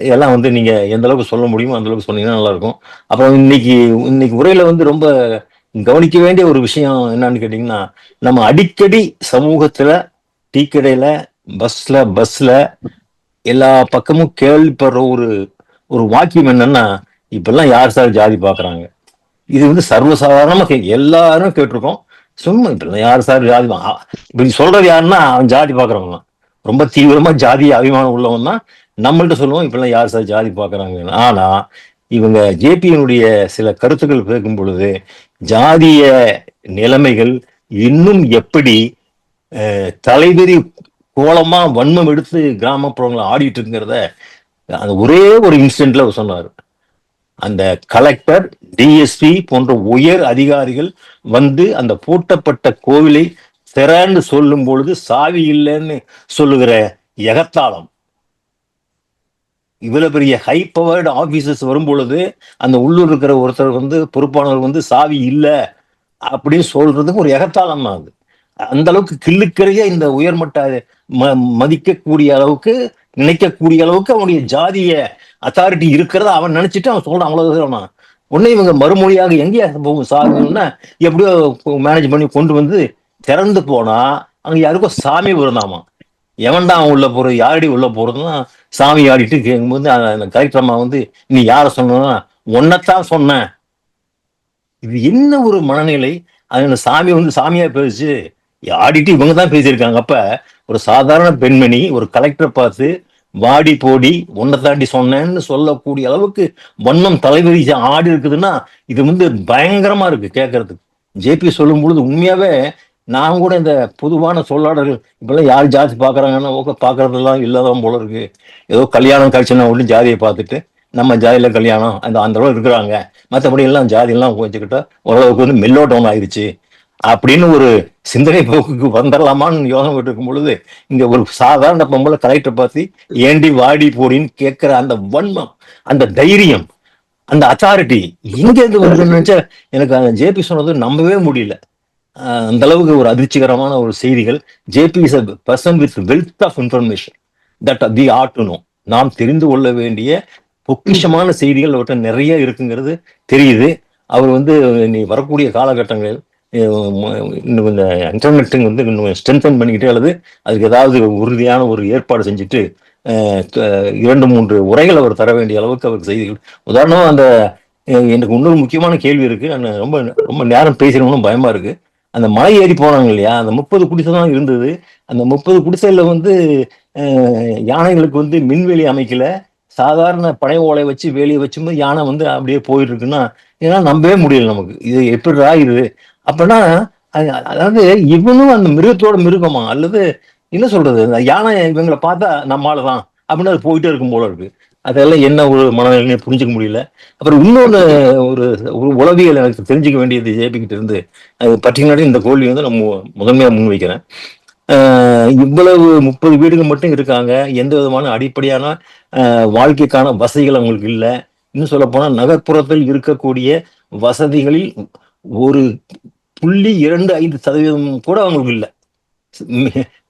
[SPEAKER 7] இதெல்லாம் வந்து நீங்க எந்த அளவுக்கு சொல்ல முடியுமோ அந்த அளவுக்கு சொன்னீங்கன்னா நல்லா இருக்கும். அப்புறம் இன்னைக்கு உரையில வந்து ரொம்ப கவனிக்க வேண்டிய ஒரு விஷயம் என்னன்னு கேட்டீங்கன்னா, நம்ம அடிக்கடி சமூகத்துல டீ கடையில பஸ்ல எல்லா பக்கமும் கேள்விப்படுற ஒரு வாக்கியம் என்னன்னா, இப்பெல்லாம் யார் சார் ஜாதி பாக்குறாங்க. இது வந்து சர்வசாதாரணமா எல்லாரும் கேட்டிருக்கோம். சும்மா இப்ப யார் சார் ஜாதி இப்படி சொல்றது யாருன்னா அவன் ஜாதி பாக்குறவங்க தான், ரொம்ப தீவிரமா ஜாதி அபிமானம் உள்ளவன் தான் நம்மள்ட்ட சொல்லுவோம் இப்பெல்லாம் யார் சார் ஜாதி பாக்குறாங்க. ஆனா இவங்க ஜேபியினுடைய சில கருத்துக்கள் கேட்கும் பொழுது ஜாதிய நிலைமைகள் இன்னும் எப்படி தலைவிரி கோலமா வன்மம் எடுத்து கிராமப்புறங்களை ஆடிட்டு இருக்குங்கிறத அந்த ஒரே ஒரு இன்சிடென்ட்ல சொன்னார். அந்த கலெக்டர், டிஎஸ்பி போன்ற உயர் அதிகாரிகள் வந்து அந்த பூட்டப்பட்ட கோவிலை திறன்னு சொல்லும் பொழுது சாவி இல்லைன்னு சொல்லுகிற எகத்தாளம். இவ்வளவு பெரிய ஹை பவர்டு ஆபீசர்ஸ் வரும் பொழுது அந்த உள்ளூர் இருக்கிற ஒருத்தர் வந்து பொறுப்பானவர் வந்து சாவி இல்லை அப்படின்னு சொல்றதுக்கு ஒரு எகத்தாளம் தான் அது. அந்த அளவுக்கு கிள்ளுக்கரைய இந்த உயர்மட்ட மதிக்கக்கூடிய அளவுக்கு, நினைக்கக்கூடிய அளவுக்கு அவனுடைய ஜாதிய அத்தாரிட்டி இருக்கிறத அவன் நினைச்சிட்டு அவன் சொல்றான். அவ்வளவுதான். உடனே இவங்க மறுமொழியாக எங்கேயா போகும் சாமின்னா எப்படியோ மேனேஜ் பண்ணி கொண்டு வந்து திறந்து போனா அங்க யாருக்கும் சாமி வருதாமா. எவன்டா அவன் உள்ள போறது, யாரடி உள்ள போறதுன்னா சாமி ஆடிட்டு கேட்கும்போது அந்த கலெக்டர் அம்மா வந்து நீ யார சொன்னா ஒன்னத்தான் சொன்ன. இது என்ன ஒரு மனநிலை? அது சாமி வந்து சாமியா பேசு ஆடிட்டு இவங்க தான் பேசியிருக்காங்க. அப்ப ஒரு சாதாரண பெண்மணி ஒரு கலெக்டரை பார்த்து வாடி போடி ஒன்னை தாண்டி சொன்னேன்னு சொல்லக்கூடிய அளவுக்கு வண்ணம் தலைவிரி ஆடி இருக்குதுன்னா இது வந்து பயங்கரமா இருக்கு கேட்கறதுக்கு. ஜேபி சொல்லும் பொழுது உண்மையாவே நான் கூட இந்த பொதுவான சொல்லாடர்கள் இப்பெல்லாம் யார் ஜாதி பாக்குறாங்கன்னா ஓகே பாக்குறதெல்லாம் இல்லாதான் போல இருக்கு. ஏதோ கல்யாணம் கழிச்சுன்னா ஒண்ணு ஜாதியை பார்த்துட்டு நம்ம ஜாதியில கல்யாணம் அந்த அளவு இருக்கிறாங்க, மற்றபடி எல்லாம் ஜாதி எல்லாம் வச்சுக்கிட்டா ஓரளவுக்கு வந்து மெல்லோ டவுன் ஆயிடுச்சு அப்படின்னு ஒரு சிந்தனை போக்குக்கு வந்துடலாமான்னு யோசனை இருக்கும் பொழுது இங்க ஒரு சாதாரண பொம்பளை கலெக்டர் பார்த்து ஏண்டி வாடி போடின்னு கேட்கிற அந்த வன்மம், அந்த தைரியம், அந்த அத்தாரிட்டி எங்க இருந்து வருதுன்னு நினைச்சா எனக்கு அந்த ஜேபி சொன்னது நம்பவே முடியல. அந்த அளவுக்கு ஒரு அதிர்ச்சிகரமான ஒரு செய்திகள். JP is a person with wealth of information that we ought to know. நாம் தெரிந்து கொள்ள வேண்டிய பொக்கிஷமான செய்திகள் அவர்கிட்ட நிறைய இருக்குங்கிறது தெரியுது. அவர் வந்து நீ வரக்கூடிய காலகட்டங்களில் இந்த இன்டர்நெட் வந்து இன்னும் ஸ்ட்ரென்தன் பண்ணிக்கிட்டே அல்லது அதுக்கு ஏதாவது உறுதியான ஒரு ஏற்பாடு செஞ்சுட்டு 2-3 உரைகள் அவர் தர வேண்டிய அளவுக்கு அவருக்கு செய்திகள். உதாரணம் அந்த எனக்கு இன்னொரு முக்கியமான கேள்வி இருக்கு. நான் ரொம்ப ரொம்ப நேரம் பேசணும்னு பயமா இருக்கு. அந்த மலை ஏறி போனாங்க இல்லையா, அந்த 30 குடிசை தான் இருந்தது. அந்த 30 குடிசைல வந்து யானைகளுக்கு வந்து மின்வேலி அமைக்கல, சாதாரண பனை ஓலை வச்சு வேலியை வச்சும்போது யானை வந்து அப்படியே போயிட்டு இருக்குன்னா ஏன்னா நம்பவே முடியல நமக்கு. இது எப்படிடா இது அப்படின்னா அதாவது இவனும் அந்த மிருகத்தோட மிருகமா அல்லது என்ன சொல்றது, அந்த யானை இவங்களை பார்த்தா நம்மளாலதான் அப்படின்னு அது போயிட்டே இருக்கும் போல இருக்கு. அதெல்லாம் என்ன ஒரு மனநிலையை புரிஞ்சுக்க முடியல. அப்புறம் இன்னொன்று ஒரு உளவியல் எனக்கு தெரிஞ்சுக்க வேண்டியது ஜேபிக்கிட்ட இருந்து பர்டிகுலர்லி இந்த கேள்வி வந்து நம்ம முதன்மையாக முன்வைக்கிறேன். இவ்வளவு 30 வீடுகள் மட்டும் இருக்காங்க, எந்த விதமான அடிப்படையான வாழ்க்கைக்கான வசதிகள் அவங்களுக்கு இல்லை. இன்னும் சொல்ல போனா நகர்ப்புறத்தில் இருக்கக்கூடிய வசதிகளில் 1.25% கூட அவங்களுக்கு இல்லை.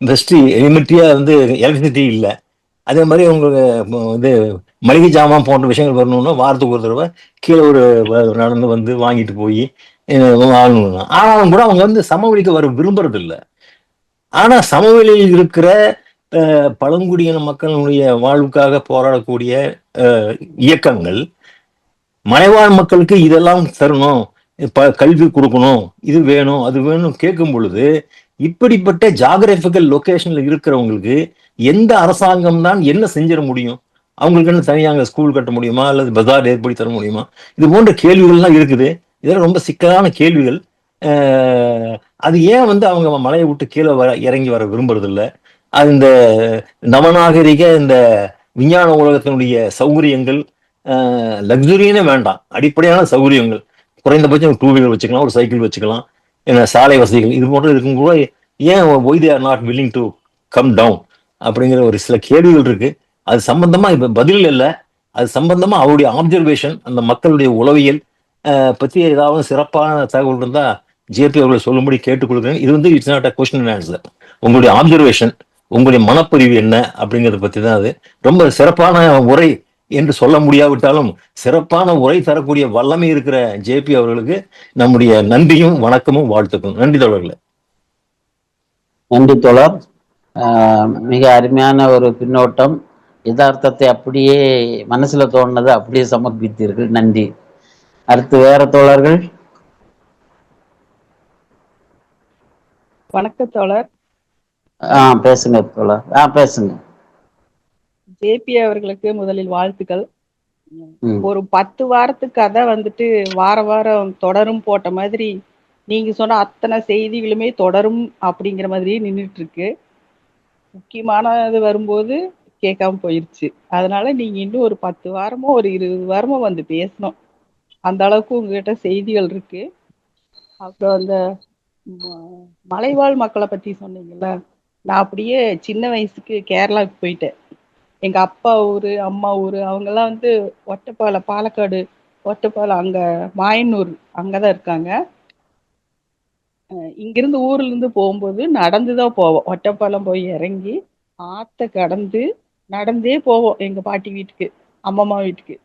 [SPEAKER 7] பெஸ்ட் எலிமெண்ட்ரியா வந்து எலக்ட்ரிசிட்டி இல்லை. அதே மாதிரி உங்களுக்கு இது மளிகை ஜாமான் போன்ற விஷயங்கள் வரணும்னா வாரத்துக்கு ஒரு தடவை கீழே ஒரு நடந்து வந்து வாங்கிட்டு போய் வாங்கணும். ஆனாலும் கூட அவங்க வந்து சமவெளிக்கு வர விரும்புறது இல்லை. ஆனா சமவெளியில் இருக்கிற பழங்குடியின மக்களுடைய வாழ்வுக்காக போராடக்கூடிய இயக்கங்கள் மலைவாழ் மக்களுக்கு இதெல்லாம் தரணும், கல்வி கொடுக்கணும், இது வேணும் அது வேணும் கேட்கும் பொழுது இப்படிப்பட்ட ஜாகிரபிக்கல் லொகேஷன்ல இருக்கிறவங்களுக்கு எந்த அரசாங்கம் தான் என்ன செஞ்சிட முடியும்? அவங்களுக்கு என்ன தனியாக ஸ்கூல் கட்ட முடியுமா அல்லது பஜார் ஏற்படுத்தி தர முடியுமா? இது போன்ற கேள்விகள்லாம் இருக்குது. இதெல்லாம் ரொம்ப சிக்கலான கேள்விகள். அது ஏன் வந்து அவங்க மலையை விட்டு கீழே இறங்கி வர விரும்புறது இல்லை? அது இந்த நவநாகரிக இந்த விஞ்ஞான உலகத்தினுடைய சௌகரியங்கள் லக்ஸுரியே வேண்டாம், அடிப்படையான சௌகரியங்கள், குறைந்தபட்சம் டூ வீலர் வச்சுக்கலாம், ஒரு சைக்கிள் வச்சுக்கலாம், சாலை வசதிகள் இது போன்ற இருக்கும் கூட ஏன் why they are not willing to come down அப்படிங்கிற ஒரு சில கேள்விகள் இருக்கு. அது சம்பந்தமா இப்ப பதில் இல்லை. அது சம்பந்தமா அவருடைய ஆப்சர்வேஷன், அந்த மக்களுடைய உளவியல் பத்தி ஏதாவது சிறப்பான தகவல் இருந்தா ஜேபி அவர்களை சொல்லும்படி கேட்டுக்கொள்கிறேன். இது வந்து it's not a question and answer. உங்களுடைய ஆப்சர்வேஷன், உங்களுடைய மனப்பதிவு என்ன அப்படிங்கறத பத்தி தான் அது. ரொம்ப சிறப்பான உரை என்று சொல்ல முடியாவிட்டாலும் சிறப்பான உரை தரக்கூடிய வல்லமை இருக்கிற ஜேபி அவர்களுக்கு நம்முடைய நன்றியும் வணக்கமும் வாழ்த்துக்கும். நன்றி தோழர்களே.
[SPEAKER 1] நன்றி தோழர். மிக அருமையான ஒரு பின்னோட்டம். யதார்த்தத்தை அப்படியே மனசுல தோணுனதை அப்படியே சமர்ப்பித்தீர்கள். நன்றி. அடுத்து வேற தோழர்கள்.
[SPEAKER 4] வணக்கம் தோழர்.
[SPEAKER 1] பேசுங்க தோழர். பேசுங்க.
[SPEAKER 4] ஜேபி அவர்களுக்கு முதலில் வாழ்த்துக்கள். ஒரு 10 வாரத்துக்கு கதை வந்துட்டு வார வாரம் தொடரும் போட்ட மாதிரி நீங்க சொன்ன அத்தனை செய்திகளுமே தொடரும் அப்படிங்கிற மாதிரி நின்றுட்டு இருக்கு. முக்கியமானது வரும்போது கேட்காம போயிருச்சு. அதனால நீங்க இன்னும் ஒரு 10 வாரமோ ஒரு 20 வாரமோ வந்து பேசணும். அந்த அளவுக்கு உங்ககிட்ட செய்திகள் இருக்கு. அப்புறம் அந்த மலைவாழ் மக்களை பத்தி சொன்னீங்கல்ல, நான் அப்படியே சின்ன வயசுக்கு கேரளாவுக்கு போயிட்டேன். எங்க அப்பா ஊரு, அம்மா ஊரு, அவங்கெல்லாம் வந்து ஒட்டப்பாலம், பாலக்காடு, ஒட்டப்பாலம், அங்க மாயனூர் அங்கதான் இருக்காங்க. இங்கிருந்து ஊர்ல இருந்து போகும்போது நடந்துதான் போவோம். ஒட்டப்பாலம் போய் இறங்கி ஆத்த கடந்து நடந்தே போவோம் எங்க பாட்டி வீட்டுக்கு, அம்மம்மா வீட்டுக்கு.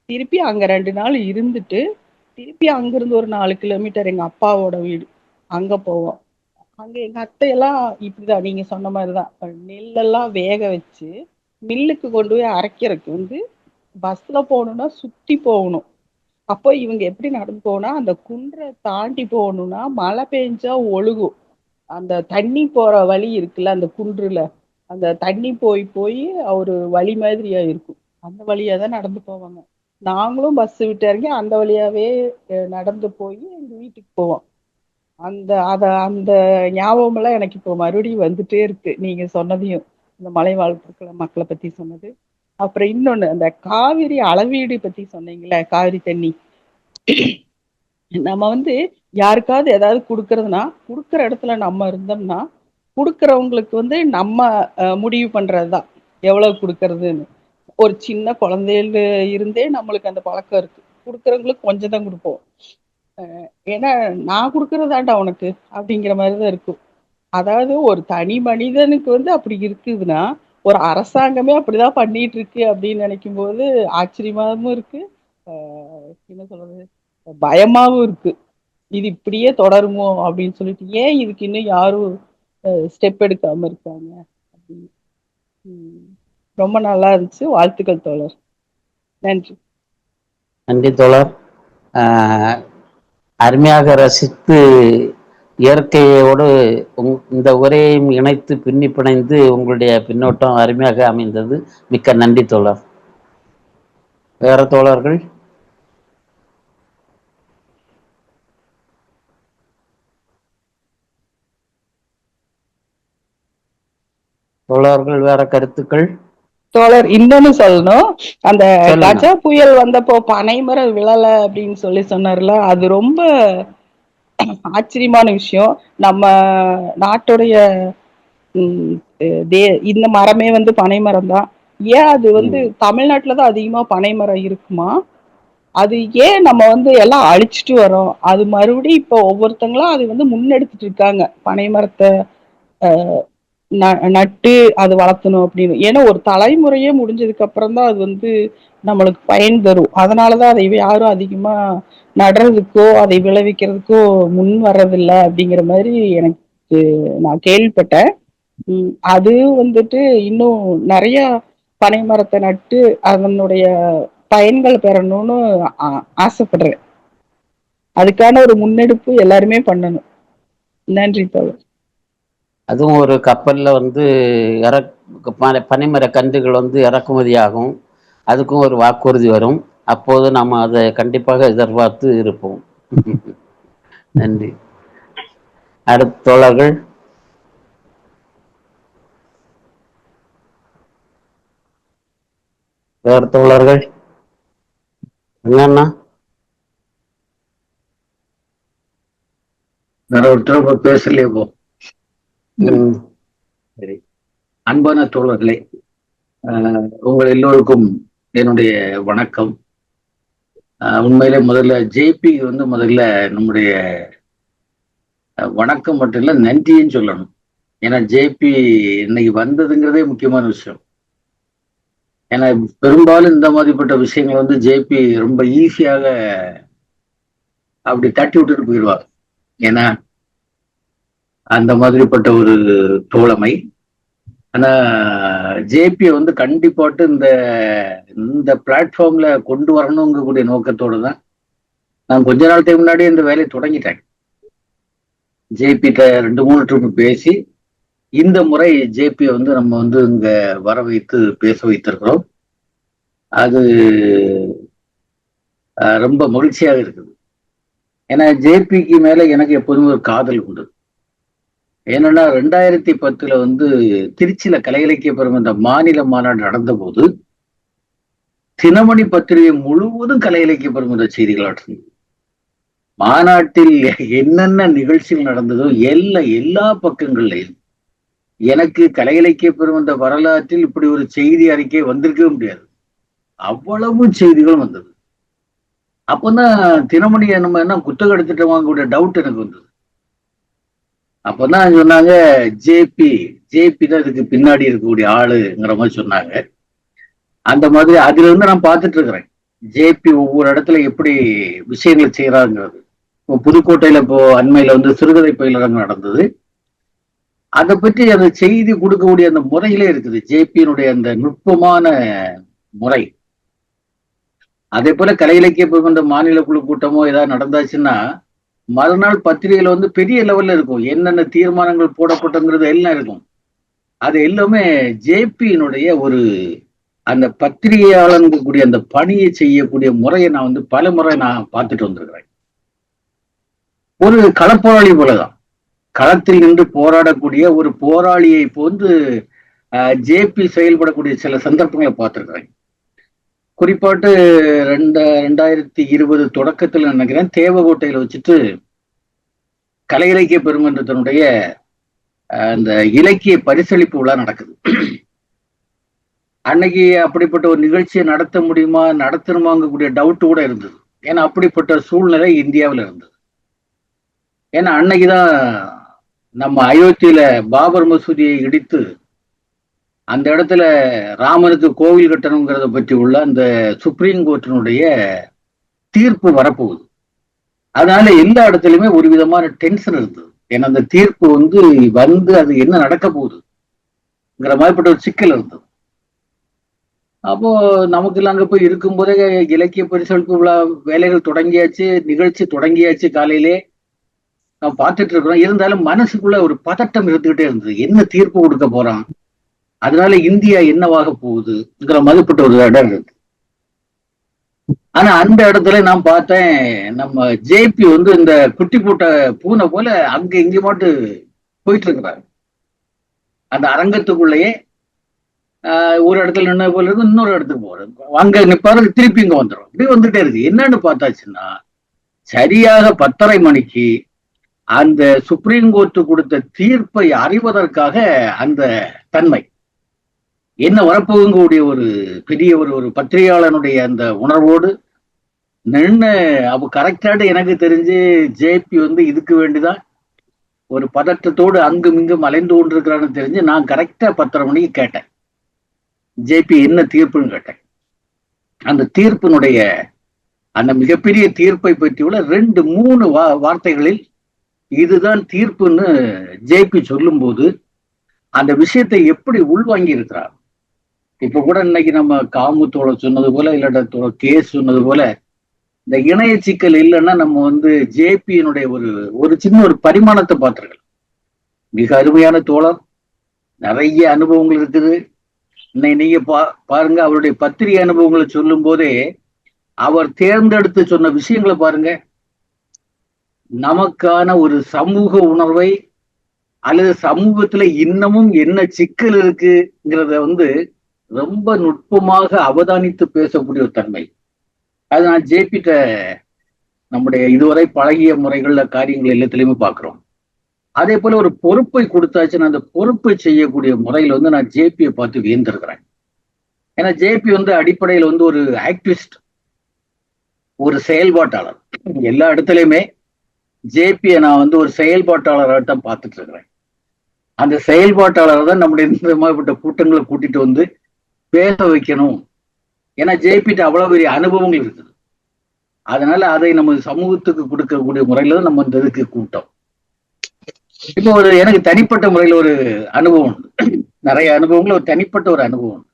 [SPEAKER 4] திருப்பி அங்க 2 நாள் இருந்துட்டு திருப்பி அங்கிருந்து ஒரு 4 கிலோமீட்டர் எங்க அப்பாவோட வீடு, அங்க போவோம். அங்க எங்க அத்தையெல்லாம் இப்படிதான் நீங்க சொன்ன மாதிரிதான் நெல்லெல்லாம் வேக வச்சு மில்லுக்கு கொண்டு போய் அரைக்கிறதுக்கு வந்து பஸ்ல போகணும்னா சுத்தி போகணும். அப்போ இவங்க எப்படி நடந்து போனா அந்த குன்றை தாண்டி போகணும்னா மழை பெஞ்சா ஒழுகும். அந்த தண்ணி போற வழி இருக்குல்ல அந்த குன்றுல, அந்த தண்ணி போய் போய் ஒரு வழி மாதிரியா இருக்கும். அந்த வழியா தான் நடந்து போவாங்க. நாங்களும் பஸ் விட்டு இறங்கி அந்த வழியாவே நடந்து போய் எங்க வீட்டுக்கு போவோம். அந்த ஞாபகம் எல்லாம் எனக்கு இப்போ மறுபடியும் வந்துட்டே இருக்கு நீங்க சொன்னதையும், இந்த மலைவாழ் மக்களை பத்தி சொன்னது. அப்புறம் இன்னொன்னு, அந்த காவிரி அளவீடு பத்தி சொன்னீங்கல்ல, காவிரி தண்ணி நம்ம வந்து யாருக்காவது ஏதாவது கொடுக்கறதுனா கொடுக்குற இடத்துல நம்ம இருந்தோம்னா கொடுக்கறவங்களுக்கு வந்து நம்ம முடிவு பண்றதுதான் எவ்வளவு கொடுக்கறதுன்னு. ஒரு சின்ன குழந்தையில இருந்தே நம்மளுக்கு அந்த பழக்கம் இருக்கு. கொடுக்கறவங்களுக்கு கொஞ்சம் தான் கொடுப்போம். ஏன்னா நான் கொடுக்கறதாண்டா உனக்கு அப்படிங்கிற மாதிரிதான் இருக்கும். அதாவது ஒரு தனி மனிதனுக்கு வந்து அப்படி இருக்குதுன்னா ஒரு அரசாங்கமே அப்படிதான் பண்ணிட்டு இருக்கு அப்படின்னு நினைக்கும் போது ஆச்சரியமாவும் இருக்கு, என்ன சொல்றது, பயமாவும் இருக்கு. இது இப்படியே தொடருமோ அப்படின்னு சொல்லிட்டு, ஏன் இதுக்கு இன்னும் யாரும் ஸ்டெப் எடுக்காம இருக்காங்க அப்படின்னு. ரொம்ப நல்லா இருந்துச்சு. வாழ்த்துக்கள் தோழர். நன்றி.
[SPEAKER 1] நன்றி தோழர். அருமையாக ரசித்து இயற்கையோடு இந்த உரையையும் இணைத்து பின்னி பிணைந்து உங்களுடைய பின்னோட்டம் அருமையாக அமைந்தது. மிக்க நன்றி தோழர். வேற தோழர்கள். தோழர்கள் வேற கருத்துக்கள்?
[SPEAKER 4] தோழர் இன்னொன்னு சொல்லணும், அந்த கஜா புயல் வந்தப்போ பனைமர விழல அப்படின்னு சொன்னார்ல, அது ரொம்ப ஆச்சரியமான விஷயம். நம்ம நாட்டுடைய இந்த மரமே வந்து பனை மரம் தான். ஏன் அது வந்து தமிழ்நாட்டுலதான் அதிகமா பனை மரம் இருக்குமா? அது ஏன் நம்ம வந்து எல்லாம் அழிச்சிட்டு வரோம்? அது மறுபடியும் இப்ப ஒவ்வொருத்தங்களும் அது வந்து முன்னெடுத்துட்டு இருக்காங்க, பனை மரத்தை நட்டு அது வளர்த்தணும் அப்படின்னு. ஏன்னா ஒரு தலைமுறையே முடிஞ்சதுக்கு அப்புறம் தான் அது வந்து நம்மளுக்கு பயன் தரும். அதனாலதான் அதை யாரும் அதிகமா நடுறதுக்கோ அதை விளைவிக்கிறதுக்கோ முன் வர்றதில்லை அப்படிங்கிற மாதிரி எனக்கு நான் கேள்விப்பட்டேன். அது வந்துட்டு இன்னும் நிறைய பனை மரத்தை நட்டு அதனுடைய பயன்கள் பெறணும்னு ஆசைப்படுறேன். அதுக்கான ஒரு முன்னெடுப்பு எல்லாருமே பண்ணணும். நன்றி தோழர்.
[SPEAKER 1] அதுவும் ஒரு கப்பல்ல வந்து பனைமர கன்றுகள் வந்து இறக்குமதி ஆகும். அதுக்கும் ஒரு வாக்குறுதி வரும். அப்போது நாம் அதை கண்டிப்பாக எதிர்பார்த்து இருப்போம். நன்றி. அடுத்த தோழர்கள். வேறு தோழர்கள் என்னன்னா
[SPEAKER 8] வேற ஒருத்தர் பேசலையே போ. சரி, அன்பான தோழர்களே, உங்கள் எல்லோருக்கும் என்னுடைய வணக்கம். உண்மையிலே முதல்ல ஜேபி முதல்ல நம்முடைய வணக்கம் மட்டும் இல்ல, நன்றின்னு சொல்லணும். ஏன்னா ஜேபி இன்னைக்கு வந்ததுங்கிறதே முக்கியமான விஷயம். ஏன்னா பெரும்பாலும் இந்த மாதிரிப்பட்ட விஷயங்கள் ஜேபி ரொம்ப ஈஸியாக அப்படி தட்டி விட்டுட்டு போயிடுவாங்க. ஏன்னா அந்த மாதிரிப்பட்ட ஒரு தோழமை. ஆனா ஜேபியை கண்டிப்பாட்டு இந்த பிளாட்ஃபார்ம்ல கொண்டு வரணுங்கக்கூடிய நோக்கத்தோடு தான் நான் கொஞ்ச நாள் முன்னாடியே இந்த வேலையை தொடங்கிட்டேன். ஜேபிட்ட 2-3 ட்ரிப் பேசி இந்த முறை ஜேபியை நம்ம இங்க வர வைத்து பேச வைத்திருக்கிறோம். அது ரொம்ப மகிழ்ச்சியாக இருக்குது. ஏன்னா ஜேபிக்கு மேல எனக்கு எப்போதுமே ஒரு காதல் உண்டு. ஏன்னா 2010 திருச்சியில கலை இலக்கிய பெருமை இந்த மாநில மாநாடு நடந்த போது தினமணி பத்திரிகை முழுவதும் கலை இலக்கிய பெருமை செய்திகளாட்டு மாநாட்டில் என்னென்ன நிகழ்ச்சிகள் நடந்ததோ எல்லா பக்கங்கள்லையும் எனக்கு கலை இலக்கிய பெருமை வரலாற்றில் இப்படி ஒரு செய்தி அறிக்கை வந்திருக்கவே முடியாது. அவ்வளவு செய்திகளும் வந்தது. அப்பதான் தினமணி நம்ம என்ன குத்தகம் எடுத்துட்டு வாங்கக்கூடிய டவுட் எனக்கு வந்தது. அப்பதான் சொன்னாங்க ஜேபி தான் இதுக்கு பின்னாடி இருக்கக்கூடிய ஆளுங்கிற மாதிரி சொன்னாங்க. அந்த மாதிரி அதுல நான் பார்த்துட்டு இருக்கிறேன் ஜேபி ஒவ்வொரு இடத்துல எப்படி விஷயங்கள் செய்யறாங்கிறது. இப்போ புதுக்கோட்டையில இப்போ அண்மையில சிறுகதை பயிலரங்கம் நடந்தது. அதை பற்றி அந்த செய்தி கொடுக்கக்கூடிய அந்த முறையிலே இருக்குது ஜேபியினுடைய அந்த நுட்பமான முறை. அதே போல கலை இலக்கிய பெருமன்ற மாநில குழு கூட்டமோ ஏதாவது நடந்தாச்சுன்னா மறுநாள் பத்திரிகையில பெரிய லெவல்ல இருக்கும். என்னென்ன தீர்மானங்கள் போடப்பட்டங்கிறது எல்லாம் இருக்கும். அது எல்லாமே ஜேபியினுடைய ஒரு அந்த பத்திரிகையாளர்கள் கூடிய அந்த பணியை செய்யக்கூடிய முறையை நான் பல முறை நான் பார்த்துட்டு வந்திருக்கிறேன். ஒரு களப்போராளி போலதான் களத்தில் நின்று போராடக்கூடிய ஒரு போராளியை போன்று ஜேபி செயல்படக்கூடிய சில சந்தர்ப்பங்களை பார்த்திருக்கிறேன். குறிப்பாட்டு 2020 தொடக்கத்தில் நினைக்கிறேன் தேவகோட்டையில வச்சுட்டு கலை இலக்கிய பெருமன்றத்தினுடைய அந்த இலக்கிய பரிசளிப்பு விழா நடக்குது. அன்னைக்கு அப்படிப்பட்ட ஒரு நிகழ்ச்சியை நடத்த முடியுமா நடத்தணுமாங்கக்கூடிய டவுட் கூட இருந்தது. ஏன்னா அப்படிப்பட்ட சூழ்நிலை இந்தியாவில் இருந்தது. ஏன்னா அன்னைக்குதான் நம்ம அயோத்தியில பாபர் மசூதியை இடித்து அந்த இடத்துல ராமனுக்கு கோவில் கட்டணுங்கிறத பற்றி உள்ள அந்த சுப்ரீம் கோர்ட்டினுடைய தீர்ப்பு வரப்போகுது. அதனால எல்லா இடத்துலயுமே ஒரு விதமான டென்ஷன் இருந்தது. ஏன்னா அந்த தீர்ப்பு அது என்ன நடக்க போகுதுங்கிற மாதிரிப்பட்ட ஒரு சிக்கல் இருந்தது. அப்போ நமக்கு அங்க போய் இருக்கும்போதே இலக்கிய பரிசளிப்பு விழா வேலைகள் தொடங்கியாச்சு, நிகழ்ச்சி தொடங்கியாச்சு. காலையிலே நான் பார்த்துட்டு இருக்கிறோம். இருந்தாலும் மனசுக்குள்ள ஒரு பதட்டம் இருந்துகிட்டே இருந்தது. என்ன தீர்ப்பு கொடுக்க போறான், அதனால இந்தியா என்னவாக போகுதுங்கிற மாதிரிப்பட்ட ஒரு இடம் இருக்கு. ஆனா அந்த இடத்துல நான் பார்த்தேன் நம்ம ஜேபி இந்த குட்டி போட்ட பூனை போல அங்க இங்க மட்டும் போயிட்டு இருக்கிறாரு. அந்த அரங்கத்துக்குள்ளேயே ஒரு இடத்துல நின்ன போல இருக்கு, இன்னொரு இடத்துக்கு போறது, அங்க நிப்பாரு, திருப்பி இங்க வந்துடும், இப்படி வந்துட்டே இருக்கு. என்னன்னு பார்த்தாச்சுன்னா சரியாக 10:30 மணிக்கு அந்த சுப்ரீம் கோர்ட் கொடுத்த தீர்ப்பை அறிவதற்காக அந்த தன்மை என்ன வரப்போகக்கூடிய ஒரு பெரிய ஒரு பத்திரிகையாளனுடைய அந்த உணர்வோடு நின்று அப்போ கரெக்டாட்டு எனக்கு தெரிஞ்சு ஜேபி இதுக்கு வேண்டிதான் ஒரு பதட்டத்தோடு அங்கும் இங்கும் அலைந்து கொண்டிருக்கிறான்னு தெரிஞ்சு நான் கரெக்டா 10:30 மணிக்கு கேட்டேன் ஜேபி என்ன தீர்ப்புன்னு கேட்டேன். அந்த தீர்ப்பினுடைய அந்த மிகப்பெரிய தீர்ப்பை பற்றியுள்ள 2-3 வார்த்தைகளில் இதுதான் தீர்ப்புன்னு ஜேபி சொல்லும் போது அந்த விஷயத்தை எப்படி உள்வாங்கி இருக்கிறார். இப்ப கூட இன்னைக்கு நம்ம காமுத்தோட சொன்னது போல இல்லாட்ட கேஸ் சொன்னது போல இந்த இணைய சிக்கல் இல்லைன்னா நம்ம ஜேபியினுடைய ஒரு சின்ன ஒரு பரிமாணத்தை பார்த்திருக்கலாம். மிக அருமையான தோழர், நிறைய அனுபவங்கள் இருக்குது. இன்னைக்கு நீங்க பாருங்க அவருடைய பத்திரிகை அனுபவங்களை சொல்லும் போதே அவர் தேர்ந்தெடுத்து சொன்ன விஷயங்களை பாருங்க. நமக்கான ஒரு சமூக உணர்வை அல்லது சமூகத்துல இன்னமும் என்ன சிக்கல் இருக்குங்கிறத ரொம்ப நுட்பமாக அவதானித்து பேசக்கூடிய ஒரு தன்மை. அது நான் ஜேபிட்ட நம்முடைய இதுவரை பழகிய முறைகள்ல காரியங்கள் எல்லாத்திலையுமே பார்க்கிறோம். அதே போல ஒரு பொறுப்பை கொடுத்தாச்சுன்னா அந்த பொறுப்பை செய்யக்கூடிய முறையில வந்து நான் ஜேபியை பார்த்து வியந்திருக்கிறேன். ஏன்னா ஜேபி வந்து அடிப்படையில் வந்து ஒரு ஆக்டிவிஸ்ட், ஒரு செயல்பாட்டாளர். எல்லா இடத்துலையுமே ஜேபியை நான் வந்து ஒரு செயல்பாட்டாளராக தான் பார்த்துட்டு இருக்கிறேன். அந்த செயல்பாட்டாளர் தான் நம்முடைய இந்த மாதிரிப்பட்ட கூட்டங்களை கூட்டிட்டு வந்து பேச வைக்கணும். ஏன்னா ஜேபிட்ட அவ்வளவு பெரிய அனுபவங்கள் இருக்குது. அதனால அதை நம்ம சமூகத்துக்கு கொடுக்கக்கூடிய முறையில தான் நம்ம இந்த இதுக்கு கூட்டம். இப்போ எனக்கு தனிப்பட்ட முறையில் ஒரு அனுபவம் உண்டு. நிறைய அனுபவங்கள், ஒரு தனிப்பட்ட ஒரு அனுபவம் உண்டு.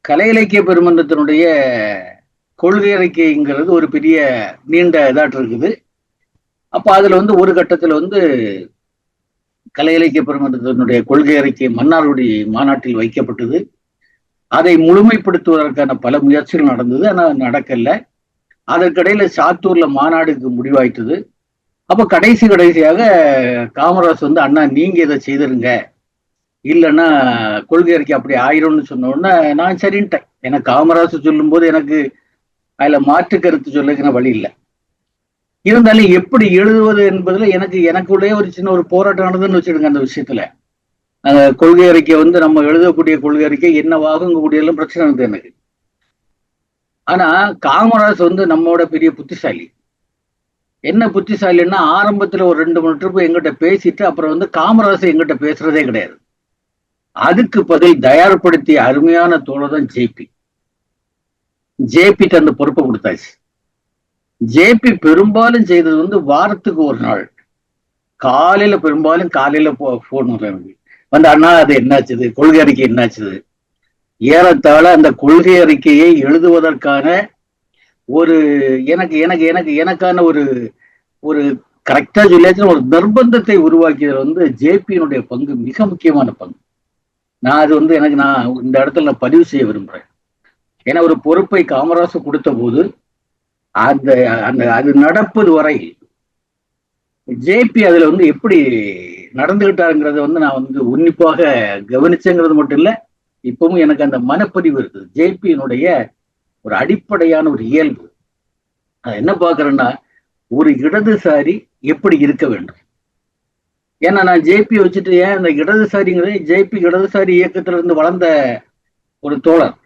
[SPEAKER 8] கலை இலக்கிய பெருமன்றத்தினுடைய கொள்கை அறிக்கைங்கிறது ஒரு பெரிய நீண்ட இதாட்டு இருக்குது. அப்ப அதுல வந்து ஒரு கட்டத்துல வந்து கலை இலக்கிய பெருமன்றத்தினுடைய கொள்கை அறிக்கை மன்னார்குடி மாநாட்டில் வைக்கப்பட்டது. அதை முழுமைப்படுத்துவதற்கான பல முயற்சிகள் நடந்தது, ஆனால் நடக்கல. அதற்கிடையில சாத்தூர்ல மாநாடுக்கு முடிவாயிட்டது. அப்ப கடைசியாக காமராஜ் வந்து, அண்ணா நீங்க இதை செய்திருங்க, இல்லைன்னா கொள்கை அறிக்கை அப்படி ஆயிரும்னு சொன்ன உடனே நான் சரின்ட்டேன். ஏன்னா காமராஜ் சொல்லும் போது எனக்கு அதுல மாற்று கருத்து சொல்லுகிற வழி இல்லை. இருந்தாலும் எப்படி எழுதுவது என்பதுல எனக்குள்ளே ஒரு சின்ன ஒரு போராட்டம் நடந்துன்னு வச்சுடுங்க. அந்த விஷயத்துல கொள்கை அறிக்கை வந்து நம்ம எழுதக்கூடிய கொள்கை அறிக்கை என்னவாகுங்கக்கூடிய எல்லாம் பிரச்சனை இருந்தது எனக்கு. ஆனா காமராஜ் வந்து நம்மோட பெரிய புத்திசாலி. என்ன புத்திசாலின்னா, ஆரம்பத்துல ஒரு 2-3 ட்ரிப் எங்கிட்ட பேசிட்டு அப்புறம் வந்து காமராஜ் எங்கிட்ட பேசுறதே கிடையாது. அதுக்கு பதில் தயார்படுத்திய அருமையான தோழர் தான் ஜேபி. ஜேபிட்ட அந்த பொறுப்பை கொடுத்தாச்சு. ஜேபி பெரும்பாலும் செய்தது வந்து வாரத்துக்கு ஒரு நாள் பெரும்பாலும் காலையில போன் வந்து, அண்ணா அது என்னாச்சுது, கொள்கை அறிக்கை என்னாச்சுது. ஏறத்தாழ அந்த கொள்கை அறிக்கையை எழுதுவதற்கான ஒரு எனக்கான ஒரு கரெக்டா சொல்லியாச்சுன்னா ஒரு நிர்பந்தத்தை உருவாக்கியதில் வந்து ஜேபியினுடைய பங்கு மிக முக்கியமான பங்கு. நான் அது வந்து நான் இந்த இடத்துல நான் பதிவு செய்ய விரும்புறேன். ஏன்னா ஒரு பொறுப்பை காமராஜ் கொடுத்த போது அது நடப்பது வரை ஜேபி அதுல வந்து எப்படி நடந்துகிட்டாருங்கிறத வந்து நான் வந்து உன்னிப்பாக கவனிச்சேங்கிறது மட்டும் இல்ல, இப்பவும் எனக்கு அந்த மனப்பதிவு இருக்குது. ஜேபியினுடைய ஒரு அடிப்படையான ஒரு இயல்பு என்ன பாக்குறேன்னா, ஒரு இடதுசாரி எப்படி இருக்க வேண்டும். ஏன்னா நான் ஜேபி வச்சுட்டு ஏன் அந்த இடதுசாரிங்கிறது, ஜேபி இடதுசாரி இயக்கத்திலிருந்து வளர்ந்த ஒரு தோழர்,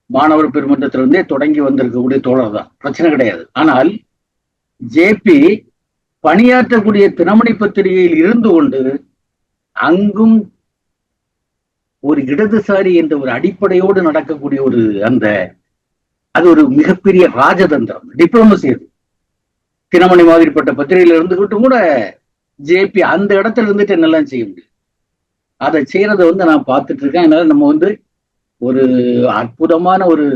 [SPEAKER 8] மாணவர் பெருமன்றத்திலிருந்தே தொடங்கி வந்திருக்கக்கூடிய தோழர் தான், பிரச்சனை கிடையாது. ஆனால் ஜேபி பணியாற்றக்கூடிய தினமணி பத்திரிகையில் இருந்து கொண்டு அங்கும் ஒரு இடதுசாரி என்ற ஒரு அடிப்படையோடு நடக்கக்கூடிய ஒரு அது ஒரு மிகப்பெரிய ராஜதந்திரம், டிப்ளமசி. அது தினமணி மாதிரிப்பட்ட பத்திரிகையில இருந்துகிட்டு கூட ஜேபி அந்த இடத்துல இருந்துட்டு என்னெல்லாம் செய்ய முடியும், அதை செய்யறத வந்து நான் பார்த்துட்டு இருக்கேன். அதனால நம்ம வந்து ஒரு அற்புதமான ஒரு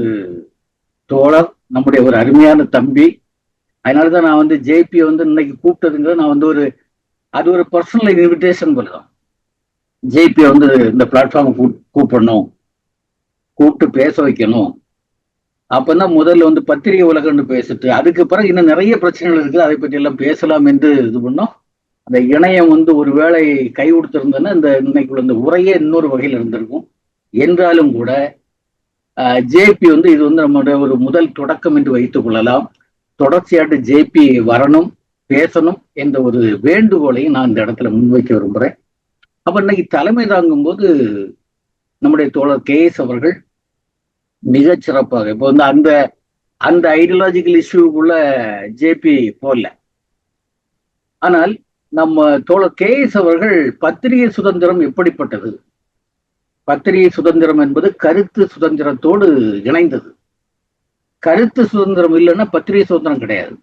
[SPEAKER 8] தோழர், நம்முடைய ஒரு அருமையான தம்பி. அதனாலதான் நான் வந்து ஜேபியை வந்து இன்னைக்கு கூப்பிட்டதுங்கிறது நான் வந்து அது ஒரு பர்சனல் இன்விடேஷன் போலதான். ஜேபியை வந்து இந்த பிளாட்ஃபார்ம் கூப்பிடணும், கூப்பிட்டு பேச வைக்கணும். அப்பதான் முதல்ல வந்து பத்திரிகை உலகம்னு பேசிட்டு, அதுக்கு பிறகு இன்னும் நிறைய பிரச்சனைகள் இருக்குது, அதை பற்றி எல்லாம் பேசலாம் என்று இது பண்ணோம். அந்த இணையம் வந்து ஒரு வேளை கை கொடுத்திருந்தோன்னா இந்த இன்னைக்குள்ள இந்த உரையே இன்னொரு வகையில் இருந்திருக்கும். என்றாலும் கூட ஜேபி வந்து இது வந்து நம்மளுடைய ஒரு முதல் தொடக்கம் என்று வைத்துக் கொள்ளலாம். தொடர்ச்சியாட்டு ஜேபி வரணும், பேசணும் என்ற ஒரு வேண்டுகோளையும் நான் இந்த இடத்துல முன்வைக்க விரும்புகிறேன். அப்ப இன்னைக்கு தலைமை தாங்கும் போது நம்முடைய தோழர் KS அவர்கள் மிக சிறப்பாக இப்போ வந்து அந்த ஐடியாலஜிக்கல் இஷ்யூக்குள்ள ஜேபி போடல. ஆனால் நம்ம தோழர் KS அவர்கள் பத்திரிகை சுதந்திரம் எப்படிப்பட்டது, பத்திரிகை சுதந்திரம் என்பது கருத்து சுதந்திரத்தோடு இணைந்தது. கருத்து சுதந்திரம் இல்லைன்னா பத்திரிகை சுதந்திரம் கிடையாது.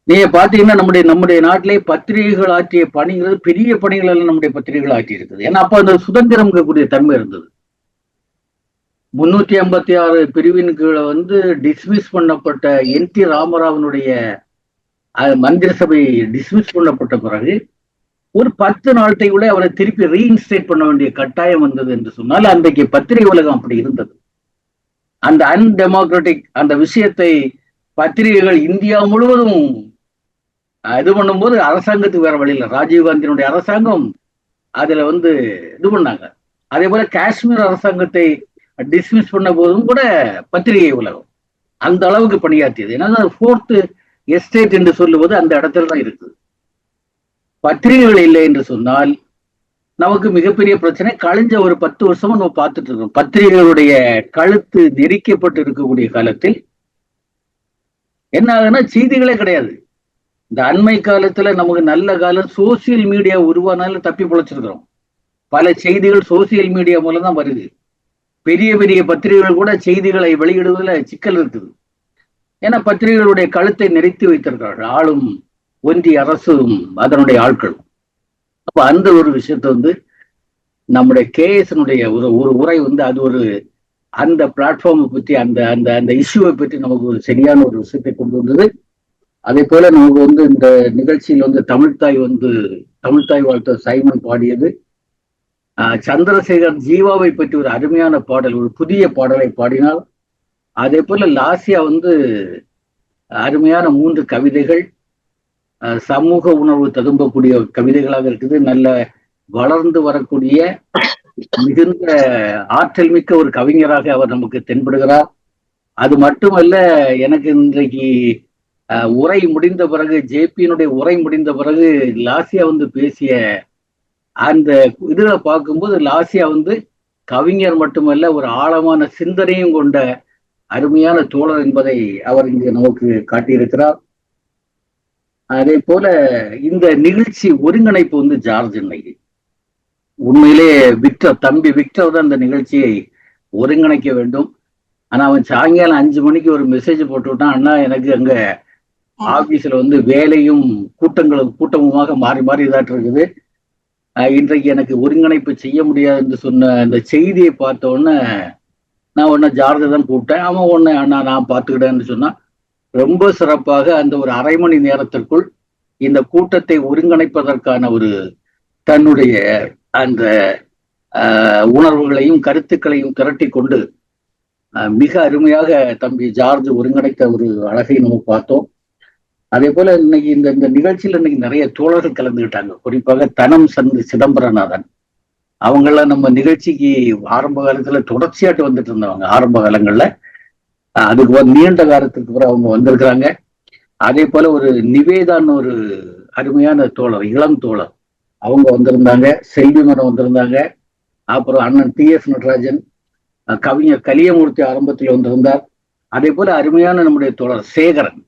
[SPEAKER 8] நீங்க பாத்தீங்கன்னா நம்முடைய நாட்டிலே பத்திரிகைகள் ஆற்றிய பணிங்கிறது பெரிய பணிகள் எல்லாம் நம்முடைய பத்திரிகைகள் ஆற்றி இருக்குது. ஏன்னா அப்ப அந்த சுதந்திரம் கூடிய தன்மை இருந்தது. 356 பிரிவின் கீழே வந்து டிஸ்மிஸ் பண்ணப்பட்ட NT ராமராவனுடைய மந்திர சபை டிஸ்மிஸ் பண்ணப்பட்ட பிறகு ஒரு 10 நாட்களுக்குள்ளே அவரை திருப்பி ரீஇன்ஸ்டேட் பண்ண வேண்டிய கட்டாயம் வந்தது என்று சொன்னால் அன்றைக்கு பத்திரிகை உலகம் அப்படி இருந்தது. அந்த அன்டெமோக்ராட்டிக் அந்த விஷயத்தை பத்திரிகைகள் இந்தியா முழுவதும் இது பண்ணும்போது அரசாங்கத்துக்கு வேற வழி இல்லை. ராஜீவ்காந்தியினுடைய அரசாங்கம் அதுல வந்து இது பண்ணாங்க. அதே போல காஷ்மீர் அரசாங்கத்தை டிஸ்மிஸ் பண்ண போதும் கூட பத்திரிகை உலகம் அந்த அளவுக்கு பணியாற்றியது. ஏன்னா ஃபோர்த் எஸ்டேட் என்று சொல்லுவது அந்த இடத்துல தான் இருக்குது. பத்திரிகைகள் இல்லை என்று சொன்னால் நமக்கு மிகப்பெரிய பிரச்சனை. கழிஞ்ச ஒரு 10 வருஷமா நம்ம பார்த்துட்டு இருக்கோம். பத்திரிகைகளுடைய கழுத்து நெரிக்கப்பட்டு இருக்கக்கூடிய காலத்தில் என்ன ஆகுதுன்னா செய்திகளே கிடையாது. இந்த அண்மை காலத்துல நமக்கு நல்ல காலம் சோசியல் மீடியா உருவானாலும் தப்பி பொழைச்சிருக்கிறோம். பல செய்திகள் சோசியல் மீடியா மூலம் தான் வருது. பெரிய பெரிய பத்திரிகைகள் கூட செய்திகளை வெளியிடுவதில் சிக்கல் இருக்குது. ஏன்னா பத்திரிகைகளுடைய கழுத்தை நெரித்து வைத்திருக்கிறார்கள் ஆளும் ஒன்றிய அரசும் அதனுடைய ஆட்களும். அப்ப அந்த ஒரு விஷயத்த நம்முடைய கேஎஸ்னுடைய ஒரு உரை அது ஒரு அந்த பிளாட்ஃபார்மை பற்றி அந்த அந்த அந்த இஷ்யூவை பற்றி நமக்கு ஒரு சரியான ஒரு விஷயத்தை கொண்டு வந்தது. அதே போல நமக்கு இந்த நிகழ்ச்சியில் தமிழ்தாய் வாழ்த்த சைமன் பாடியது. சந்திரசேகர் ஜீவாவை பற்றி ஒரு அருமையான பாடல், ஒரு புதிய பாடலை பாடினார். அதே போல லாசியா அருமையான 3 கவிதைகள், சமூக உணர்வு ததும்பக்கூடிய கவிதைகளாக இருக்குது. நல்ல வளர்ந்து வரக்கூடிய மிகுந்த ஆற்றல் மிக்க ஒரு கவிஞராக அவர் நமக்கு தென்படுகிறார். அது மட்டுமல்ல, எனக்கு இன்றைக்கு உரை முடிந்த பிறகு, ஜேபியினுடைய உரை முடிந்த பிறகு லாசியா பேசிய அந்த இதுல பார்க்கும்போது லாசியா கவிஞர் மட்டுமல்ல, ஒரு ஆழமான சிந்தனையும் கொண்ட அருமையான தோழர் என்பதை அவர் இங்கு நமக்கு காட்டியிருக்கிறார். அதே போல இந்த நிகழ்ச்சி ஒருங்கிணைப்பு ஜார்ஜ் இன்னைக்கு உண்மையிலே தம்பி விக்டர் தான் இந்த நிகழ்ச்சியை ஒருங்கிணைக்க வேண்டும். ஆனா அவன் சாயங்காலம் 5 மணிக்கு ஒரு மெசேஜ் போட்டு விட்டான், அண்ணா எனக்கு அங்க ஆபீஸ்ல வேலையும் கூட்டமுமாக மாறி மாறி இதாட்டு இருக்குது, இன்றைக்கு எனக்கு ஒருங்கிணைப்பு செய்ய முடியாது என்று சொன்ன அந்த செய்தியை பார்த்த உடனே நான் ஜார்ஜை தான் கூப்பிட்டேன். அவன் அண்ணா நான் பார்த்துக்கிட்டேன்னு சொன்னான். ரொம்ப சிறப்பாக அந்த ஒரு அரை மணி நேரத்திற்குள் இந்த கூட்டத்தை ஒருங்கிணைப்பதற்கான ஒரு தன்னுடைய அந்த உணர்வுகளையும் கருத்துக்களையும் திரட்டி கொண்டு மிக அருமையாக தம்பி ஜார்ஜ் ஒருங்கிணைத்த ஒரு அழகை நம்ம பார்த்தோம். அதே போல இன்னைக்கு இந்த நிகழ்ச்சியில் இன்னைக்கு நிறைய தோழர்கள் கலந்துக்கிட்டாங்க. குறிப்பாக தனம் சிதம்பரநாதன் அவங்கெல்லாம் நம்ம நிகழ்ச்சிக்கு ஆரம்ப காலத்துல தொடர்ச்சியாட்டு வந்துட்டு இருந்தவங்க. ஆரம்ப காலங்கள்ல அதுக்கு நீண்ட காலத்துக்கு பிறகு அவங்க வந்திருக்கிறாங்க. அதே போல ஒரு நிவேதான்னு ஒரு அருமையான தோழர், இளம் தோழர், அவங்க வந்திருந்தாங்க. செல்வி மரம் வந்திருந்தாங்க. அப்புறம் அண்ணன் TS நடராஜன், கவிஞர் கலியமூர்த்தி ஆரம்பத்தில் வந்திருந்தார். அதே போல அருமையான நம்முடைய தோழர் சேகரன்,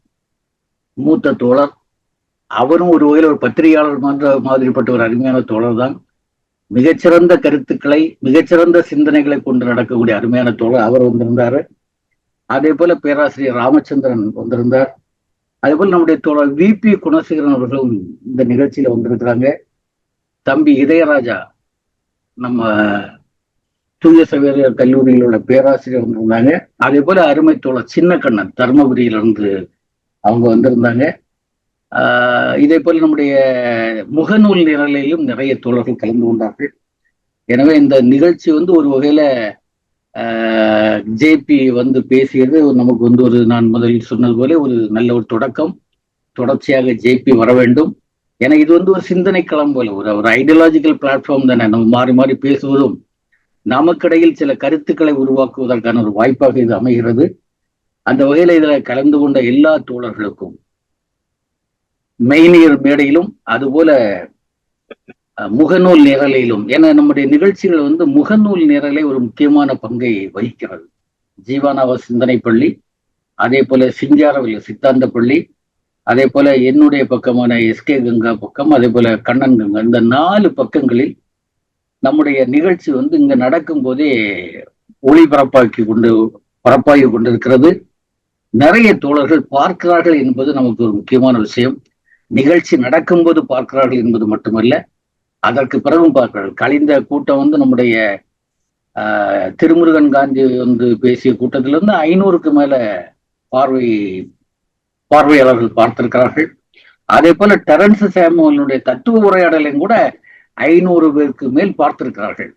[SPEAKER 8] மூத்த தோழர், அவரும் ஒரு வகையில் ஒரு பத்திரிகையாளர் மாதிரிப்பட்ட ஒரு அருமையான தோழர் தான். மிகச்சிறந்த கருத்துக்களை, மிகச்சிறந்த சிந்தனைகளை கொண்டு நடக்கக்கூடிய அருமையான தோழர் அவர் வந்திருந்தாரு. அதே போல பேராசிரியர் ராமச்சந்திரன் வந்திருந்தார். அதே போல நம்முடைய தோழர் VP குணசேகரன் அவர்களும் இந்த நிகழ்ச்சியில வந்திருக்கிறாங்க. தம்பி இதயராஜா, நம்ம தூய சவேரியார் கல்லூரியில் உள்ள பேராசிரியர் வந்திருந்தாங்க. அதே போல அருமை தோழர் சின்ன கண்ணன் தர்மபுரியிலிருந்து அவங்க வந்திருந்தாங்க. இதே போல நம்முடைய முகநூல் நிரலையும் நிறைய தோழர்கள் கலந்து கொண்டார்கள். எனவே இந்த நிகழ்ச்சி ஒரு வகையில ஜேபி பேசியது நமக்கு ஒரு, நான் முதலில் சொன்னது போல ஒரு நல்ல ஒரு தொடக்கம். தொடர்ச்சியாக ஜேபி வர வேண்டும். ஏன்னா இது ஒரு சிந்தனை களம் போல, ஒரு ஐடியாலஜிக்கல் பிளாட்ஃபார்ம் தானே. நம்ம மாறி மாறி பேசுவதும் நமக்கிடையில் சில கருத்துக்களை உருவாக்குவதற்கான ஒரு வாய்ப்பாக இது அமைகிறது. அந்த வகையில இதுல கலந்து கொண்ட எல்லா தோழர்களுக்கும் மெய்நிகர் மேடையிலும் அதுபோல முகநூல் நிரலிலும், ஏன்னா நம்முடைய நிகழ்ச்சிகள் முகநூல் நிரலை ஒரு முக்கியமான பங்கை வகிக்கிறது. ஜீவானாவ சிந்தனை பள்ளி, அதே போல சிங்காரவில் சித்தாந்த பள்ளி, அதே போல என்னுடைய பக்கமான SK கங்கா பக்கம், அதே போல கண்ணன் கங்கா, இந்த 4 பக்கங்களில் நம்முடைய நிகழ்ச்சி இங்க நடக்கும் போதே பரப்பாகி கொண்டிருக்கிறது. நிறைய தோழர்கள் பார்க்கிறார்கள் என்பது நமக்கு ஒரு முக்கியமான விஷயம். நிகழ்ச்சி நடக்கும்போது பார்க்கிறார்கள் என்பது மட்டுமல்ல, அதற்கு பிறகும் பார்க்கிறார்கள். கழிந்த கூட்டம் நம்முடைய திருமுருகன் காந்தி பேசிய கூட்டத்திலிருந்து 500க்கு மேல பார்வையாளர்கள் பார்த்திருக்கிறார்கள். அதே போல டெரன்ஸ் சாமுவலுடைய தத்துவ உரையாடலையும் கூட 500 பேருக்கு மேல் பார்த்திருக்கிறார்கள்.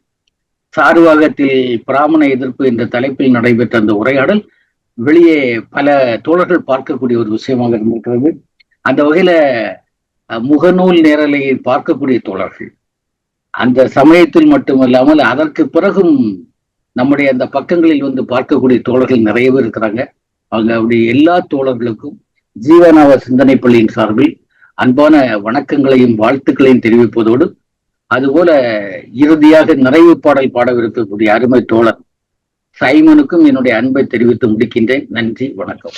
[SPEAKER 8] சார்வாகத்தில் பிராமண எதிர்ப்பு என்ற தலைப்பில் நடைபெற்ற அந்த உரையாடல் வெளியே பல தோழர்கள் பார்க்கக்கூடிய ஒரு விஷயமாக இருந்திருக்கிறது. அந்த வகையில முகநூல் நேரலையை பார்க்கக்கூடிய தோழர்கள், அந்த சமயத்தில் மட்டுமல்லாமல் அதற்கு பிறகும் நம்முடைய அந்த பக்கங்களில் வந்து பார்க்கக்கூடிய தோழர்கள் நிறைய பேர் இருக்கிறாங்க. அவங்க அப்படி எல்லா தோழர்களுக்கும் ஜீவனாவ சிந்தனை பள்ளியின் சார்பில் அன்பான வணக்கங்களையும் வாழ்த்துக்களையும் தெரிவிப்பதோடு, அதுபோல இறுதியாக நிறைவு பாடல் பாடவிருக்கக்கூடிய அருமை தோழர் சைமனுக்கும் என்னுடைய அன்பை தெரிவித்து முடிக்கின்றேன். நன்றி, வணக்கம்.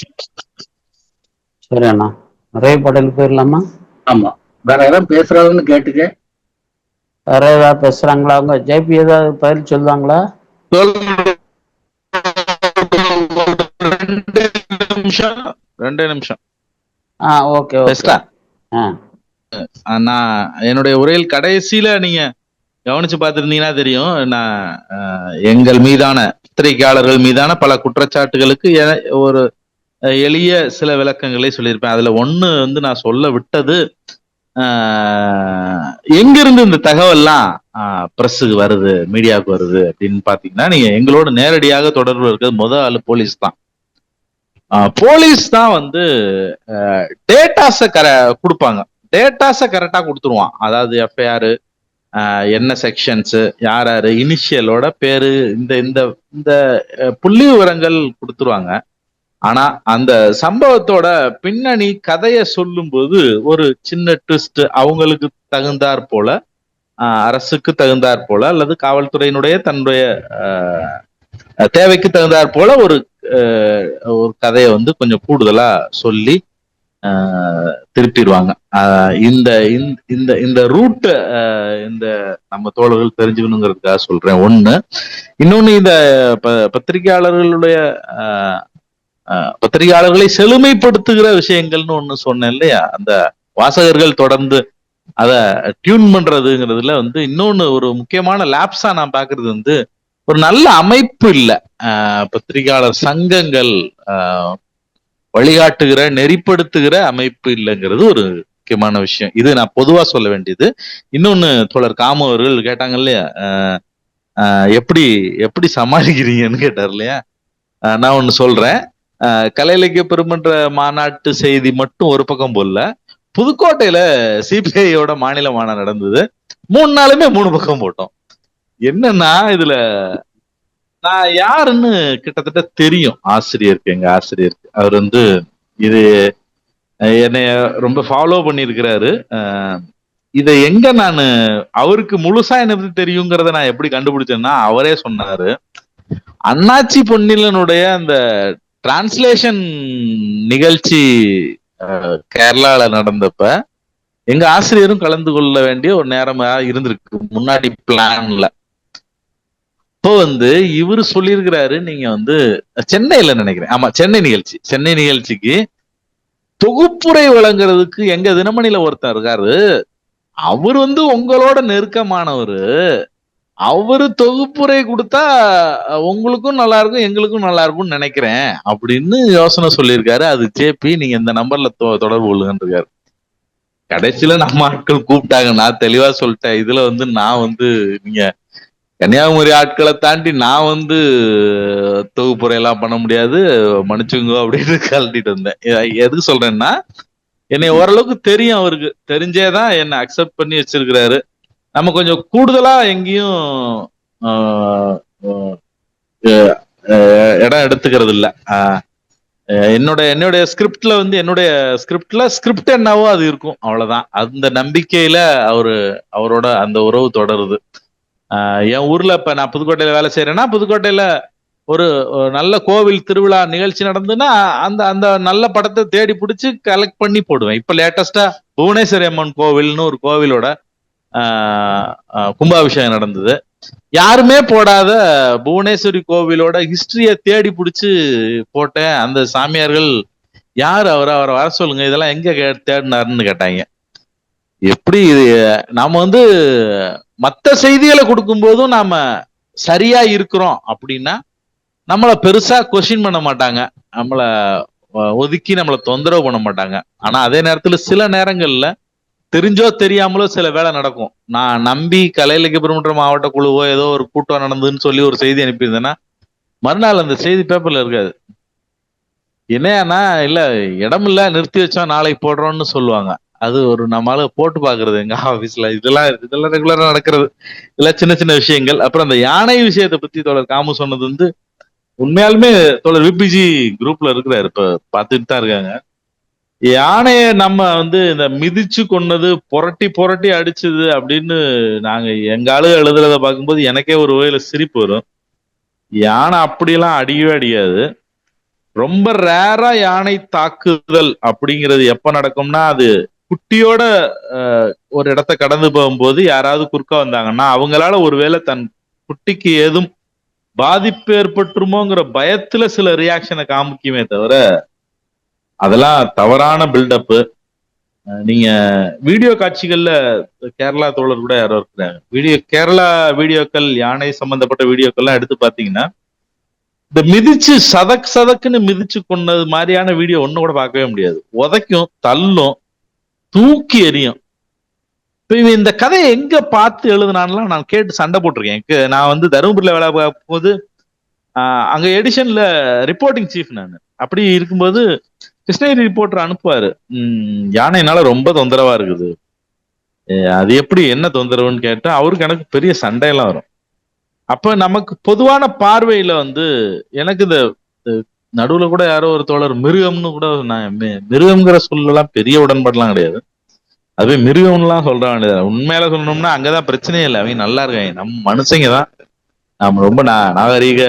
[SPEAKER 1] சரி அண்ணா, நிறைய பாடல் போயிடலாமா?
[SPEAKER 8] ஆமா, வேற யாரும் பேசுறாங்கன்னு கேட்டுக்க.
[SPEAKER 1] வேற ஏதாவது பேசுறாங்களா? அவங்க ஜேபி ஏதாவது பதில் சொல்லுவாங்களா?
[SPEAKER 6] ரெண்டு நிமிஷம்.
[SPEAKER 1] ஓகே.
[SPEAKER 6] நான் என்னுடைய உரையில் கடைசியில நீங்க கவனிச்சு பார்த்திருந்தீங்கன்னா தெரியும், நான் எங்கள் மீதான பத்திரிகையாளர்கள் மீதான பல குற்றச்சாட்டுகளுக்கு ஒரு எளிய சில விளக்கங்களை சொல்லியிருப்பேன். அதுல ஒண்ணு வந்து நான் சொல்ல விட்டது, எங்கிருந்து இந்த தகவல்லாம் பிரஸுக்கு வருது, மீடியாவுக்கு வருது அப்படின்னு பாத்தீங்கன்னா, நீங்க எங்களோட நேரடியாக தொடர்பு இருக்கிறது முதல் ஆளு போலீஸ் தான். போலீஸ் தான் வந்து டேட்டாஸை கொடுப்பாங்க. டேட்டாஸை கரெக்டா கொடுத்துருவான். அதாவது எஃப்ஐஆர் என்ன செக்ஷன்ஸ், யார் யாரு, இனிஷியலோட பேரு, இந்த இந்த இந்த புள்ளி விவரங்கள் கொடுத்துருவாங்க. ஆனா அந்த சம்பவத்தோட பின்னணி கதையை சொல்லும் போது ஒரு சின்ன ட்விஸ்ட், அவங்களுக்கு தகுந்தாற் போல, அரசுக்கு தகுந்தாற் போல, அல்லது காவல்துறையினுடைய தன்னுடைய தேவைக்கு தகுந்தாற் போல ஒரு கதையை வந்து கொஞ்சம் கூடுதலா சொல்லி திருப்பிடுவாங்க. இந்த இந்த இந்த ரூட் இந்த நம்ம தோழர்கள் தெரிஞ்சுக்கணுங்கிறதுக்காக சொல்றேன். ஒண்ணு. இன்னொன்னு, இந்த பத்திரிகையாளர்களுடைய பத்திரிகையாளர்களை செழுமைப்படுத்துகிற விஷயங்கள்னு ஒண்ணு சொன்னேன் இல்லையா, அந்த வாசகர்கள் தொடர்ந்து அத டியூன் பண்றதுங்கிறதுல வந்து இன்னொன்னு ஒரு முக்கியமான லேப்ஸா நான் பாக்குறது வந்து, ஒரு நல்ல அமைப்பு இல்ல. பத்திரிகையாளர் சங்கங்கள் வழிகாட்டுகிற, நெறிப்படுத்துகிற அமைப்பு இல்லைங்கிறது ஒரு முக்கியமான விஷயம். இது நான் பொதுவா சொல்ல வேண்டியது. இன்னொன்னு, தோழர் காமு அவர்கள் கேட்டாங்க இல்லையா, எப்படி எப்படி சமாளிக்கிறீங்கன்னு கேட்டார் இல்லையா. நான் ஒண்ணு சொல்றேன். கலை இலக்கிய பெருமன்ற மாநாட்டு செய்தி மட்டும் ஒரு பக்கம் போடல, புதுக்கோட்டையில சிபிஐயோட மாநில மாநாடு நடந்தது. 3 நாளுமே 3 பக்கம் போட்டோம். என்னன்னா, இதுல நான் யாருன்னு கிட்டத்தட்ட தெரியும் ஆசிரியருக்கு, எங்க ஆசிரியருக்கு. அவர் வந்து இது என்னைய ரொம்ப ஃபாலோ பண்ணியிருக்கிறாரு. இதை எங்க நான் அவருக்கு முழுசா என்ன பத்தி தெரியுங்கிறத நான் எப்படி கண்டுபிடிச்சேன்னா, அவரே சொன்னாரு, அண்ணாச்சி பொன்னிலனுடைய அந்த டிரான்ஸ்லேஷன் நிகழ்ச்சி கேரளால நடந்தப்ப எங்க ஆசிரியரும் கலந்து கொள்ள வேண்டிய ஒரு நேரமா இருந்திருக்கு முன்னாடி பிளான்ல. இப்போ வந்து இவரு சொல்லியிருக்கிறாரு, நீங்க வந்து சென்னையில நினைக்கிறேன், ஆமா சென்னை நிகழ்ச்சிக்கு தொகுப்புரை வழங்குறதுக்கு எங்க தினமணில ஒருத்தர் இருக்காரு, அவர் வந்து உங்களோட நெருக்கமானவரு, அவரு தொகுப்புரை கொடுத்தா உங்களுக்கும் நல்லா இருக்கும் எங்களுக்கும் நல்லா இருக்கும்னு நினைக்கிறேன் அப்படின்னு யோசனை சொல்லியிருக்காரு. அது ஜேபி, நீங்க இந்த நம்பர்ல தொடர்பு கொள்ளுங்கன்னு இருக்காரு. கடைசியில நம்ம ஆட்கள் கூப்பிட்டாங்க. நான் தெளிவா சொல்லிட்டேன், இதுல வந்து நான் வந்து நீங்க கன்னியாகுமரி ஆட்களை தாண்டி நான் வந்து தொகுப்புரை எல்லாம் பண்ண முடியாது, மன்னிச்சுங்க அப்படின்னு கழட்டிட்டு வந்தேன். எதுக்கு சொல்றேன்னா, என்னை ஓரளவுக்கு தெரியும், அவருக்கு தெரிஞ்சேதான் என்னை அக்செப்ட் பண்ணி வச்சிருக்கிறாரு. நம்ம கொஞ்சம் கூடுதலா எங்கேயும் இடம் எடுத்துக்கிறது இல்ல. என்னுடைய ஸ்கிரிப்ட்ல வந்து ஸ்கிரிப்ட் என்னவோ அது இருக்கும், அவ்வளவுதான். அந்த நம்பிக்கையில அவரோட அந்த உறவு தொடருது. என் ஊர்ல இப்ப நான் புதுக்கோட்டையில வேலை செய்யறேன்னா, புதுக்கோட்டையில ஒரு நல்ல கோவில் திருவிழா நிகழ்ச்சி நடந்துன்னா அந்த அந்த நல்ல படத்தை தேடி பிடிச்சு கலெக்ட் பண்ணி போடுவேன். இப்ப லேட்டஸ்டா புவனேஸ்வரி அம்மன் கோவில்னு ஒரு கோவிலோட கும்பாபிஷேகம் நடந்தது. யாருமே போடாத புவனேஸ்வரி கோவிலோட ஹிஸ்டரிய தேடி பிடிச்சு போட்டேன். அந்த சாமியார்கள் யாரு, அவரை வர சொல்லுங்க, இதெல்லாம் எங்க தேடினாருன்னு கேட்டாங்க. எப்படி நாம வந்து மற்ற செய்திகளை கொடுக்கும் போதும் நாம சரியா இருக்கிறோம் அப்படின்னா நம்மள பெருசா கொஸ்டின் பண்ண மாட்டாங்க, நம்மள ஒதுக்கி நம்மள தொந்தரவு பண்ண மாட்டாங்க. ஆனா அதே நேரத்துல சில நேரங்கள்ல தெரிஞ்சோ தெரியாமலோ சில வேலை நடக்கும். நான் நம்பி கலை இலக்கிய பெருமன்ற மாவட்ட குழுவோ ஏதோ ஒரு கூட்டம் நடந்ததுன்னு சொல்லி ஒரு செய்தி அனுப்பியிருந்தேன்னா, மறுநாள் அந்த செய்தி பேப்பர்ல இருக்காது. என்னன்னா, இல்ல இடம் இல்ல, நிறுத்தி வச்சோம், நாளைக்கு போடுறோம்னு சொல்லுவாங்க. அது ஒரு நம்மளால போட்டு பாக்குறது எங்க ஆபீஸ்ல. இதெல்லாம் ரெகுலரா நடக்கிறது. இதெல்லாம் சின்ன சின்ன விஷயங்கள். அப்புறம் அந்த யானை விஷயத்தை பத்தி தோழர் காமு சொன்னது வந்து உண்மையாலுமே தோழர் விபிஜி குரூப்ல இருக்கிறாரு, இப்ப பார்த்துட்டு தான் இருக்காங்க. யானைய நம்ம வந்து இந்த மிதிச்சு கொன்னது, புரட்டி புரட்டி அடிச்சது அப்படின்னு நாங்க எங்க ஆளு எழுதுறத பார்க்கும்போது எனக்கே ஒரு வகையில சிரிப்பு வரும். யானை அப்படியெல்லாம் அடியவே அடியாது. ரொம்ப ரேரா யானை தாக்குதல் அப்படிங்கிறது எப்ப நடக்கும்னா, அது குட்டியோட ஒரு இடத்த கடந்து போகும்போது யாராவது குறுக்க வந்தாங்கன்னா அவங்களால ஒருவேளை தன் குட்டிக்கு ஏதும் பாதிப்பு ஏற்பட்டுருமோங்கிற பயத்துல சில ரியாக்ஷனை காமிக்குமே தவிர அதெல்லாம் தவறான பில்டப். நீங்க வீடியோ காட்சிகள்ல கேரளா தோழர் கூட யாரோ இருக்கிறாங்க, கேரளா வீடியோக்கள், யானை சம்பந்தப்பட்ட வீடியோக்கள்லாம் எடுத்து பாத்தீங்கன்னா இந்த மிதிச்சு சதக்குன்னு மிதிச்சு கொண்டது மாதிரியான வீடியோ ஒண்ணு கூட பார்க்கவே முடியாது. உதைக்கும், தள்ளும், தூக்கி எறியும். இப்ப இவன் இந்த கதையை எங்க பார்த்து எழுதுனான்லாம் நான் கேட்டு சண்டை போட்டிருக்கேன். நான் வந்து தருமபுரியில வேலை பார்க்கும் போது அங்க எடிஷன்ல ரிப்போர்ட்டிங் சீஃப் நான். அப்படி இருக்கும்போது கிருஷ்ணகிரி ரிப்போர்ட்டர் அனுப்புவாரு, யானைனால ரொம்ப தொந்தரவா இருக்குது, அது எப்படி என்ன தொந்தரவுன்னு கேட்டா அவருக்கு எனக்கு பெரிய சண்டையெல்லாம் வரும். அப்ப நமக்கு பொதுவான பார்வையில வந்து எனக்கு இந்த நடுவுல கூட யாரோ ஒரு தோழர் மிருகம்னு கூட, நான் மிருகம்ங்கிற சொல்லலாம் பெரிய உடன்பாடுலாம் கிடையாது. அதுவே மிருகம்லாம் சொல்ற வேண்டியது. உண்மையில சொல்லணும்னா அங்கதான் பிரச்சனையே இல்லை, அவங்க நல்லா இருக்காங்க. நம்ம மனுஷங்க தான் நம்ம ரொம்ப நாகரீக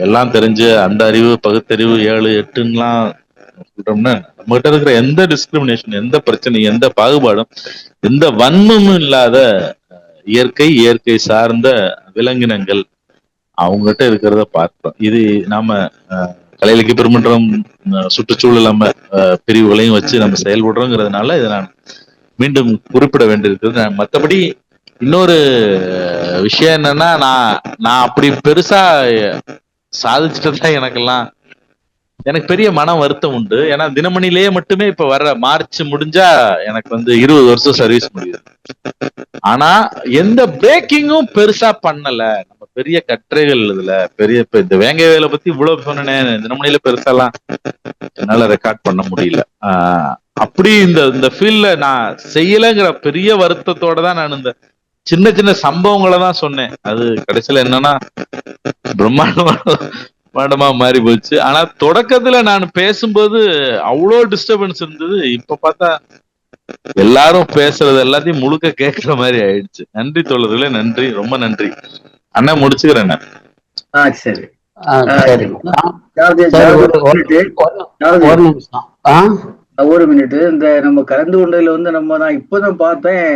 [SPEAKER 6] எல்லாம் தெரிஞ்சு அந்த அறிவு பகுத்தறிவு 7, 8ன்னுலாம் சொல்றோம்னா நம்ம கிட்ட இருக்கிற எந்த டிஸ்கிரிமினேஷன், எந்த பிரச்சனை, எந்த பாகுபாடும், எந்த வன்மமும் இல்லாத இயற்கை சார்ந்த விலங்கினங்கள் அவங்ககிட்ட இருக்கிறத பார்க்கிறோம். இது நாம கலை இலக்கிய பெருமன்றம் சுற்றுச்சூழல் நம்ம பிரிவுகளையும் வச்சு நம்ம செயல்படுறோங்கிறதுனால இதை நான் மீண்டும் குறிப்பிட வேண்டியிருக்கிறது. மற்றபடி இன்னொரு விஷயம் என்னன்னா, நான் அப்படி பெருசா சாதிச்சுட்டதா எனக்கு பெரிய மன வருத்தம் உண்டு. ஏன்னா தினமணிலேயே மட்டுமே இப்ப வர்ற மார்ச் முடிஞ்சா எனக்கு வந்து 20 வருஷம் சர்வீஸ் முடியுது. ஆனா எந்த பிரேக்கிங்கும் பெருசா பண்ணல. நம்ம பெரிய கட்டுரைகள் இதுல பெரிய இந்த வேங்கை வேலை பத்தி இவ்வளவு சொன்னேன், தினமணியில பெருசாலாம் என்னால ரெக்கார்ட் பண்ண முடியல. அப்படி இந்த ஃபீல்ட்ல நான் செய்யலைங்கிற பெரிய வருத்தத்தோட தான் நான் இந்த சின்ன சின்ன சம்பவங்களை தான் சொன்னேன். அது கடைசியில என்னன்னா பிரம்மாண்டமா மாறி போச்சு. ஆனா தொடக்கத்துல நான் பேசும்போது அவ்வளோ டிஸ்டர்பன்ஸ் இருந்தது. இப்ப பார்த்தா எல்லாரும் பேசுறது எல்லாத்தையும் முழுக்க கேட்கிற மாதிரி ஆயிடுச்சு. நன்றி தோழர்களே, நன்றி, ரொம்ப நன்றி. அண்ணா முடிச்சுக்கிறேன்.
[SPEAKER 8] சரி, ஒரு மினிட். இந்த நம்ம கலந்து கொண்டதுல வந்து நான் இப்பதான் பார்த்தேன்,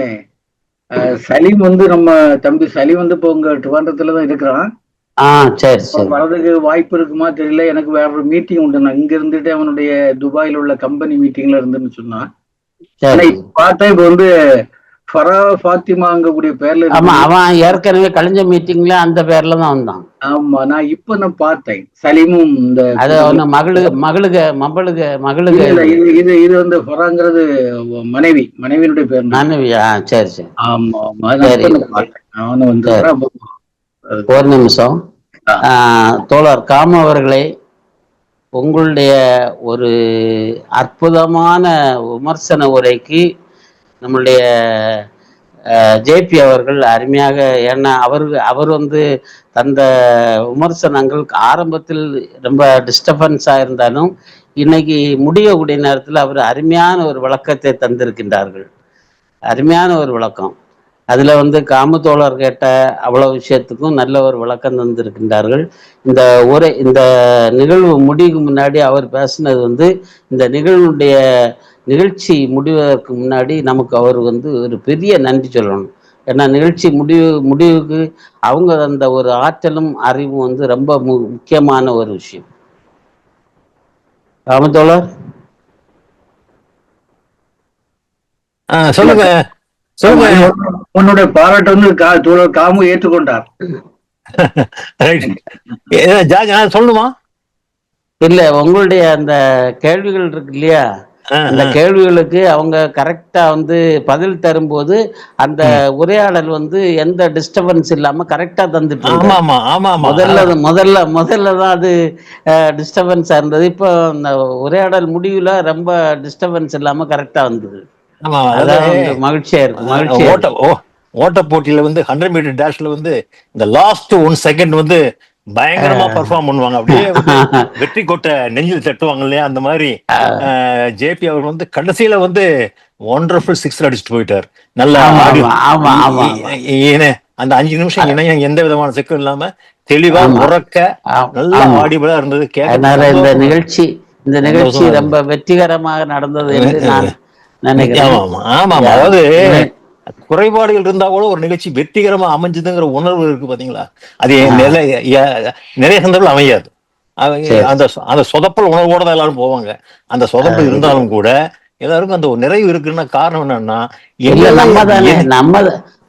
[SPEAKER 8] சலீம் வந்து நம்ம தம்பி சலீம் வந்து இப்போ உங்க ட்ரிவாண்டத்துலதான் இருக்கிறான். வரதுக்கு வாய்ப்பு இருக்குமா தெரியல. எனக்கு வேற ஒரு மீட்டிங் உண்டு, நான் இங்க இருந்துட்டு அவனுடைய துபாயில உள்ள கம்பெனி மீட்டிங்ல இருந்துன்னு சொன்னான். பார்த்தா இப்ப வந்து ஃபரா ஃபாத்திமாங்கக்கூடிய பேர்ல,
[SPEAKER 1] அவன் ஏற்கனவே கலைஞ்ச மீட்டிங்ல அந்த பேர்ல தான் வந்தான்.
[SPEAKER 8] ஆமா, நான் பார்த்தேன் சலீமும் இந்த இது வந்து ஃபராங்கிறது மனைவியினுடைய பேர்.
[SPEAKER 1] மனைவியா? சரி சரி.
[SPEAKER 8] ஆமா அவனு வந்து
[SPEAKER 1] ஒரு நிமிஷம். தோழர் காமு அவர்களே, உங்களுடைய ஒரு அற்புதமான விமர்சன உரைக்கு நம்மளுடைய ஜேபி அவர்கள் அருமையாக, ஏன்னா அவர் வந்து தந்த விமர்சனங்கள் ஆரம்பத்தில் ரொம்ப டிஸ்டர்பன்ஸாக இருந்தாலும் இன்னைக்கு முடியக்கூடிய நேரத்தில் அவர் அருமையான ஒரு விளக்கத்தை தந்திருக்கின்றார்கள். அருமையான ஒரு விளக்கம். அதில் வந்து காமு தோழர் கேட்ட அவ்வளோ விஷயத்துக்கும் நல்ல ஒரு விளக்கம் தந்திருக்கின்றார்கள். இந்த நிகழ்வு முடிவுக்கு முன்னாடி அவர் பேசினது வந்து இந்த நிகழ்ச்சி முடிவதற்கு முன்னாடி நமக்கு அவர் வந்து ஒரு பெரிய நன்றி சொல்லணும். ஏன்னா நிகழ்ச்சி முடிவுக்கு அவங்க அந்த ஒரு ஆற்றலும் அறிவும் வந்து ரொம்ப முக்கியமான ஒரு விஷயம். காமு தோழர்
[SPEAKER 7] சொல்லுங்க.
[SPEAKER 8] உன்னுடைய பாராட்டு வந்து தோழர் காமு ஏற்றுக்கொண்டார்.
[SPEAKER 7] சொல்லுமா?
[SPEAKER 1] இல்ல, உங்களுடைய அந்த கேள்விகள் இருக்கு இல்லையா, அந்த கேள்விகளுக்கு அவங்க கரெக்டா வந்து பதில் தரும்போது அந்த உரையாடல் வந்து எந்த டிஸ்டர்பன்ஸ் இல்லாம கரெக்டா தந்துட்டு முதல்ல தான் அது டிஸ்டர்பன்ஸா இருந்தது. இப்போ அந்த உரையாடல் முடிவுல ரொம்ப டிஸ்டர்பன்ஸ் இல்லாம கரெக்டா வந்தது.
[SPEAKER 7] ஆமா,
[SPEAKER 1] அதான்
[SPEAKER 7] அதாவது
[SPEAKER 1] வந்து மகிழ்ச்சியா இருக்கு, மகிழ்ச்சியா
[SPEAKER 7] ஓட்ட
[SPEAKER 1] இருக்கு.
[SPEAKER 7] ஓட்ட போட்டியில வந்து 100 மீட்டர் டேஷ்ல வந்து இந்த லாஸ்ட் 1 செகண்ட் வந்து பயங்கரமா பெர்ஃபார்ம் பண்ணுவாங்க. அப்படியே வந்து வெற்றி கொட்டை நெஞ்சில் தட்டுவாங்க இல்லையா, அந்த மாதிரி ஜேபி அவர் வந்து கடைசியில வந்து ஒண்டர்ஃபுல் சிக்ஸர் அடிச்சுட்டு போயிட்டார். நல்லா
[SPEAKER 1] ஆமா
[SPEAKER 7] ஆடி
[SPEAKER 1] ஆமா ஆமா ஆமா ஆமா
[SPEAKER 7] அந்த 5 நிமிஷம் இணையம் எந்த விதமான சிக்கல் இல்லாம தெளிவா
[SPEAKER 1] ஆமா
[SPEAKER 7] உறக்க நல்லா
[SPEAKER 1] ஆமா.
[SPEAKER 7] ஆடிபிளா இருந்தது. கேட்கறதுக்கு
[SPEAKER 1] அதனால
[SPEAKER 7] சந்தோஷமா
[SPEAKER 1] இந்த நிகழ்ச்சி
[SPEAKER 7] சந்தோஷமா
[SPEAKER 1] ரொம்ப வெற்றிகரமாக நடந்தது என்று நான்
[SPEAKER 7] இருந்தது.
[SPEAKER 1] நினைக்கிறேன்.
[SPEAKER 7] ஆமா ஆமா,
[SPEAKER 1] யா,
[SPEAKER 7] அதாவது
[SPEAKER 1] இணை-
[SPEAKER 7] குறைபாடுகள் இருந்தா கூட ஒரு நிகழ்ச்சி வெற்றிகரமா அமைஞ்சதுங்கிற உணர்வு இருக்கு பாத்தீங்களா, அது
[SPEAKER 1] ஆ,
[SPEAKER 7] நிறைய சந்தர்ப்பம் அமையாது.
[SPEAKER 1] சரி
[SPEAKER 7] அந்த அந்த சொதப்பல் உணர்வோட தான் எல்லாரும் போவாங்க. அந்த சொதப்பல்
[SPEAKER 1] இல்ல
[SPEAKER 7] இருந்தாலும் கூட எல்லாருக்கும் அந்த ஒரு நிறைவு இருக்குன்னா காரணம் என்னன்னா,
[SPEAKER 1] இல்ல,
[SPEAKER 7] எங்கெல்லாம்
[SPEAKER 1] நம்ம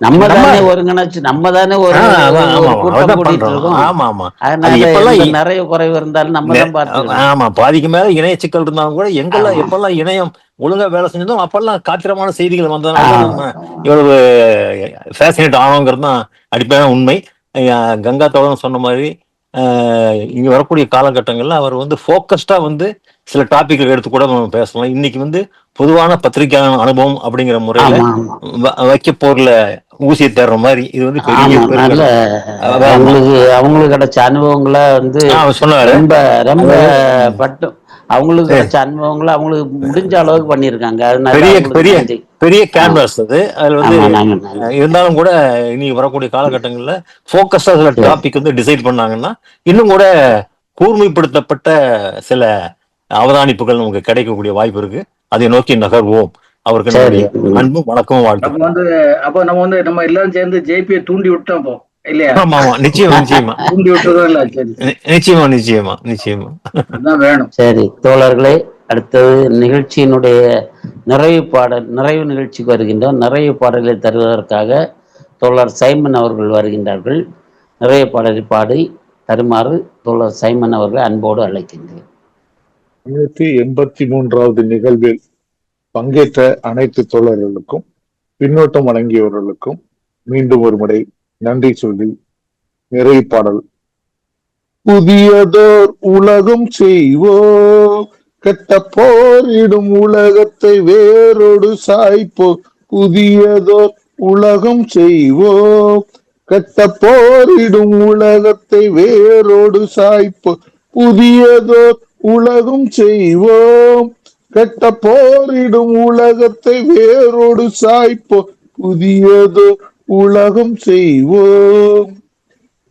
[SPEAKER 7] நம்ம
[SPEAKER 1] தானே ஒருங்கிணைச்சு, நம்ம தானே ஒரு
[SPEAKER 7] ஆமா ஆமா
[SPEAKER 1] ஒரு
[SPEAKER 7] ஆமா
[SPEAKER 1] கூட்டம்
[SPEAKER 7] அதான்
[SPEAKER 1] கூட்டிட்டு
[SPEAKER 7] பண்றோம்.
[SPEAKER 1] இருக்கோம்.
[SPEAKER 7] ஆமா ஆமா. அது
[SPEAKER 1] அதனால
[SPEAKER 7] எப்பெல்லாம்
[SPEAKER 1] எந்த நிறைய குறைவு இருந்தாலும் நம்ம தான் பார்த்துக்கணும்.
[SPEAKER 7] ஆமா, பாதிக்கு மேல இணைய சிக்கல் இருந்தாலும் கூட எங்கெல்லாம்
[SPEAKER 1] ஆமா
[SPEAKER 7] எப்பெல்லாம் இணையம் ஒழுங்கா வேலை செஞ்சதோ அப்பெல்லாம் காத்திரமான செய்திகள் வந்ததுனால தான் நம்ம
[SPEAKER 1] ஆமா
[SPEAKER 7] இவ்வளவு ஃபேசினேட் ஆனோங்கிறது தான் அடிப்படையான உண்மை. கங்கா தோழன் சொன்ன மாதிரி இங்க வரக்கூடிய காலகட்டங்கள்ல அவர் வந்து ஃபோக்கஸ்டா வந்து சில டாபிக்கள் எடுத்து கூட நம்ம பேசலாம். இன்னைக்கு வந்து பொதுவான பத்திரிகையான அனுபவம் அப்படிங்கிற முறையில
[SPEAKER 1] ஆமா ஆமா
[SPEAKER 7] வைக்க போர்ல ஊசியை தேடுற மாதிரி இது வந்து பெரிய
[SPEAKER 1] ஆமா நல்ல
[SPEAKER 7] பெருங்கடம். ஆமா
[SPEAKER 1] அவங்களுக்கு கிடைச்ச அனுபவங்களை வந்து
[SPEAKER 7] அவர் சொன்னாரு.
[SPEAKER 1] ரொம்ப ரொம்ப
[SPEAKER 7] அதாவது
[SPEAKER 1] பட்டு அவங்களுக்கு கிடைச்ச அனுபவங்களை அவங்களுக்கு முடிஞ்ச அளவுக்கு பண்ணியிருக்காங்க. அதனால
[SPEAKER 7] பெரிய
[SPEAKER 1] அவங்களுக்கு
[SPEAKER 7] பெரிய
[SPEAKER 1] நன்றி.
[SPEAKER 7] பெரிய
[SPEAKER 1] ஆ,
[SPEAKER 7] கேன்வாஸ் அது. அதுல வந்து
[SPEAKER 1] ஆமா நாங்க நன்றி.
[SPEAKER 7] இருந்தாலும் கூட இனி வரக்கூடிய காலகட்டங்கள்ல போக்கஸா சில
[SPEAKER 1] சரி
[SPEAKER 7] டாபிக் வந்து டிசைட் பண்ணாங்கன்னா இன்னும் கூட கூர்மைப்படுத்தப்பட்ட சில அவதானிப்புகள் நமக்கு கிடைக்கக்கூடிய வாய்ப்பு இருக்கு. அதை நோக்கி நகர்வோம். அவருக்கு
[SPEAKER 1] சரி.
[SPEAKER 7] நம்முடைய அன்பும் வணக்கமும்
[SPEAKER 8] அப்ப
[SPEAKER 7] வாழ்த்துக்கள்.
[SPEAKER 8] வந்து நம்ம எல்லாரும் சேர்ந்து ஜேபியை தூண்டி விட்டோம் இப்போ, இல்லையா?
[SPEAKER 7] ஆமா ஆமா, நிச்சயமா நிச்சயமா
[SPEAKER 8] தூண்டி விட்டுறதும் இல்ல. சரி சரி,
[SPEAKER 7] நிச்சயமா நிச்சயமா நிச்சயமா.
[SPEAKER 8] அதுதான் வேணும்.
[SPEAKER 1] சரி தோழர்களே, அடுத்தது நிகழ்ச்சியினுடைய நிறைவு நிகழ்ச்சிக்கு வருகின்றோம். நிறைவு பாடலை தருவதற்காக தோழர் சைமன் அவர்கள் வருகின்றார்கள். நிறைய பாடலை பாடி தருமாறு தோழர் சைமன் அவர்களை அன்போடு அழைக்கின்றேன்.
[SPEAKER 2] 183வது நிகழ்வில் பங்கேற்ற அனைத்து தோழர்களுக்கும், பின்னோட்டம் வழங்கியவர்களுக்கும் மீண்டும் ஒரு முறை நன்றி சொல்லி நிறைவு பாடல். புதியதோர் உலகம் செய்வோம், கெட்ட போரிடும் உலகத்தை வேரோடு சாய்ப்போம். புதியதோர் உலகம் செய்வோம், கெட்ட போரிடும் உலகத்தை வேரோடு சாய்ப்போம். புதியதோர் உலகம் செய்வோம், கெட்ட போரிடும் உலகத்தை வேரோடு சாய்ப்போம். புதியதோர் உலகம் செய்வோம்,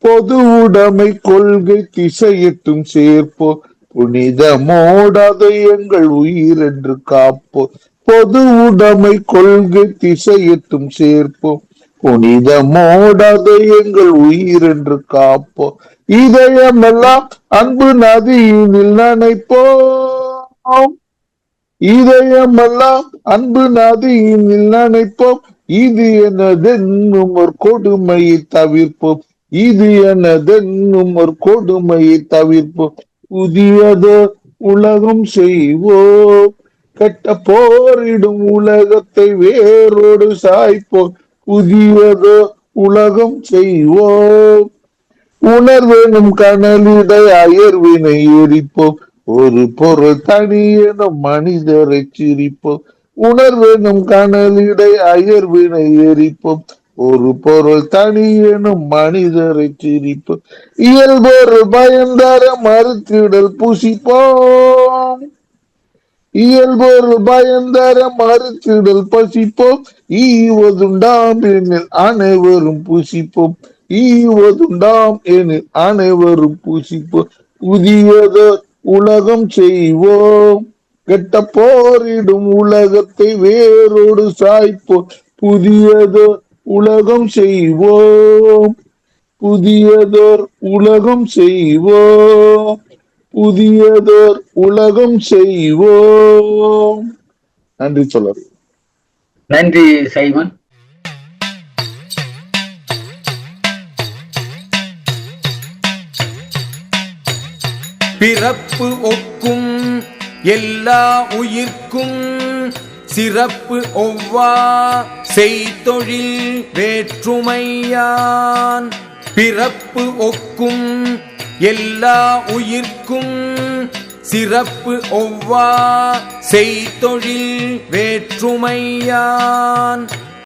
[SPEAKER 2] பொது உடைமை கொள்கை திசையட்டும் சேர்ப்போம். புனிதமோடாத எங்கள் உயிர் என்று காப்போம். பொது உடைமை கொள்கை திசையட்டும் சேர்ப்போம். புனிதமோடாத எங்கள் உயிர் என்று காப்போம். இதயமெல்லாம் அன்பு நதியினில் நனைப்போம். இதயமெல்லாம் அன்பு நதியினில் நனைப்போம். இது எனதென்னும் ஒரு கொடுமையை தவிர்ப்போம். இது எனதென்னும் ஒரு கொடுமையை தவிர்ப்போம். புதியதோர் உலகம் செய்வோம், கெட்ட போரிடும் உலகத்தை வேரோடு சாய்ப்போம். புதியதோர் உலகம் செய்வோம், உணர்வேனும் கனலிடை அயர்வினை எரிப்போம். ஒரு பொருள் தனியெனும் மனிதரை சிரிப்போம். உணர்வேனும் கனலிடை அயர்வினை எரிப்போம். ஒரு பொருள் தனியெனும் மனிதரை சிரிப்போம். இயல்பொரு பயந்தர மறுத்திடல் புசிப்போம். இயல்பொரு பயந்தர மறுத்திடல் பசிப்போம். ஈவதுண்டாம் எனில் அனைவரும் புசிப்போம். ஈவதுண்டாம் எனில் அனைவரும் புசிப்போம். புதியதோர் உலகம் செய்வோம், கெட்ட போரிடும் உலகத்தை வேரோடு சாய்ப்போம். புதியதோர் உலகம் செய்வோம், புதியதோர் உலகம் செய்வோம், புதியதோர் உலகம் செய்வோம். நன்றி சொல்லர்.
[SPEAKER 8] நன்றி சைமன்.
[SPEAKER 9] பிறப்பு ஒக்கும் எல்லா உயிர்க்கும் சிறப்பு ஒவ்வா செய்தொழில் வேற்றுமையான். பிறப்பு ஒக்கும் எல்லா உயிர்க்கும் சிறப்பு ஒவ்வா செய்தொழில் வேற்றுமையான்